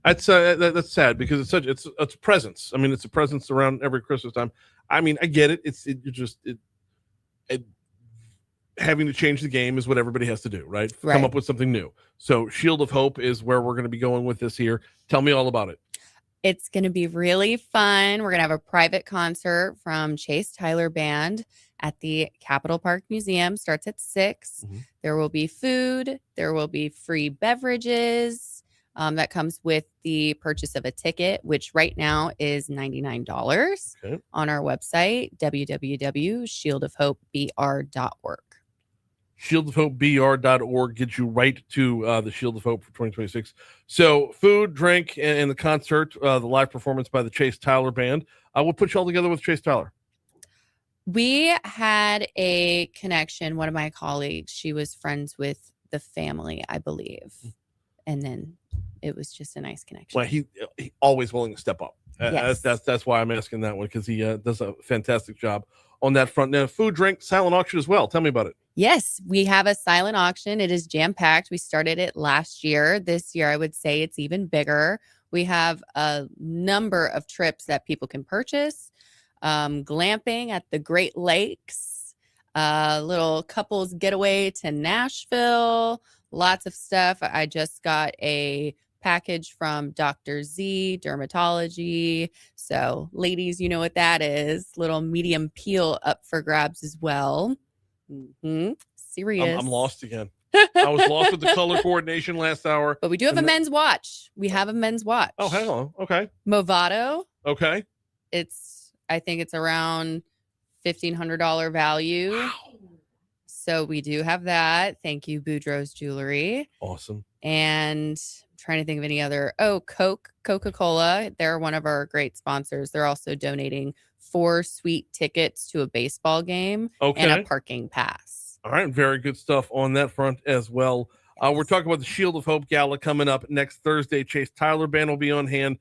That's sad because it's a presence. I mean, it's a presence around every Christmas time. I mean, I get it. Having to change the game is what everybody has to do, right? Come up with something new. So Shield of Hope is where we're going to be going with this here. Tell me all about it. It's going to be really fun. We're going to have a private concert from Chase Tyler Band at the Capitol Park Museum. Starts at 6. There will be food. There will be free beverages. That comes with the purchase of a ticket, which right now is $99 on our website, www.shieldofhopebr.org. shieldofhopebr.org gets you right to the Shield of Hope for 2026. So food, drink, and the concert, the live performance by the Chase Tyler Band. We'll put you all together with Chase Tyler. We had a connection. One of my colleagues, she was friends with the family, I believe. And then it was just a nice connection. Well, he always willing to step up. Yes. That's why I'm asking that one, because he does a fantastic job on that front. Now, food, drink, silent auction as well. Tell me about it. Yes, we have a silent auction. It is jam-packed. We started it last year. This year, I would say it's even bigger. We have a number of trips that people can purchase. Glamping at the Great Lakes, little couples getaway to Nashville, lots of stuff. I just got a package from Dr. Z Dermatology. So ladies, you know what that is. Little medium peel up for grabs as well. Serious. I'm lost again. I was lost with the color coordination last hour. But we do have a men's watch. We have a men's watch. Oh, hang on. Okay. Movado. Okay. I think it's around $1,500 value. Wow. So we do have that. Thank you, Boudreaux's Jewelry. Awesome. And I'm trying to think of any other. Oh, Coca-Cola. They're one of our great sponsors. They're also donating 4 sweet tickets to a baseball game and a parking pass. All right. Very good stuff on that front as well. We're talking about the Shield of Hope Gala coming up next Thursday. Chase Tyler Band will be on hand.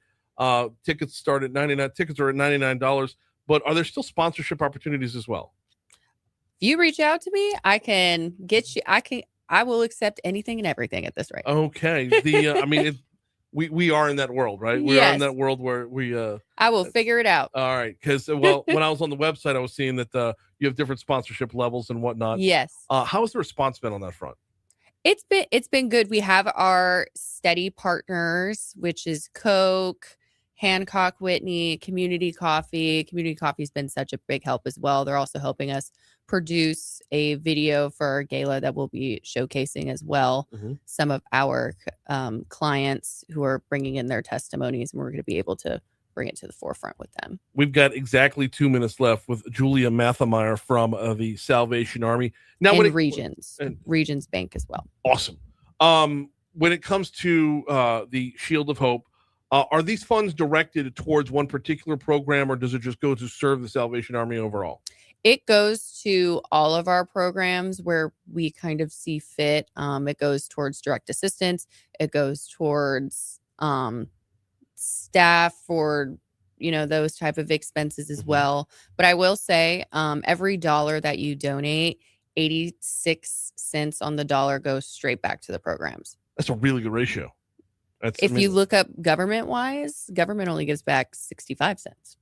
Tickets start at $99. Tickets are at $99. But are there still sponsorship opportunities as well? If you reach out to me, I can get you. I will accept anything and everything at this rate. Okay. I mean, we are in that world, right? We are in that world where we. I will figure it out. All right, because when I was on the website, I was seeing that you have different sponsorship levels and whatnot. Yes. How has the response been on that front? It's been good. We have our steady partners, which is Coke, Hancock Whitney, Community Coffee. Community Coffee's been such a big help as well. They're also helping us produce a video for our gala that we'll be showcasing as well. Some of our clients who are bringing in their testimonies, and we're going to be able to bring it to the forefront with them. We've got exactly 2 minutes left with Julia Mathemeyer from the Salvation Army. Now, and Regions Bank as well. Awesome. When it comes to the Shield of Hope, are these funds directed towards one particular program, or does it just go to serve the Salvation Army overall? It goes to all of our programs where we kind of see fit. It goes towards direct assistance. It goes towards staff for, those type of expenses as well. But I will say every dollar that you donate, 86 cents on the dollar goes straight back to the programs. That's a really good ratio. If you look up government-wise, government only gives back 65 cents.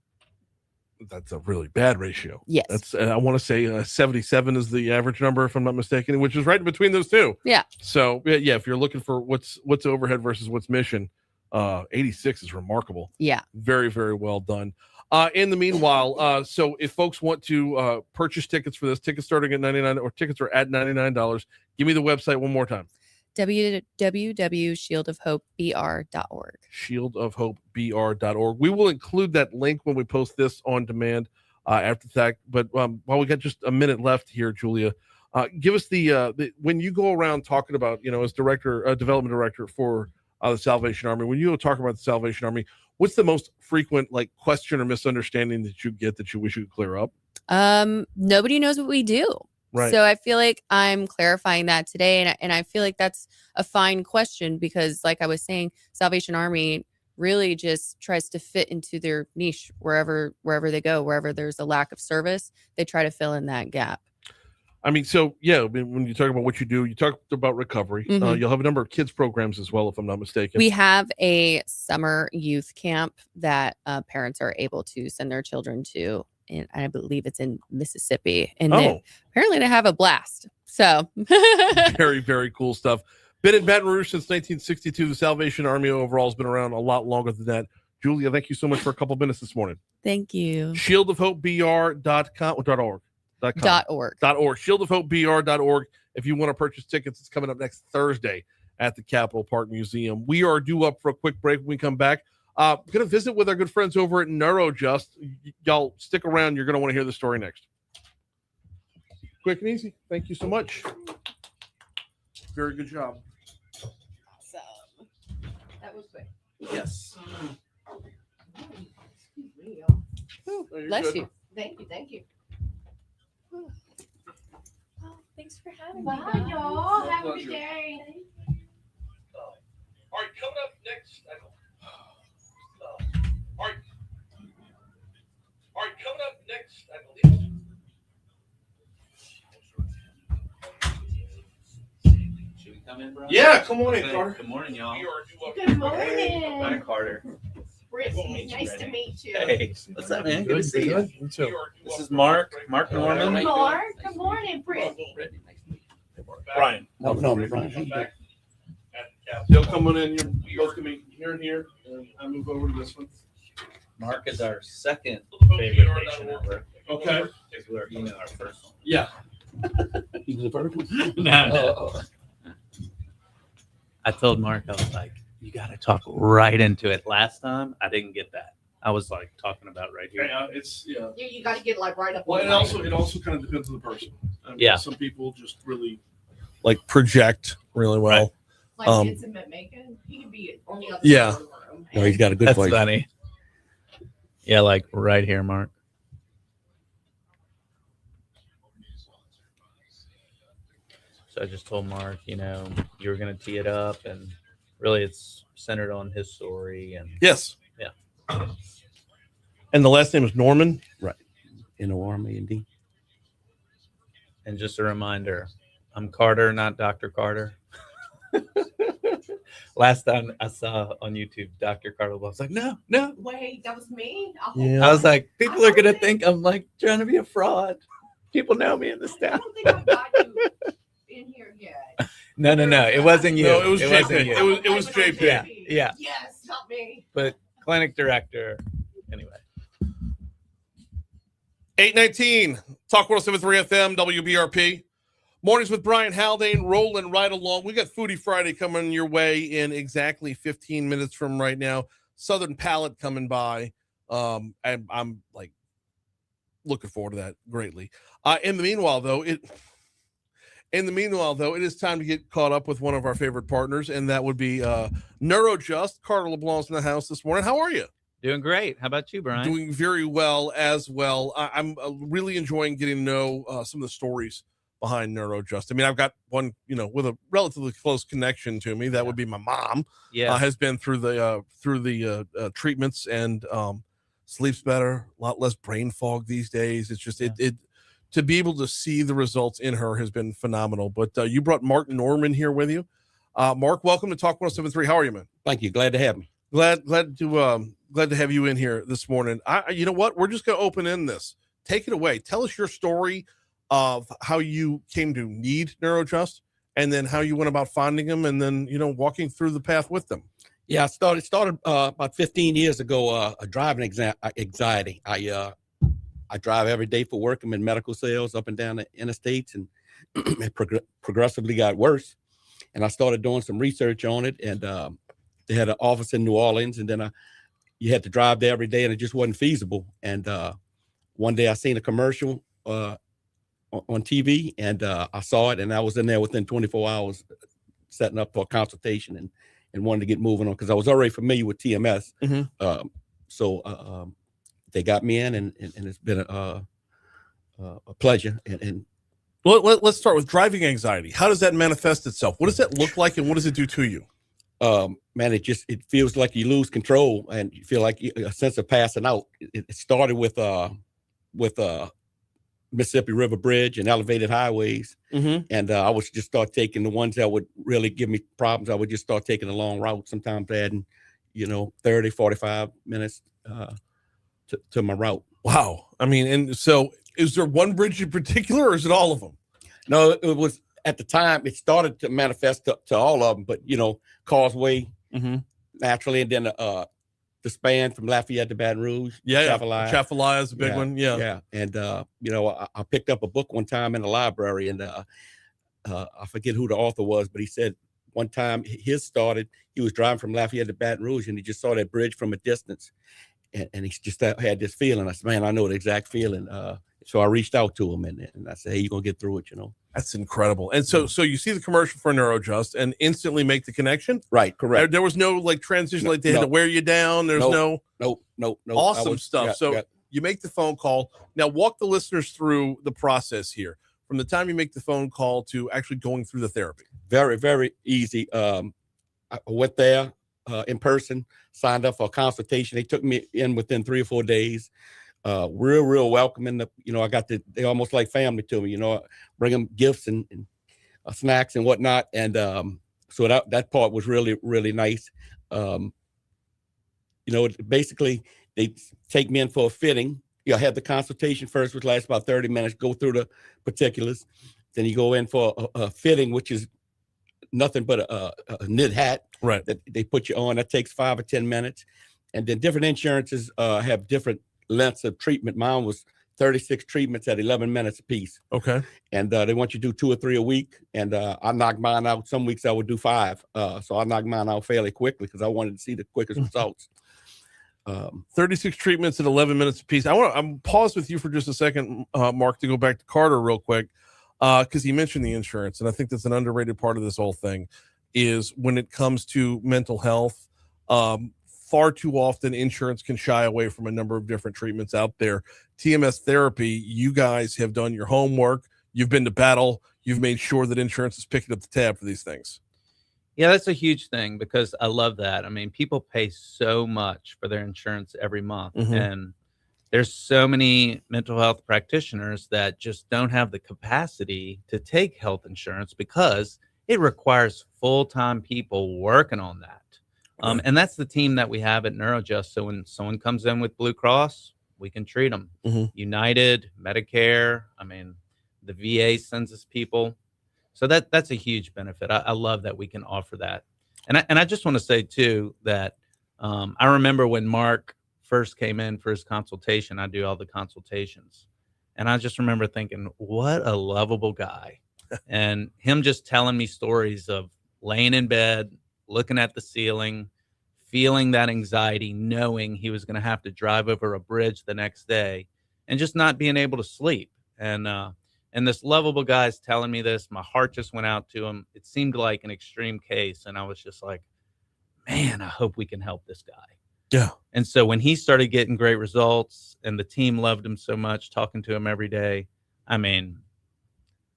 That's a really bad ratio. Yes. That's I want to say 77 is the average number, if I'm not mistaken, which is right in between those two. Yeah. So yeah, if you're looking for what's overhead versus what's mission, 86 is remarkable. Yeah. Very, very well done. In the meanwhile, so if folks want to purchase tickets for this, tickets starting at $99 or tickets are at $99. Give me the website one more time. www.shieldofhopebr.org. Shieldofhopebr.org. We will include that link when we post this on demand after the fact. But while we got just a minute left here, Julia, give us the when you go around talking about, as development director for the Salvation Army, when you go talk about the Salvation Army, what's the most frequent question or misunderstanding that you get that you wish you could clear up? Nobody knows what we do. Right. So I feel like I'm clarifying that today. And I feel like that's a fine question because, like I was saying, Salvation Army really just tries to fit into their niche wherever they go, wherever there's a lack of service, they try to fill in that gap. I mean, so yeah, when you talk about what you do, you talk about recovery. You'll have a number of kids programs as well, if I'm not mistaken. We have a summer youth camp that parents are able to send their children to. And I believe it's in Mississippi, and apparently they have a blast. So very, very cool stuff. Been in Baton Rouge since 1962. The Salvation Army overall has been around a lot longer than that. Julia, thank you so much for a couple minutes this morning. Thank you. Shieldofhopebr.org. Shieldofhopebr.org. If you want to purchase tickets, it's coming up next Thursday at the Capitol Park Museum. We are due up for a quick break when we come back. Going to visit with our good friends over at NeuroJust. Y'all stick around. You're going to want to hear the story next. Quick and easy. Thank you so much. Very good job. Awesome. That was quick. Yes. Excuse me, y'all. Oh, you're Bless good. you. Thank you. Thank you. Oh, thanks for having Bye, me. guys. y'all. Have a pleasure. good day. All right, coming up next. All right, coming up next, I believe. Should we come in, bro? Yeah, come on in, Hey, Carter. Good morning, y'all. Good morning. Hi, Carter. Brittany, nice to meet you. Hey, what's up, man? Good to see you. You too. This is Mark Norman. Mark, good morning, Brittany. Brian. No, Brian. They'll come on in. You're both gonna be here and here, and I move over to this one. Mark is our second favorite patient ever. Okay. Because we're our first one. Yeah. He was the first one? No. I told Mark, I was like, you got to talk right into it. Last time, I didn't get that. I was like talking about right here. Yeah, You got to get like right up. Well, on it also kind of depends on the person. I mean, Yeah. Some people just really like project really well. Like intimate making. He can be on the other Yeah. side of the room. No, he's got a good voice. That's funny. Yeah, like right here, Mark. So I just told Mark, you were going to tee it up, and really it's centered on his story. And Yes. Yeah. And the last name is Norman. Right. N-O-R-M-A-N-D. And just a reminder, I'm Carter, not Dr. Carter. Last time I saw on YouTube, Dr. Carter, I was like, no. Wait, that was me? Yeah. I was like, people are going to think I'm like trying to be a fraud. People know me in this I town. don't think I've got you in here yet. No. It wasn't you. No, it was wasn't JP. you. It was JP. Yeah. Yes, not me. But clinic director. Anyway. 819 Talk 107.3 FM WBRP. Mornings with Brian Haldane, rolling right along. We got Foodie Friday coming your way in exactly 15 minutes from right now. Southern Palate coming by. And I'm like looking forward to that greatly. In the meanwhile, though, it is time to get caught up with one of our favorite partners, and that would be NeuroJust. Carter LeBlanc's in the house this morning. How are you? Doing great. How about you, Brian? Doing very well as well. I'm really enjoying getting to know some of the stories behind NeuroJust. I mean, I've got one, with a relatively close connection to me. That would be my mom. Yeah. Has been through the treatments and sleeps better, a lot less brain fog these days. It's just it to be able to see the results in her has been phenomenal. But you brought Mark Norman here with you. Mark, welcome to Talk 107.3. How are you, man? Thank you. Glad to have me. Glad to have you in here this morning. You know what? We're just going to open in this. Take it away. Tell us your story of how you came to need NeuroJust, and then how you went about finding them, and then walking through the path with them. Yeah, I started about 15 years ago. Driving anxiety. I drive every day for work. I'm in medical sales up and down the interstates, and it progressively got worse. And I started doing some research on it, and they had an office in New Orleans, and then you had to drive there every day, and it just wasn't feasible. And one day I seen a commercial on TV, and I saw it, and I was in there within 24 hours setting up for a consultation and wanted to get moving on because I was already familiar with TMS. Mm-hmm. So they got me in, and it's been a pleasure. And well, let's start with driving anxiety. How does that manifest itself? What does that look like, and what does it do to you? Man, it feels like you lose control, and you feel like a sense of passing out. It started with Mississippi River Bridge and elevated highways. Mm-hmm. And I would just start taking the ones that would really give me problems. I would just start taking a long route, sometimes adding, 30, 45 minutes to my route. Wow. I mean, and so is there one bridge in particular, or is it all of them? No, it was at the time it started to manifest to all of them, but Causeway, mm-hmm. naturally, and then the span from Lafayette to Baton Rouge. Chafalaya is a big one. Yeah. And I picked up a book one time in the library, and I forget who the author was, but he said one time he was driving from Lafayette to Baton Rouge, and he just saw that bridge from a distance, and he just had this feeling. I said, man, I know the exact feeling. So I reached out to him and I said, hey, you're going to get through it, That's incredible. And so you see the commercial for NeuroJust and instantly make the connection? Right, correct. There was no like transition, like they had to wear you down. There's no. Awesome stuff. So you make the phone call. Now walk the listeners through the process here from the time you make the phone call to actually going through the therapy. Very, very easy. I went there in person, signed up for a consultation. They took me in within 3 or 4 days. Real welcoming. They almost like family to me, bring them gifts and snacks and whatnot. And so that part was really, really nice. Basically they take me in for a fitting. I had the consultation first, which lasts about 30 minutes, go through the particulars. Then you go in for a fitting, which is nothing but a knit hat that they put you on. That takes 5 or 10 minutes. And then different insurances have different lengths of treatment. Mine was 36 treatments at 11 minutes a piece. Okay. And they want you to do 2 or 3 a week. And I knocked mine out. Some weeks I would do 5. So I knocked mine out fairly quickly because I wanted to see the quickest results. 36 treatments at 11 minutes a piece. I'm pause with you for just a second, Mark, to go back to Carter real quick. Because he mentioned the insurance. And I think that's an underrated part of this whole thing is when it comes to mental health, far too often insurance can shy away from a number of different treatments out there. TMS therapy, you guys have done your homework. You've been to battle. You've made sure that insurance is picking up the tab for these things. Yeah, that's a huge thing because I love that. I mean, people pay so much for their insurance every month. Mhm. And there's so many mental health practitioners that just don't have the capacity to take health insurance because it requires full-time people working on that. And that's the team that we have at NeuroJust. So when someone comes in with Blue Cross, we can treat them. United, Medicare, I mean, the VA sends us people. So that's a huge benefit. I love that we can offer that. And I just want to say, too, that I remember when Mark first came in for his consultation, I do all the consultations. And I just remember thinking, what a lovable guy. And him just telling me stories of laying in bed, looking at the ceiling, feeling that anxiety, knowing he was going to have to drive over a bridge the next day and just not being able to sleep. And this lovable guy's telling me this. My heart just went out to him. It seemed like an extreme case. And I was just like, man, I hope we can help this guy. Yeah. And so when he started getting great results and the team loved him so much, talking to him every day, I mean,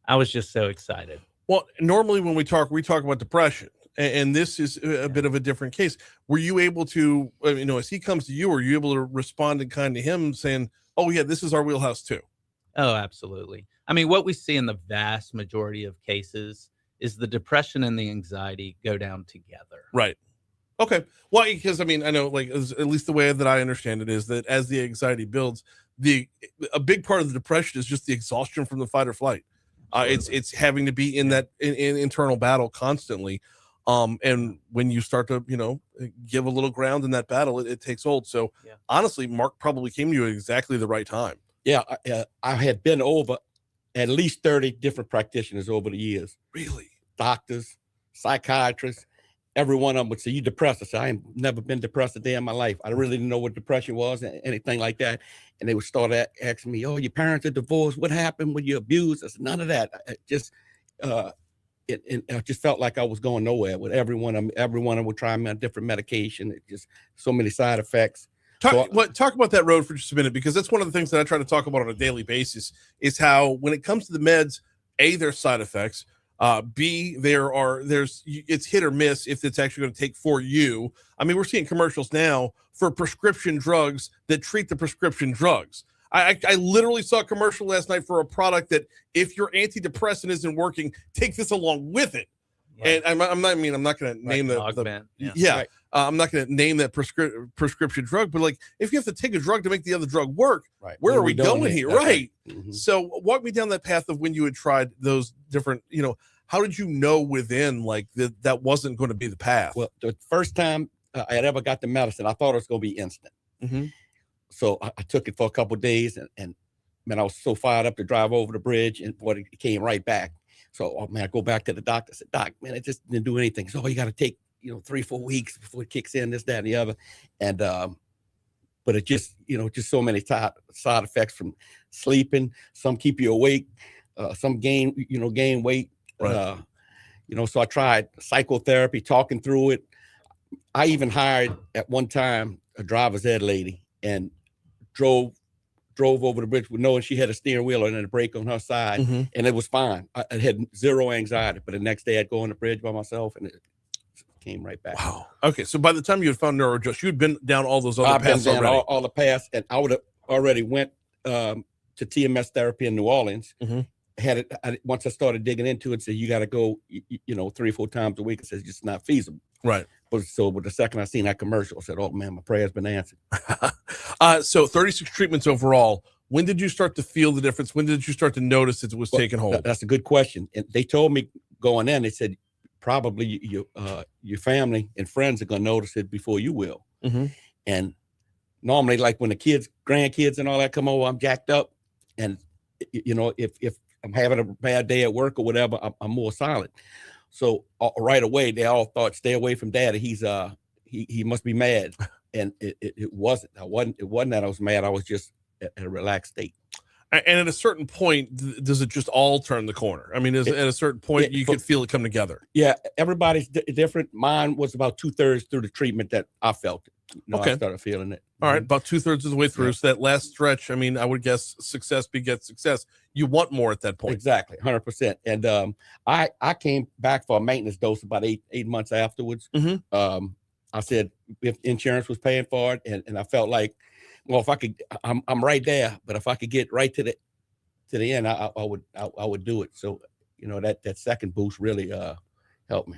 I was just so excited. Well, normally when we talk about depression, and this is a bit of a different case. Were you able to, as he comes to you, were you able to respond in kind to him saying, oh, yeah, this is our wheelhouse too? Oh, absolutely. I mean, what we see in the vast majority of cases is the depression and the anxiety go down together. Right. Okay. Well, because I know, like, at least the way that I understand it is that as the anxiety builds, a big part of the depression is just the exhaustion from the fight or flight. It's having to be in that in internal battle constantly. And when you start to, give a little ground in that battle, it takes hold. So honestly, Mark probably came to you at exactly the right time. Yeah. I had been over at least 30 different practitioners over the years. Really? Doctors, psychiatrists, every one of them would say, you depressed. I said, I ain't never been depressed a day in my life. I really didn't know what depression was, anything like that. And they would start asking me, oh, your parents are divorced. What happened? Were you abused? I said, none of that. I just felt like I was going nowhere with every one of them would try me on different medication. It just so many side effects. Talk about that road for just a minute, because that's one of the things that I try to talk about on a daily basis is how when it comes to the meds, A, there's side effects. B, it's hit or miss if it's actually going to take for you. I mean, we're seeing commercials now for prescription drugs that treat the prescription drugs. I literally saw a commercial last night for a product that if your antidepressant isn't working, take this along with it. Yeah. And I'm not going to name I'm not going to name that prescription drug, but like if you have to take a drug to make the other drug work, right. Where are we going here? Right. Mm-hmm. So walk me down that path of when you had tried those different, how did you know within like that wasn't going to be the path? Well, the first time I had ever got the medicine, I thought it was going to be instant. Mm-hmm. So I took it for a couple of days and man, I was so fired up to drive over the bridge and it came right back. So, I go back to the doctor. I said, Doc, man, it just didn't do anything. So, you got to take, 3-4 weeks before it kicks in, this, that, and the other. And but it just, just so many side effects from sleeping. Some keep you awake, some gain weight. Right. So I tried psychotherapy, talking through it. I even hired at one time a driver's ed lady and drove over the bridge with knowing she had a steering wheel and a brake on her side, Mhm. and it was fine. I had zero anxiety, but the next day I'd go on the bridge by myself and it came right back. Wow. Okay, so by the time you had found NeuroJust, you'd been down all those other I've been paths down already. all the paths, and I would have already went to TMS therapy in New Orleans. Mhm. Once I started digging into it, said you got to go, 3 or 4 times a week. It says it's just not feasible. Right. But the second I seen that commercial, I said, "Oh man, my prayer's been answered." So 36 treatments overall. When did you start to feel the difference? When did you start to notice it was taking hold? That's a good question. And they told me going in, they said probably your family and friends are gonna notice it before you will. Mm-hmm. And normally, like when the grandkids and all that come over, I'm jacked up, and if I'm having a bad day at work or whatever, I'm more silent. So right away, they all thought, "Stay away from Daddy. He must be mad." And it wasn't. It wasn't that I was mad. I was just at a relaxed state. And at a certain point, does it just all turn the corner? I mean, at a certain point, you could feel it come together. Yeah, everybody's different. Mine was about 2/3 through the treatment that I felt it. Okay. I started feeling it. All right, about 2/3 of the way through. Yeah. So that last stretch, I mean, I would guess success begets success. You want more at that point. Exactly, 100%. And I came back for a maintenance dose about eight months afterwards. Mm-hmm. I said if insurance was paying for it, and I felt like, well, if I could, I'm right there. But if I could get right to the end, I would do it. So that second boost really helped me.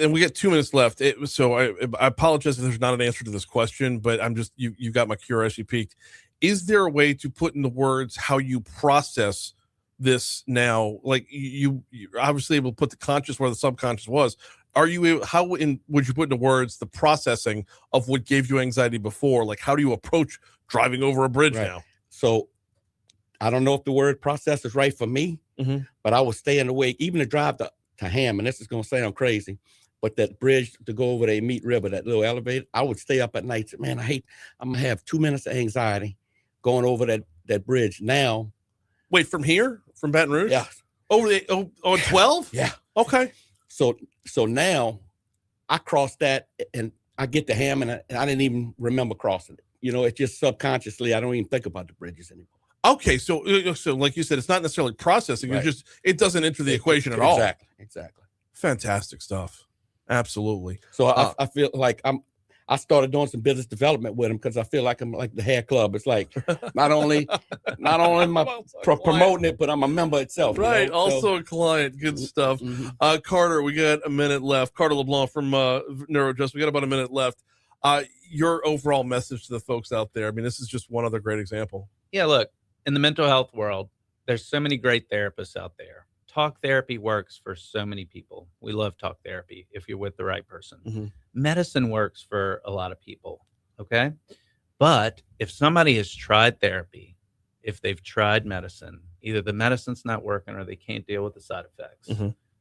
And we got 2 minutes left. So I apologize if there's not an answer to this question, but I'm just you got my curiosity piqued. Is there a way to put into words how you process this now? Like you obviously able to put the conscious where the subconscious was. Are you able, would you put into words the processing of what gave you anxiety before? Like how do you approach driving over a bridge now? So I don't know if the word process is right for me, but I was staying awake, even to drive to Hammond. This is going to sound crazy, but that bridge to go over the Meat River, that little elevator, I would stay up at night. Say, man, I'm going to have 2 minutes of anxiety going over that bridge. Now. Wait, from here? From Baton Rouge? Yeah. Over on 12? Yeah. Okay. So now I crossed that and I get to Hammond and I didn't even remember crossing it. It's just subconsciously, I don't even think about the bridges anymore. Okay. So like you said, it's not necessarily processing. Right. It doesn't enter the equation at all. Exactly. Fantastic stuff. Absolutely. So I feel like I started doing some business development with them because I feel like I'm like the hair club. It's like not only am I promoting it, but I'm a member itself. Right. Also a client. Good stuff. Carter, we got a minute left. Carter LeBlanc from NeuroJust. We got about a minute left. Your overall message to the folks out there. I mean, this is just one other great example. Yeah, look, in the mental health world, there's so many great therapists out there. Talk therapy works for so many people. We love talk therapy if you're with the right person. Medicine works for a lot of people, okay? But if somebody has tried therapy, if they've tried medicine, either the medicine's not working or they can't deal with the side effects,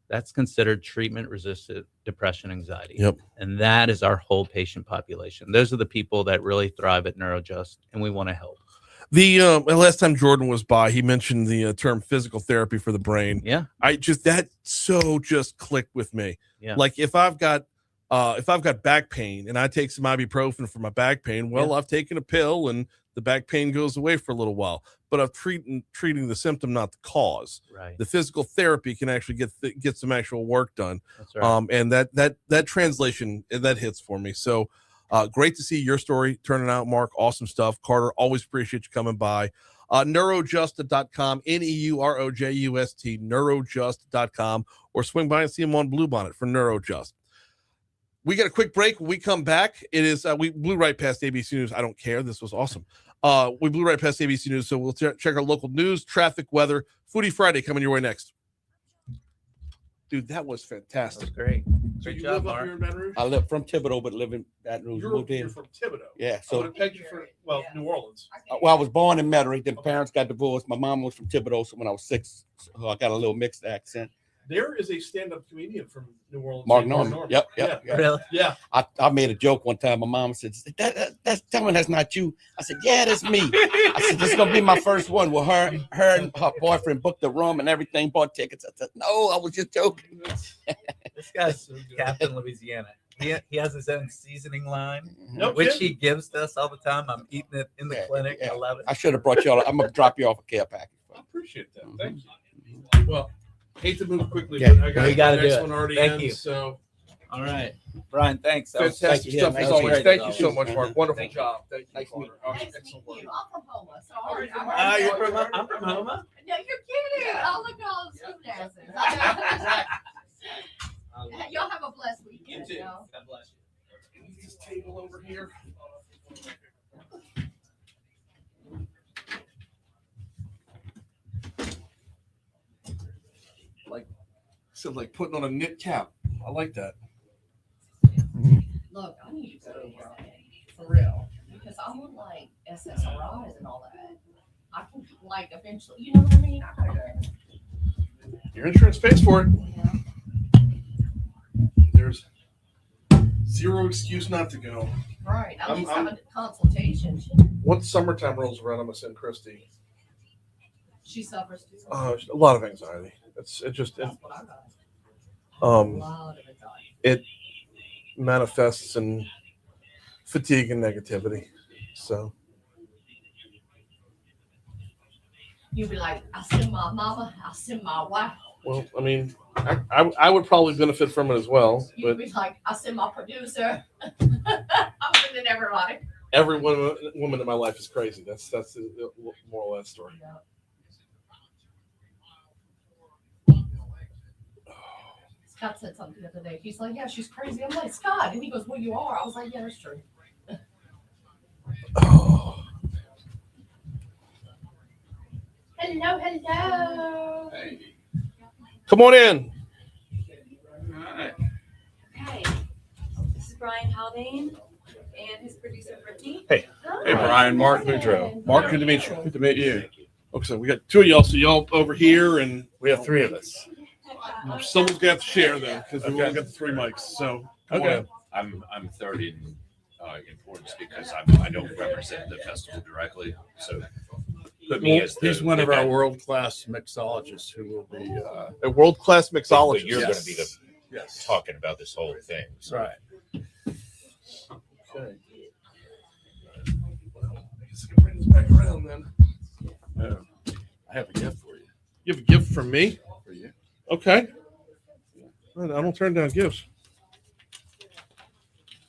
that's considered treatment-resistant depression, anxiety. Yep. And that is our whole patient population. Those are the people that really thrive at NeuroJust, and we want to help. The last time Jordan was by, he mentioned the term physical therapy for the brain. Yeah. That just clicked with me. Yeah. Like if I've got back pain and I take some ibuprofen for my back pain, well, I've taken a pill and the back pain goes away for a little while, but I'm treating the symptom, not the cause. Right. The physical therapy can actually get some actual work done. That's right. And that translation, that hits for me. So, great to see your story turning out, Mark. Awesome stuff. Carter, always appreciate you coming by. NeuroJust.com, NeuroJust, NeuroJust.com, or swing by and see him on Bluebonnet for NeuroJust. We got a quick break. When we come back, it is we blew right past ABC News. I don't care. This was awesome. We blew right past ABC News, so we'll check our local news, traffic, weather. Foodie Friday coming your way next. Dude, that was fantastic. That was great. So you job, live Mark. up here in Baton Rouge? I live from Thibodeau, but live in Baton Rouge. You're from Thibodeau. Yeah. I So would have pegged you for New Orleans. well, I was born in Metairie. Then parents got divorced. My mom was from Thibodeau, so when I was 6, I got a little mixed accent. There is a stand-up comedian from New Orleans. Mark named Norman. Yep. Yeah. Really? Yeah. I made a joke one time. My mom said, "That's tell me that's not you." I said, "Yeah, that's me." I said, "This is gonna be my first one." Well, her and her boyfriend booked the room and everything, bought tickets. I said, "No, I was just joking." This guy's Captain Louisiana. He has his own seasoning line, No which kidding. he gives to us all the time. I'm eating it in the clinic. I love it. I should have brought y'all. I'm gonna drop you off a care package. I appreciate that. Thank you. Well, hate to move quickly, Yeah, but I got we gotta the do next it. one already Thank in. you. So, all right, Brian, thanks. That was- fantastic thank you. stuff That as was always. great Thank as you so always. much, Mark. Wonderful Thank you. job. Thank you. Excellent work. You're from I'm from Homa. No, you're kidding. Oh, look at all the school dances. Y'all have a blessed weekend. You know? God bless you. Move this table over here. Like putting on a knit cap. I like that. Look, I need to go for real because I want like SSRIs and all that. I can like eventually, you know what I mean? I gotta go. Your insurance pays for it. There's zero excuse not to go. Right. I'm just having consultations. Once summertime rolls around, I'm gonna send Christy. She suffers too. A lot of anxiety. It manifests in fatigue and negativity. So You'd be like, I send my mama, I send my wife. well, I mean, I would probably benefit from it as well, You'd but be like, I send my producer. I'm sending everybody. every woman in my life is crazy. That's the moral of that story. Scott said something the other day. He's like, yeah, she's crazy. I'm like, Scott. And he goes, well, you are. I was like, yeah, that's true. Hello. Hey. Come on in. Hi, this is Brian Haldane and his producer Brittany. Hey. Hey, Brian. Mark Boudreaux. Mark, good to meet you. Good to meet you. Okay, so we got two of y'all. So y'all over here, and we have three of us. Someone's got to share them because we only got the three mics. So Okay. I'm third in importance because I don't represent the festival directly. So put me as He's one of our world-class mixologists who will be a world-class But mixologist. you're going to be the Yes. talking about this whole thing. So. Right. Okay. I guess I can bring this back around then. I have a gift for you. You have a gift from me? For you. Okay. I don't turn down gifts.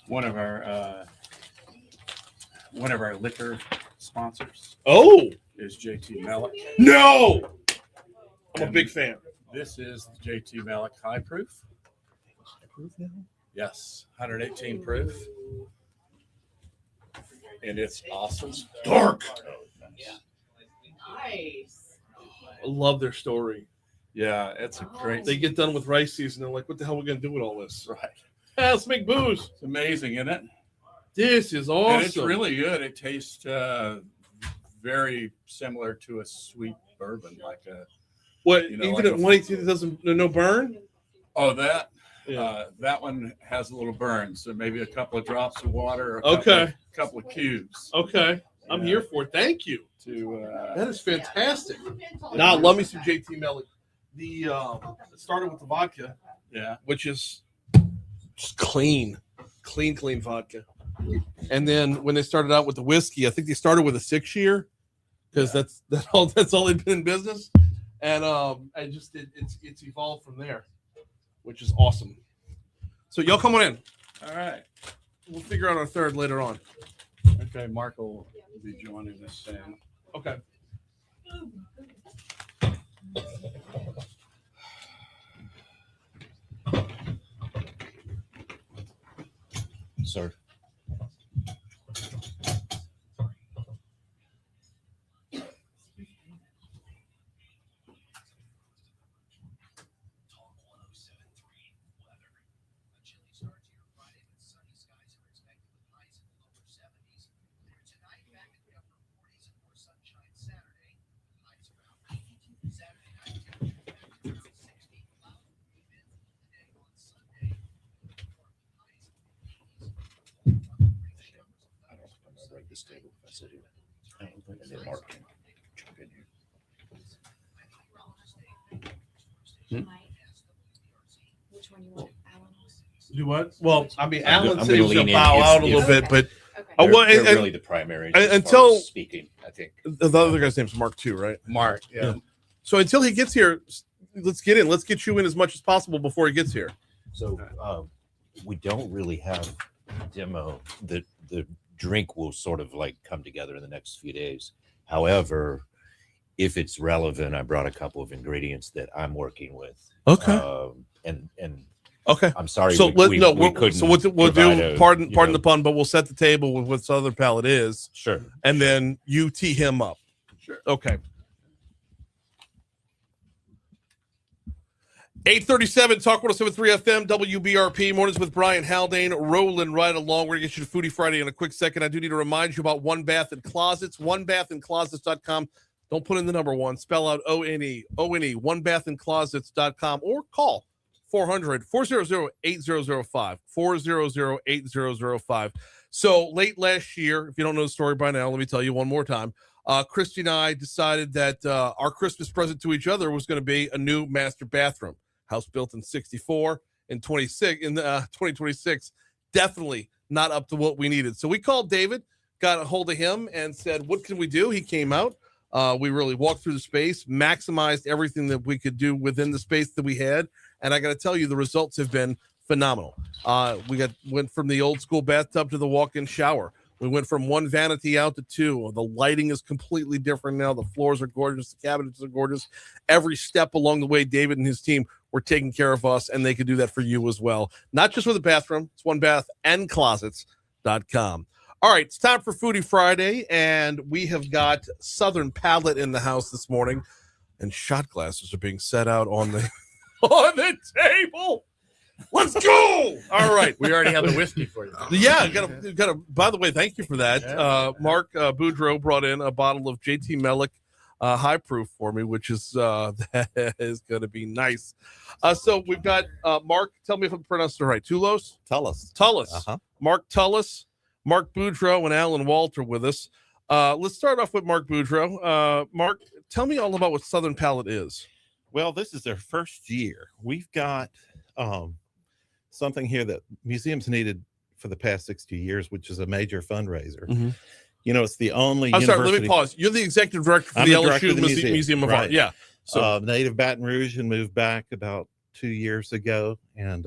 One of our liquor sponsors. Oh, is JT Melick. No, I'm a big fan. This is the JT Melick High Proof. High proof now? Yes, 118 proof, and it's awesome. Dark. Nice. I love their story. Yeah, it's a great. They get done with rice season. They're like, what the hell are we going to do with all this? Right. Let's make booze. It's amazing, isn't it? This is awesome. And it's really good. It tastes very similar to a sweet bourbon, like a. What, like even at 118, it doesn't, no burn? Oh, that. Yeah. That one has a little burn, so maybe a couple of drops of water. Or Okay. Couple of cubes. Okay. I'm here for it. Thank you. To that is fantastic. Now, love me some JT Melick. It started with the vodka. Yeah. Which is just clean vodka. And then when they started out with the whiskey, I think they started with a 6-year because that's all they've been in business. And it's evolved from there, which is awesome. So y'all come on in. All right. We'll figure out our third later on. Okay, Mark will be joining us soon. Okay. Sir. this table if I sit here. And then Mark can jump in here. Which one you want? Alan? Do what? Well, I mean, I'm Alan go- said he I'm was gonna going to lean in bow if- out a if- little bit, but They're, well, they're really the primary as far until as speaking, I think. the other guy's name's Mark too, right? Mark, yeah. So until he gets here, let's get in. Let's get you in as much as possible before he gets here. So we don't really have demo. The drink will sort of like come together in the next few days. However, if it's relevant, I brought a couple of ingredients that I'm working with. Okay. And Okay. I'm sorry. So we'll couldn't so we'll provide do a, pardon you the know, pun, but we'll set the table with what Southern Palate is. Sure. And then you tee him up. Sure. Okay. 837 Talk 107.3 FM WBRP mornings with Brian Haldane rolling right along. We're gonna get you to Foodie Friday in a quick second. I do need to remind you about One Bath and Closets, onebathandclosets.com. Don't put in the number one, spell out ONE, onebathandclosets.com, or call 400-400-8005, 400-8005. So late last year, if you don't know the story by now, let me tell you one more time. Christy and I decided that our Christmas present to each other was going to be a new master bathroom. House built in 64 and 2026, definitely not up to what we needed. So we called David, got a hold of him, and said, what can we do? He came out. We really walked through the space, maximized everything that we could do within the space that we had. And I got to tell you, the results have been phenomenal. We went from the old school bathtub to the walk-in shower. We went from one vanity out to two. The lighting is completely different now. The floors are gorgeous. The cabinets are gorgeous. Every step along the way, David and his team were taking care of us, and they could do that for you as well. Not just with a bathroom. It's onebathandclosets.com. All right, it's time for Foodie Friday, and we have got Southern Palate in the house this morning, and shot glasses are being set out on the on the table. Let's go! All right, We already have the whiskey for you. Yeah, got a. By the way, thank you for that. Mark Boudreau brought in a bottle of JT Mellick high proof for me, which is that is going to be nice. So we've got Mark. Tell me if I'm pronouncing it right. Tullos. Tullis. Mark Tullis, Mark Boudreau, and Alan Walter with us. Let's start off with Mark Boudreau. Mark, tell me all about what Southern Palate is. Well, this is their first year. We've got something here that museums needed for the past 60 years, which is a major fundraiser. Mhm. You know, it's the only I'm sorry, let me university- pause. You're the executive director for I'm the the director LSU of the Museum of Art. right. Yeah. So native Baton Rouge and moved back about 2 years ago, and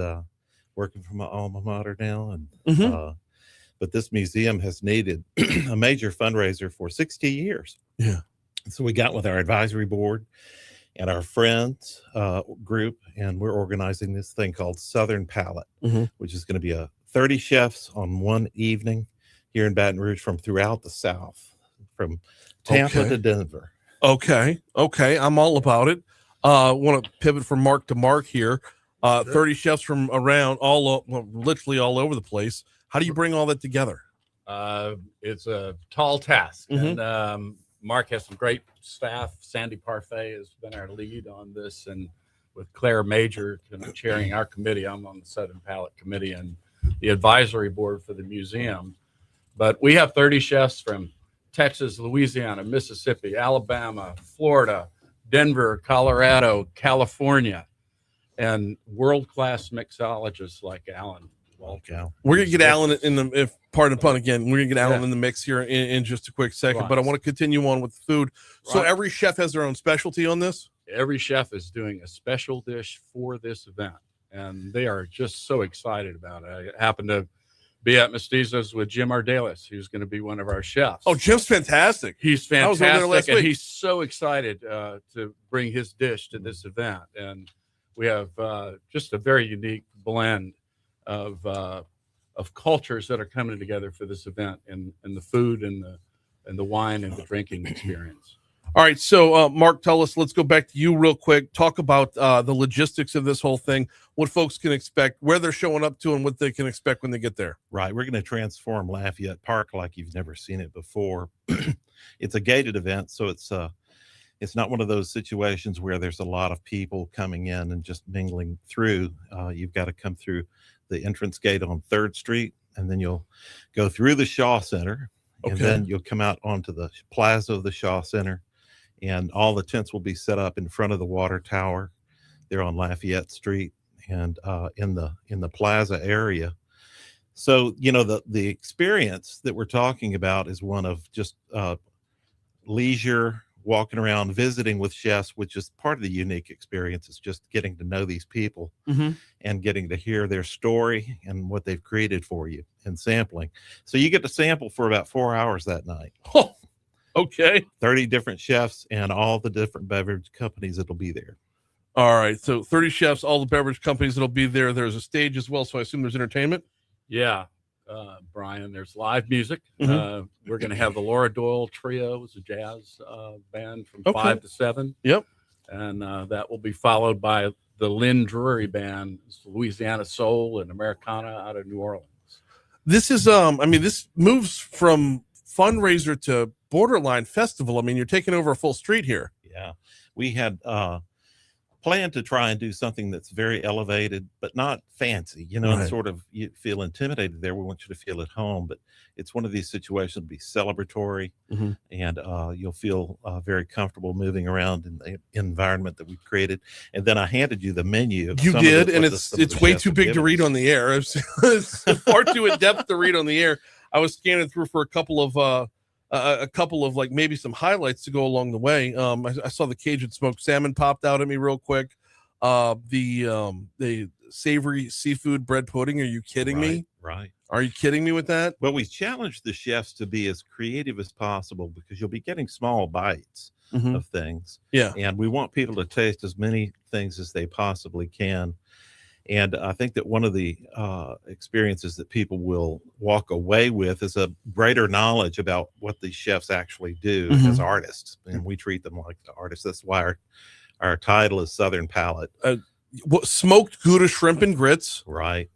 working for my alma mater now. And Mhm. but this museum has needed a major fundraiser for 60 years. Yeah. So we got with our advisory board and our friends group, and we're organizing this thing called Southern Palate, Mhm. which is going to be 30 chefs on one evening here in Baton Rouge from throughout the South, from Tampa Okay. to Denver. Okay, I'm all about it. Want to pivot from Mark to Mark here. 30 chefs from around literally all over the place. How do you bring all that together? It's a tall task. Mhm. And Mark has some great staff. Sandy Parfait has been our lead on this, and with Claire Major chairing our committee. I'm on the Southern Palate Committee and the advisory board for the museum. But we have 30 chefs from Texas, Louisiana, Mississippi, Alabama, Florida, Denver, Colorado, California, and world-class mixologists like Alan Walter. We're gonna get Alan in the, if pardon the pun again, we're gonna get Alan in the mix here in just a quick second. Right. But I want to continue on with the food. So Right. every chef has their own specialty on this. Every chef is doing a special dish for this event, and they are just so excited about it. I happen to be at Mestizos with Jim Ardelis, who's going to be one of our chefs. Oh, Jim's fantastic. He's I was over there fantastic, last and week. he's so excited to bring his dish to this event. And we have just a very unique blend of cultures that are coming together for this event, and the food and the wine and the drinking experience. All right, so Mark, tell us. Let's go back to you real quick. Talk about the logistics of this whole thing, what folks can expect, where they're showing up to, and what they can expect when they get there. Right. We're going to transform Lafayette Park like you've never seen it before. It's a gated event, so it's not one of those situations where there's a lot of people coming in and just mingling through. You've got to come through the entrance gate on 3rd Street, and then you'll go through the Shaw Center, And Okay. then you'll come out onto the plaza of the Shaw Center, and all the tents will be set up in front of the water tower. They're on Lafayette Street and in the plaza area. So, the experience that we're talking about is one of just leisure, walking around, visiting with chefs, which is part of the unique experience. It's just getting to know these people Mhm. and getting to hear their story and what they've created for you, and sampling. So you get to sample for about 4 hours that night. Oh, okay. 30 different chefs and all the different beverage companies that'll be there. All right. So 30 chefs, all the beverage companies that'll be there. There's a stage as well. So I assume there's entertainment. Yeah, Brian, there's live music. Mhm. We're going to have the Laura Doyle Trio, it's a jazz band from Okay. 5 to 7. Yep. And that will be followed by the Lynn Drury Band, it's Louisiana Soul and Americana out of New Orleans. This is, this moves from fundraiser to borderline festival. I mean, you're taking over a full street here. Yeah. We had planned to try and do something that's very elevated, but not fancy, Right. sort of you feel intimidated there. We want you to feel at home, but it's one of these situations to be celebratory, Mhm. and you'll feel very comfortable moving around in the environment that we've created. And then I handed you the menu. of You some of did, the- and what the- it's some of the way chefs too have big to given read us. on the air. It's far too in depth to read on the air. I was scanning through for a couple of like maybe some highlights to go along the way. I saw the Cajun smoked salmon popped out at me real quick. The savory seafood bread pudding. Are you kidding me? Right. Are you kidding me with that? Well, we challenge the chefs to be as creative as possible because you'll be getting small bites Mhm. of things. Yeah. And we want people to taste as many things as they possibly can. And I think that one of the experiences that people will walk away with is a greater knowledge about what these chefs actually do as Mhm. artists. And we treat them like the artists. That's why our title is Southern Palate. Smoked Gouda shrimp and grits. Right.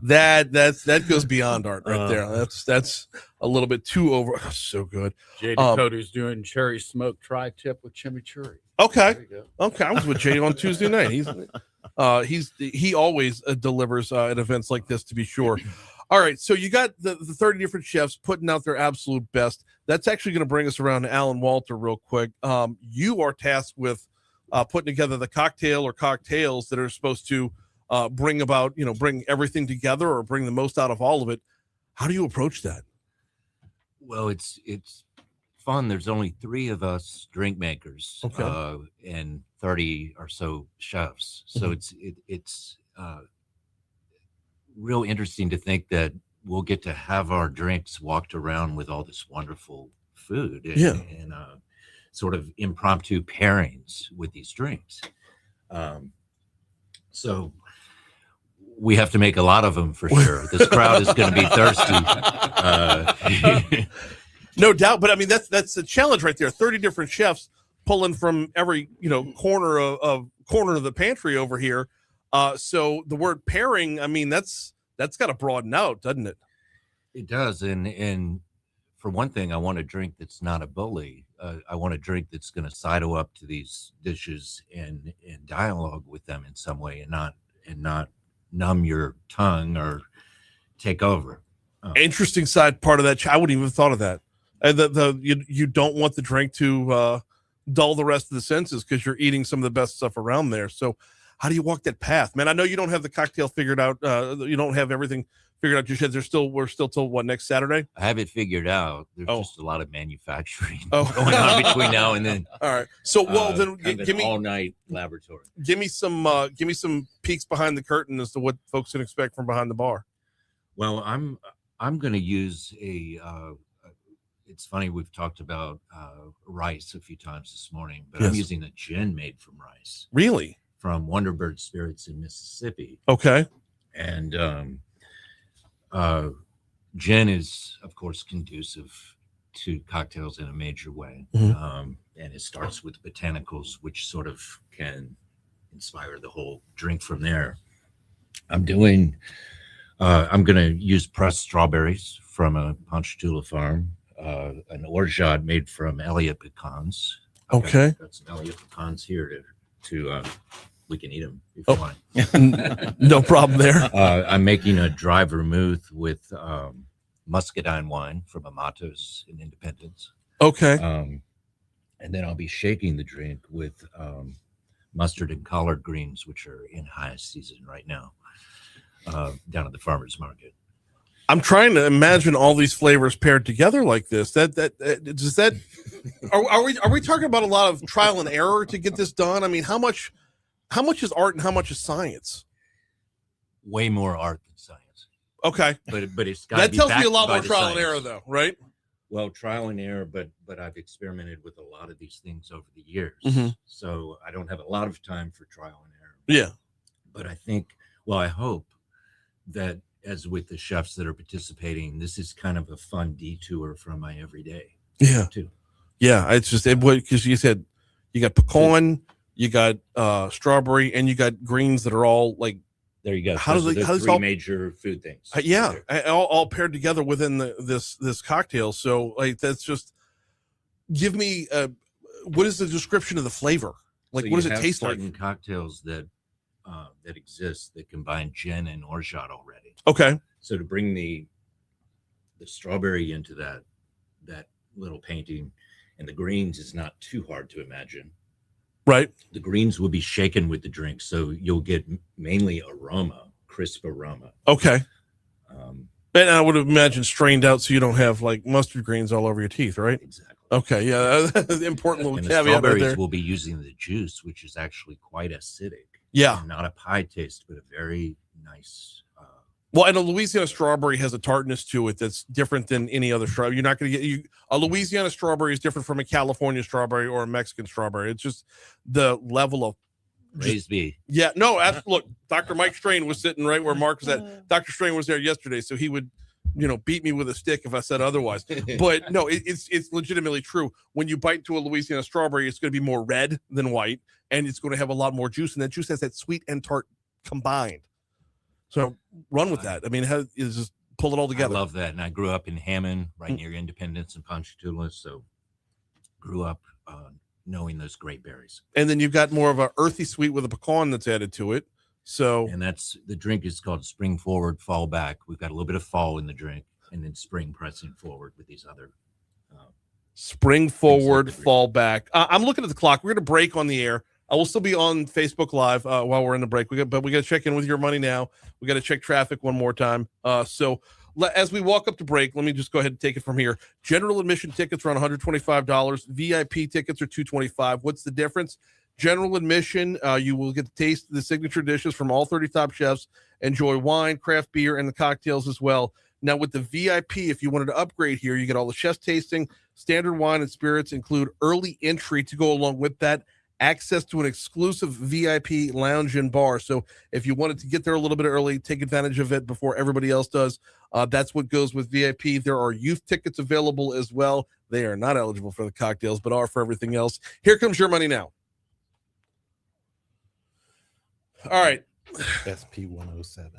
that goes beyond art right there. That's a little bit too over. So good. Jay Dakota's doing cherry smoked tri-tip with chimichurri. Okay. There you go. Okay. I was with Jay on Tuesday night. He always delivers at events like this, to be sure. All right. So you got the 30 different chefs putting out their absolute best. That's actually going to bring us around to Alan Walter real quick. You are tasked with putting together the cocktail or cocktails that are supposed to bring everything together or bring the most out of all of it. How do you approach that? Well, it's fun. There's only 3 of us drink makers, Okay. and 30 or so chefs. So Mhm. it's real interesting to think that we'll get to have our drinks walked around with all this wonderful food and, Yeah. and sort of impromptu pairings with these drinks. So we have to make a lot of them for sure. This crowd is going to be thirsty. No doubt, but I mean that's a challenge right there. 30 different chefs pulling from every corner of the pantry over here. So the word pairing, I mean that's got to broaden out, doesn't it? It does, and for one thing, I want a drink that's not a bully. I want a drink that's going to sidle up to these dishes and dialogue with them in some way, and not numb your tongue or take over. Interesting side part of that. I wouldn't even have thought of that. You don't want the drink to dull the rest of the senses because you're eating some of the best stuff around there. So how do you walk that path, man? I know you don't have the cocktail figured out. You don't have everything figured out just yet. We're still till what, next Saturday? I have it figured out. There's just a lot of manufacturing Oh. going on between now and then. All right. So then kind of give an me all-night laboratory. Give me some peeks behind the curtain as to what folks can expect from behind the bar. Well, I'm going to use it's funny, we've talked about rice a few times this morning, but I'm Yes. using a gin made from rice. Really? From Wonderbird Spirits in Mississippi. Okay. And gin is, of course, conducive to cocktails in a major way. Mhm. And it starts with botanicals, which sort of can inspire the whole drink from there. I'm going to use pressed strawberries from a Ponchatoula farm, an orgeat made from Elliott pecans. Okay. Got some Elliott pecans here to we can eat them if Oh. you want. No problem there. I'm making a dry vermouth with muscadine wine from Amato's in Independence. Okay. And then I'll be shaking the drink with mustard and collard greens, which are in highest season right now, down at the farmer's market. I'm trying to imagine all these flavors paired together like this. Does that are we talking about a lot of trial and error to get this done? I mean, how much is art and how much is science? Way more art than science. Okay, but it's got that tells me a backed lot by more the trial and science. error, though, right? Well, trial and error, but I've experimented with a lot of these things over the years, so I don't have a lot of time for trial and error. Yeah, but I think, well, I hope that, as with the chefs that are participating, this is kind of a fun detour from my everyday. Yeah, too. Yeah, it's just because you said you got pecan, you got strawberry, and you got greens that are all like. There you go. How does Those it? are How the does three all major food things? All paired together within this cocktail. So like that's just give me what is the description of the flavor? Like So what does you it have taste like? certain cocktails that exist that combine gin and orgeat already. Okay. So to bring the strawberry into that little painting, and the greens is not too hard to imagine. Right. The greens will be shaken with the drink, so you'll get mainly aroma, crisp aroma. Okay. And I would have imagined strained out so you don't have like mustard greens all over your teeth, right? Exactly. Okay. Yeah. Important little And the caveat right strawberries there. will be using the juice, which is actually quite acidic. Yeah. And not a pie taste, but a very nice. Well, and a Louisiana strawberry has a tartness to it that's different than any other strawberry. You're not going to get a Louisiana strawberry is different from a California strawberry or a Mexican strawberry. It's just the level of Raised bee. Yeah, no, look, Dr. Mike Strain was sitting right where Mark was at. Dr. Strain was there yesterday, so he would, beat me with a stick if I said otherwise. But no, it's legitimately true. When you bite into a Louisiana strawberry, it's going to be more red than white, and it's going to have a lot more juice, and that juice has that sweet and tart combined. So run with that. I mean, just pull it all together. I love that, and I grew up in Hammond, right near Independence and Ponchatoula, so grew up knowing those great berries. And then you've got more of a earthy sweet with a pecan that's added to it. So, and the drink is called Spring Forward, Fall Back. We've got a little bit of fall in the drink, and then spring pressing forward with these other. Spring forward, fall back. I'm looking at the clock. We're going to break on the air. I will still be on Facebook Live while we're in the break. But we got to check in with your money now. We got to check traffic one more time. So as we walk up to break, let me just go ahead and take it from here. General admission tickets are on $125. VIP tickets are $225. What's the difference? General admission, you will get to taste the signature dishes from all 30 top chefs, enjoy wine, craft beer, and the cocktails as well. Now, with the VIP, if you wanted to upgrade here, you get all the chef's tasting, standard wine and spirits, include early entry to go along with that, access to an exclusive VIP lounge and bar. So if you wanted to get there a little bit early, take advantage of it before everybody else does. That's what goes with VIP. There are youth tickets available as well. They are not eligible for the cocktails, but are for everything else. Here comes your money now. All right. SP107.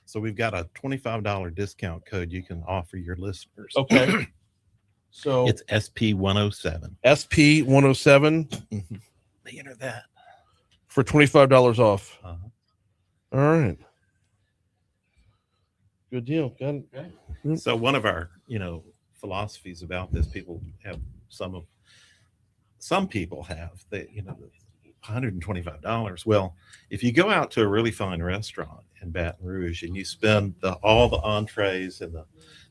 So we've got a $25 discount code you can offer your listeners. Okay. So it's SP107. SP107. They enter that for $25 off. All right. Good deal. Got it. Okay. So one of our, philosophies about this, some people have $125. Well, if you go out to a really fine restaurant in Baton Rouge and you spend all the entrees and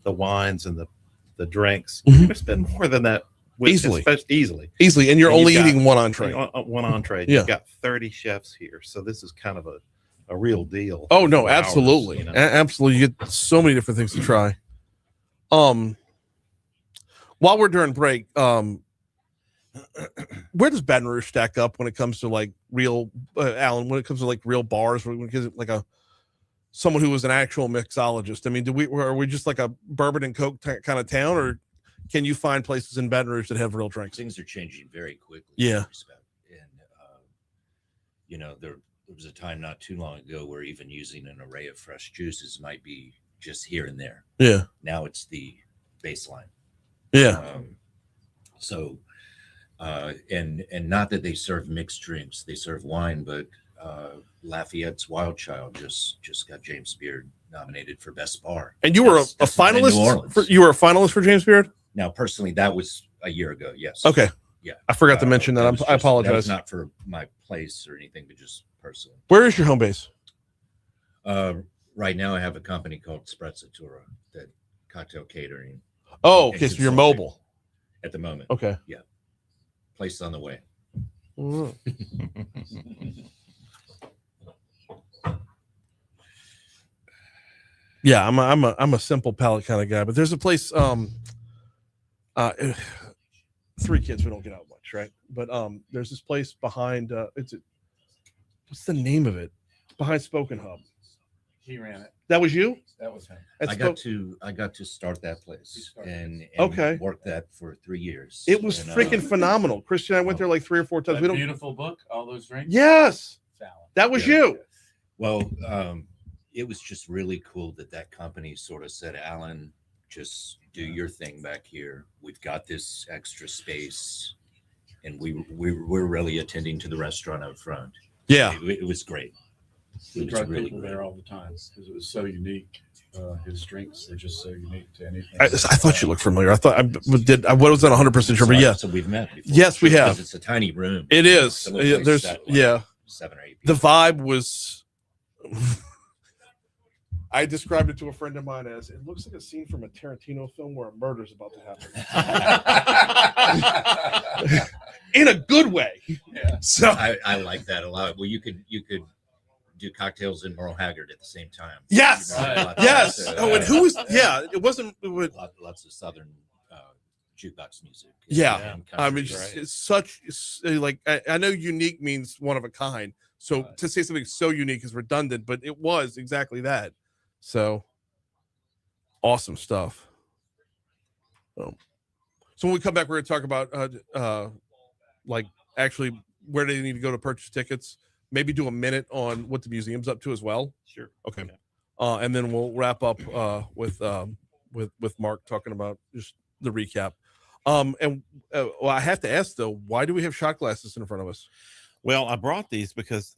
the wines and the drinks, you're going to spend more than that. Easily, and you're only eating one entree. One entree. Yeah. You've got 30 chefs here, so this is kind of a real deal. Oh no, absolutely, absolutely. You get so many different things to try. While we're during break, where does Baton Rouge stack up when it comes to like real Alan? When it comes to like real bars, like someone who was an actual mixologist. I mean, are we just like a bourbon and Coke kind of town, or can you find places in Baton Rouge that have real drinks? Things are changing very quickly. Yeah. And, there was a time not too long ago where even using an array of fresh juices might be just here and there. Yeah. Now it's the baseline. Yeah. And not that they serve mixed drinks, they serve wine, but Lafayette's Wild Child just got James Beard nominated for best bar. And you were a That's in New finalist. Orleans. You were a finalist for James Beard. Now, personally, that was a year ago. Yes. Okay. Yeah. I forgot to mention that. was I just- apologize. That was not for my place or anything, but just personally. Where is your home base? Right now, I have a company called Sprezzatura, that cocktail catering. Oh, and okay. So you're consulting mobile. at the moment. Okay. Yeah. Place on the way. Mm. Yeah, I'm a simple palate kind of guy, but there's a place. Three kids, we don't get out much, right? But there's this place behind. What's the name of it? Behind Spoken Hub. He ran it. That was you? That was him. At I got to start that place and Okay. worked that for 3 years. It was And, freaking phenomenal. Christian and I went there like 3 or 4 times. That We don't. beautiful book, all those drinks. Yes, Salad. that was Yeah. you. Well, it was just really cool that company sort of said, Alan, just do your thing back here. We've got this extra space, and we're really attending to the restaurant up front. Yeah. It was great. We It was brought really people great. there all the time because it was so unique. His drinks are just so unique to anything. I thought you looked familiar. I thought I wasn't 100% sure, but yeah. So we've met before. Yes, we Just have. because it's a tiny room. It is. Some of the places There's sat, like, yeah. 7 or 8 The vibe was. I described it to a friend of mine as it looks like a scene from a Tarantino film where a murder's about to happen. In a good way. Yeah. So I like that a lot. Well, you could do cocktails in Merle Haggard at the same time. yes, You know, yes. lots of, Oh, and who was? Yeah, it wasn't. It was, lots of Southern jukebox music. yeah, and I country, mean, right? it's such like I know unique means one of a kind. So to say something so unique is redundant, but it was exactly that. So awesome stuff. So when we come back, we're going to talk about like actually where they need to go to purchase tickets. Maybe do a minute on what the museum's up to as well. Sure. Okay. And then we'll wrap up with Mark talking about just the recap. And well, I have to ask though, why do we have shot glasses in front of us? Well, I brought these because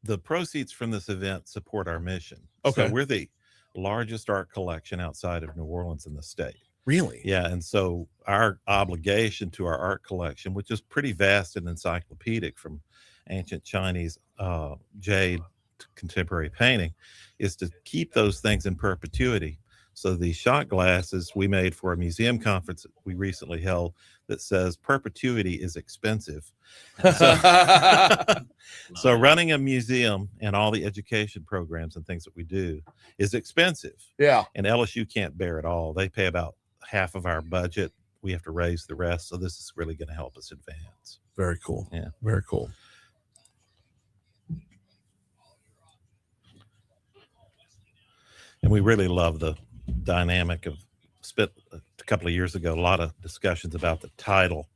the proceeds from this event support our mission. Okay. So we're the largest art collection outside of New Orleans in the state. Really? Yeah. And so our obligation to our art collection, which is pretty vast and encyclopedic from ancient Chinese jade to contemporary painting, is to keep those things in perpetuity. So the shot glasses we made for a museum conference that we recently held that says perpetuity is expensive. So running a museum and all the education programs and things that we do is expensive. Yeah. And LSU can't bear it all. They pay about half of our budget. We have to raise the rest. So this is really going to help us advance. Very cool. Yeah. Very cool. And we really love the dynamic of spent a couple of years ago, a lot of discussions about the title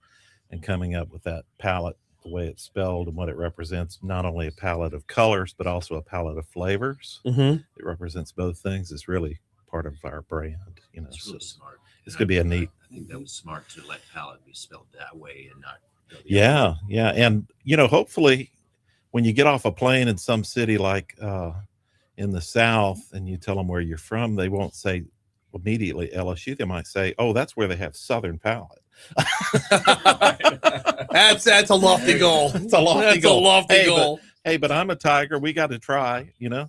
and coming up with that palette, the way it's spelled and what it represents, not only a palette of colors, but also a palette of flavors. Mm-hmm. It represents both things. It's really part of our brand, you know. It's So really smart. it's going to be a neat. I think that was smart to let palette be spelled that way and not. go the other Yeah. way. Yeah. And, you know, hopefully when you get off a plane in some city like in the South and you tell them where you're from, they won't say immediately LSU. They might say, oh, that's where they have Southern palette. That's a lofty goal. It's a lofty goal. A lofty Hey, goal. But I'm a Tiger. We got to try, you know,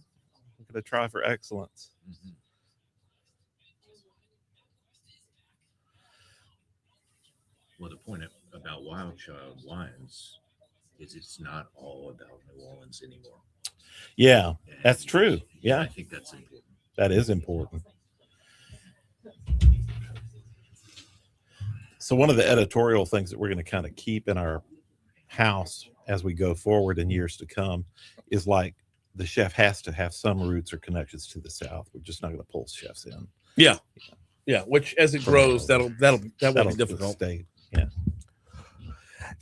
we got to try for excellence. Mhm. Well, the point about Wild Child wines is it's not all about New Orleans anymore. Yeah, that's And true. Yeah, I think that's important. that is important. So one of the editorial things that we're going to kind of keep in our house as we go forward in years to come is like the chef has to have some roots or connections to the South. We're just not going to pull chefs in. Yeah. Yeah. Which as it grows, that will be difficult. Stay. Yeah.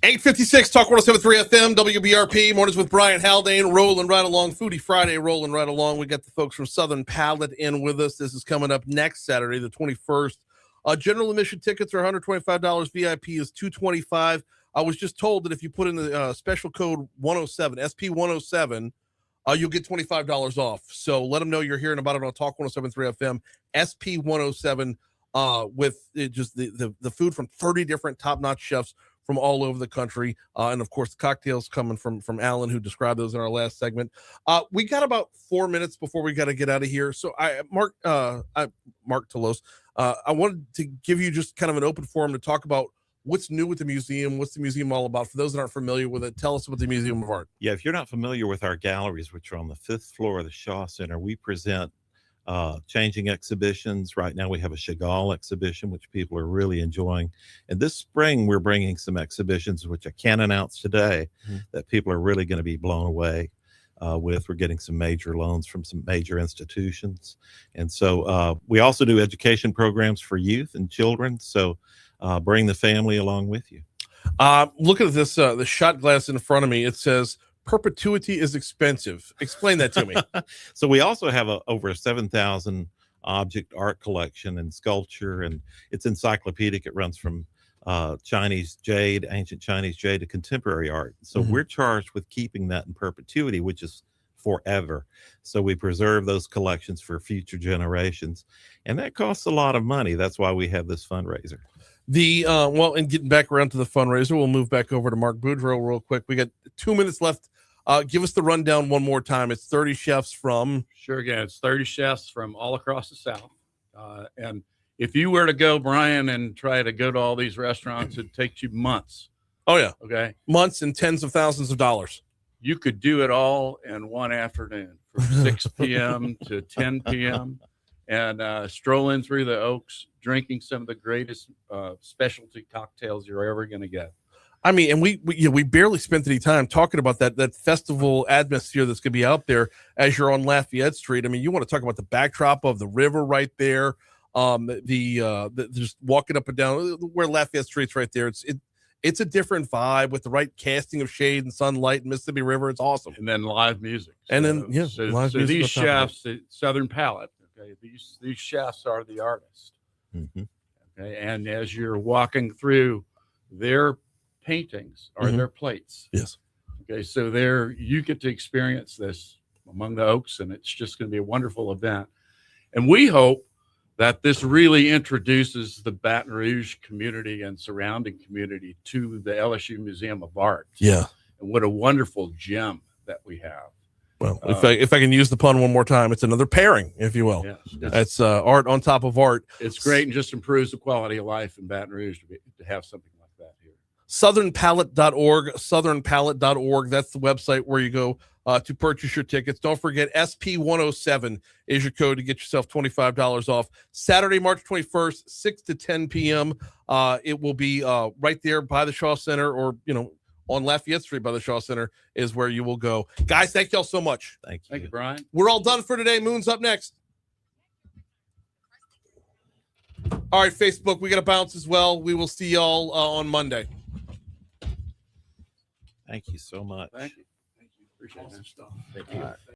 856 Talk 107.3 FM, WBRP, mornings with Brian Haldane, rolling right along. Foodie Friday, rolling right along. We got the folks from Southern Palette in with us. This is coming up next Saturday, the 21st. General admission tickets are $125. VIP is $225. I was just told that if you put in the special code 107, SP 107, you'll get $25 off. So let them know you're hearing about it on Talk 107.3 FM, SP 107, with just the food from 30 different top-notch chefs from all over the country. And of course, the cocktails coming from Alan, who described those in our last segment. We got about 4 minutes before we got to get out of here. So Mark Telos, I wanted to give you just kind of an open forum to talk about what's new with the museum. What's the museum all about? For those that aren't familiar with it, tell us about the Museum of Art. Yeah, if you're not familiar with our galleries, which are on the 5th floor of the Shaw Center, we present changing exhibitions. Right now we have a Chagall exhibition, which people are really enjoying. And this spring, we're bringing some exhibitions, which I can't announce today, that people are really going to be blown away with. We're getting some major loans from some major institutions. And so we also do education programs for youth and children. So bring the family along with you. Look at this, the shot glass in front of me. It says, perpetuity is expensive. Explain that to me. So we also have over a 7,000 object art collection and sculpture, and it's encyclopedic. It runs from Chinese jade, ancient Chinese jade, to contemporary art. So we're charged with keeping that in perpetuity, which is forever. So we preserve those collections for future generations, and that costs a lot of money. That's why we have this fundraiser. Well, and getting back around to the fundraiser, we'll move back over to Mark Boudreau real quick. We got 2 minutes left. Give us the rundown one more time. It's 30 chefs from. Sure, again, it's 30 chefs from all across the South. And if you were to go, Brian, and try to go to all these restaurants, it takes you months. Oh, yeah. Okay. Months and tens of thousands of dollars. You could do it all in one afternoon from 6 p.m. to 10 p.m. and strolling through the Oaks, drinking some of the greatest specialty cocktails you're ever going to get. I mean, and we barely spent any time talking about that festival atmosphere that's going to be out there as you're on Lafayette Street. I mean, you want to talk about the backdrop of the river right there, the just walking up and down where Lafayette Street's right there. It's a different vibe with the right casting of shade and sunlight and Mississippi River. It's awesome. And then live music. And then live music. These chefs, Southern Palate. Okay, these chefs are the artists. Okay, and as you're walking through their paintings or their plates. Yes. Okay, so there you get to experience this among the Oaks, and it's just going to be a wonderful event. And we hope that this really introduces the Baton Rouge community and surrounding community to the LSU Museum of Art. Yeah. And what a wonderful gem that we have. Well, if I can use the pun one more time, it's another pairing, if you will. Yes. It's art on top of art. It's great and just improves the quality of life in Baton Rouge to have something like that here. southernpalette.org. That's the website where you go to purchase your tickets. Don't forget, SP107 is your code to get yourself $25 off. Saturday, March 21st, 6 to 10 p.m. It will be right there by the Shaw Center, or, on Lafayette Street by the Shaw Center is where you will go. Guys, thank y'all so much. Thank you, Brian. We're all done for today. Moon's up next. All right, Facebook, we got to bounce as well. We will see y'all on Monday. Thank you so much. Thank you. Appreciate that stuff. Thank you.